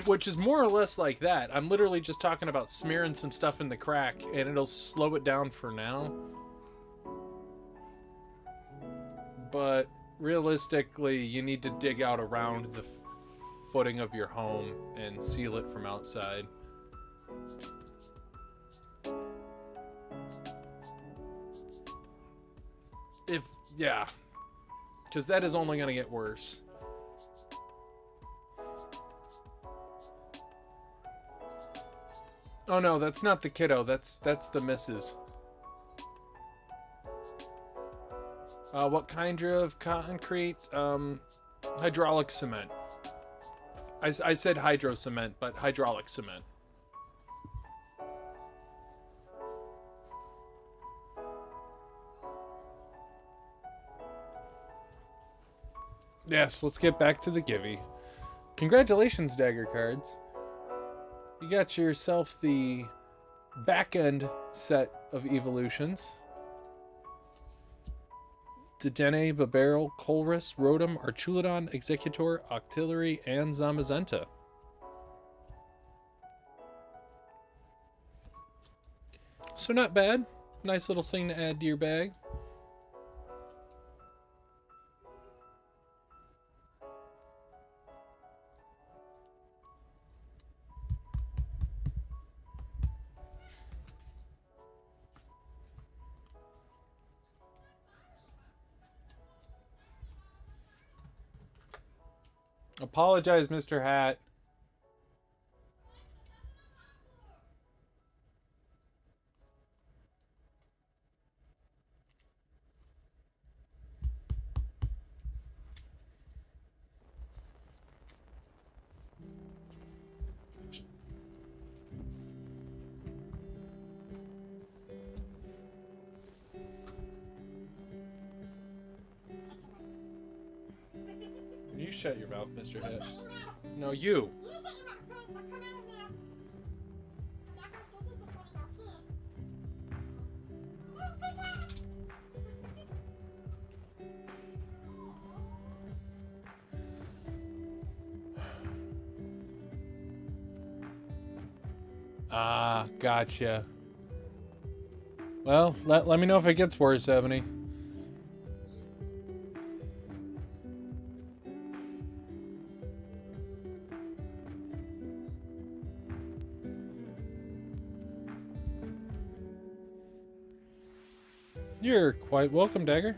Which is more or less like that. I'm literally just talking about smearing some stuff in the crack, and it'll slow it down for now. But realistically, you need to dig out around the footing of your home and seal it from outside. Yeah. Because that is only going to get worse. Oh no, that's not the kiddo. That's the missus. What kind of concrete? Hydraulic cement. I said hydro cement, but hydraulic cement. Yes, let's get back to the givey. Congratulations, Dagger Cards. You got yourself the back-end set of evolutions. Dedenne, Babaril, Colrus, Rotom, Archulodon, Executor, Octillery, and Zamazenta. So not bad. Nice little thing to add to your bag. Apologize, Mr. Hat. You shut your mouth, Mr. Hat. No, you. Ah, gotcha. Well, let me know if it gets worse, Ebony. You're quite welcome, Dagger.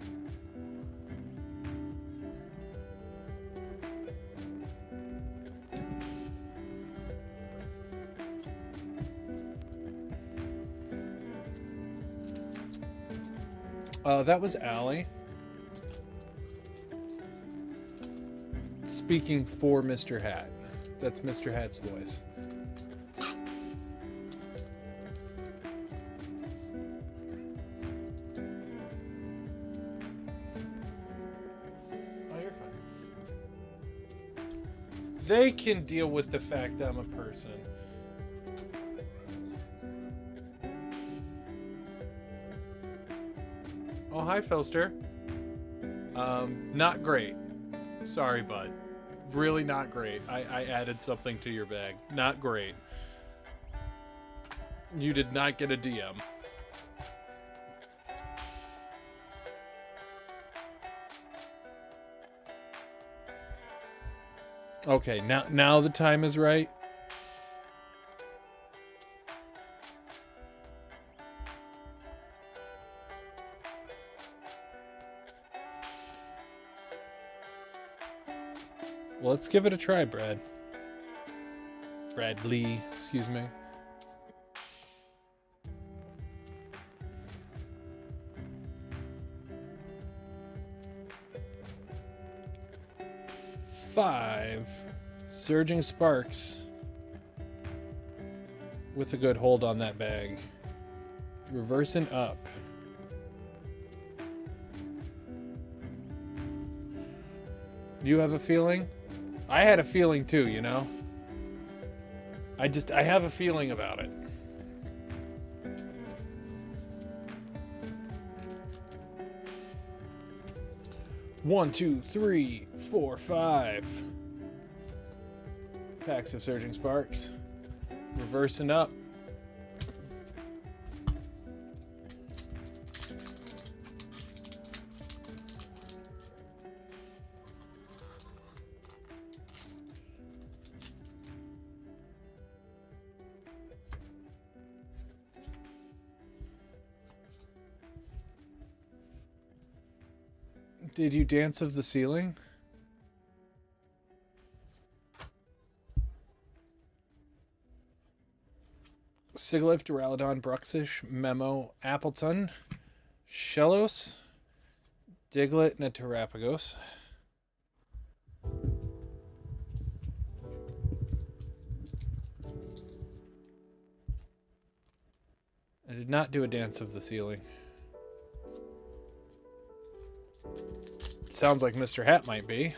That was Allie. Speaking for Mr. Hat. That's Mr. Hat's voice. They can deal with the fact I'm a person. Oh, hi, Filster. Not great. Sorry, bud. Really not great. I added something to your bag. Not great. You did not get a DM. Okay, now the time is right. Well, let's give it a try, Brad. Bradley, excuse me. Five Surging Sparks with a good hold on that bag. Reversing up. You have a feeling? I had a feeling too, you know? I have a feeling about it. One, two, three, four, five. Packs of Surging Sparks. Reversing up. Did you dance of the ceiling? Sigliff, Duraludon, Bruxish, Memo, Appleton, Shellos, Diglett, and a Terrapagos. I did not do a dance of the ceiling. Sounds like Mr. Hat might be.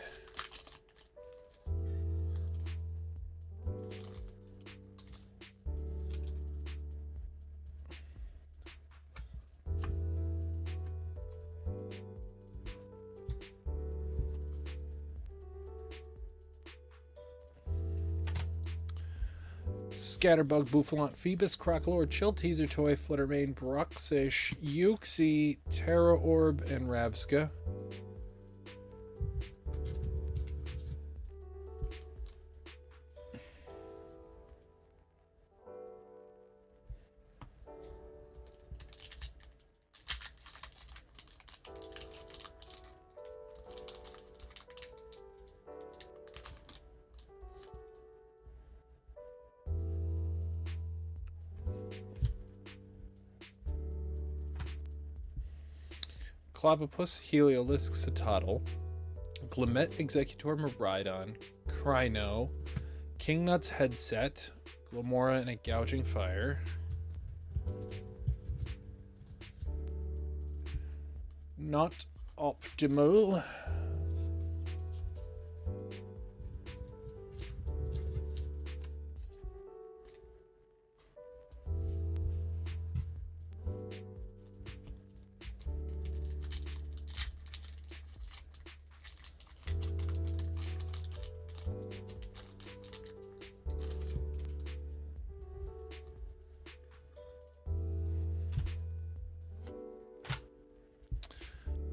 Scatterbug, Bouffalont, Phoebus, Crocolore, Chill Teaser Toy, Fluttermane, Bruxish, Uxie, Terra Orb, and Rabska. Clobopus, Heliolisk, Citadel, Glimmet, Executor, Miraidon, Crino, Kingnuts Headset, Glamora, and a Gouging Fire. Not optimal.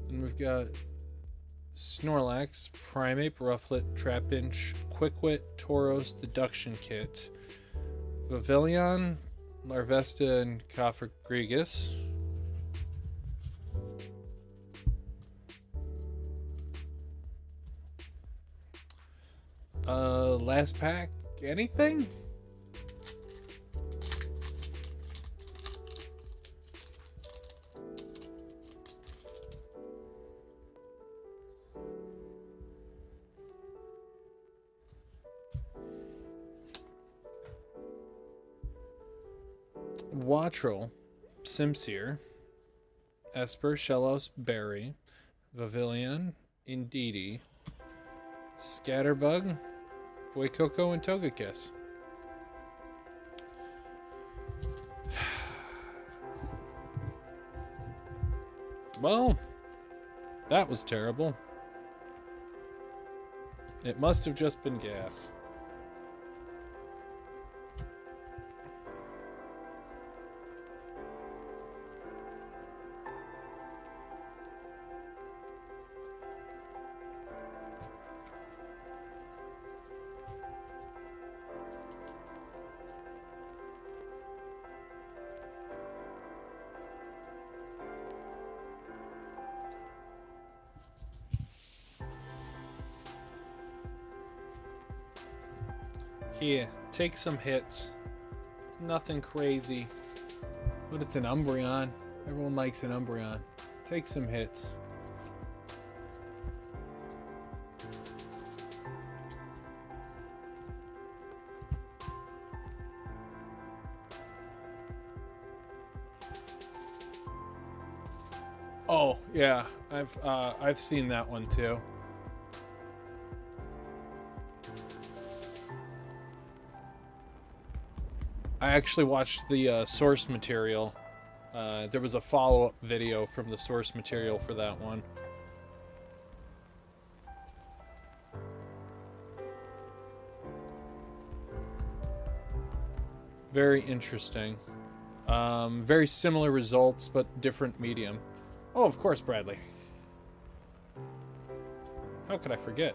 And we've got Snorlax, Primeape, Rufflet, Trapinch, Quickwit, Tauros, Deduction Kit, Vivillon, Larvesta, and Cofagrigus. Last pack, anything? Wattrel, Simsear, Esper, Shellos, Berry, Vivillon, Indeedee, Scatterbug, Voicoco, and Togekiss. Well, that was terrible. It must have just been gas. Here, take some hits. Nothing crazy. But it's an Umbreon. Everyone likes an Umbreon. Take some hits. Oh, yeah. I've seen that one too. I actually watched the source material. There was a follow-up video from the source material for that one. Very interesting. Very similar results, but different medium. Oh, of course, Bradley. How could I forget?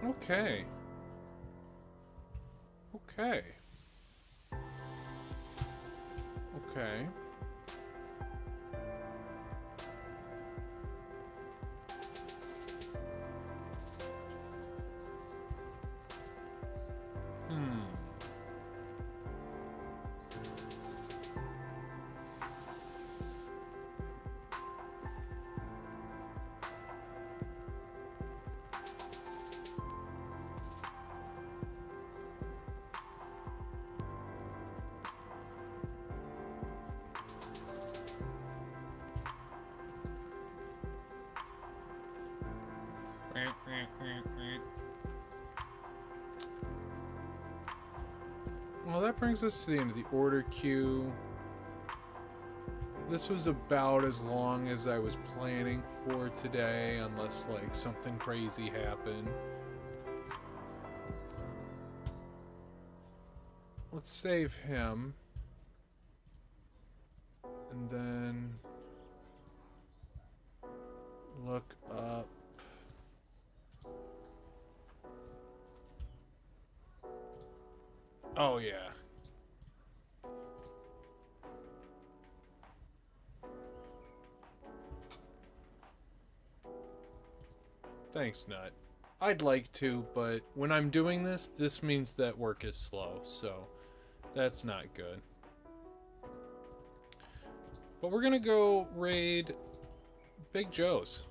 Okay. Okay. Okay. Well, that brings us to the end of the order queue. This was about as long as I was planning for today, unless like something crazy happened. Let's save him. And then look up. Oh, yeah. Thanks, Nut. I'd like to, but when I'm doing this, this means that work is slow, so that's not good. But we're gonna go raid Big Joe's.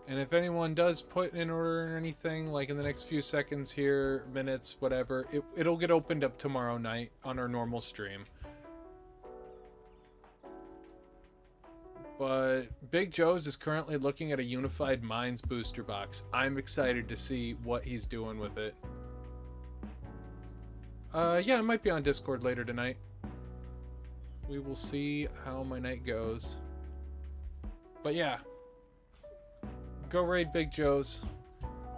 And if anyone does put in order or anything, like in the next few seconds here, minutes, whatever, it'll get opened up tomorrow night on our normal stream. But Big Joe's is currently looking at a Unified Minds booster box. I'm excited to see what he's doing with it. Yeah, it might be on Discord later tonight. We will see how my night goes. But yeah. Go raid Big Joe's.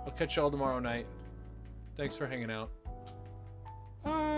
I'll catch y'all tomorrow night. Thanks for hanging out. Bye!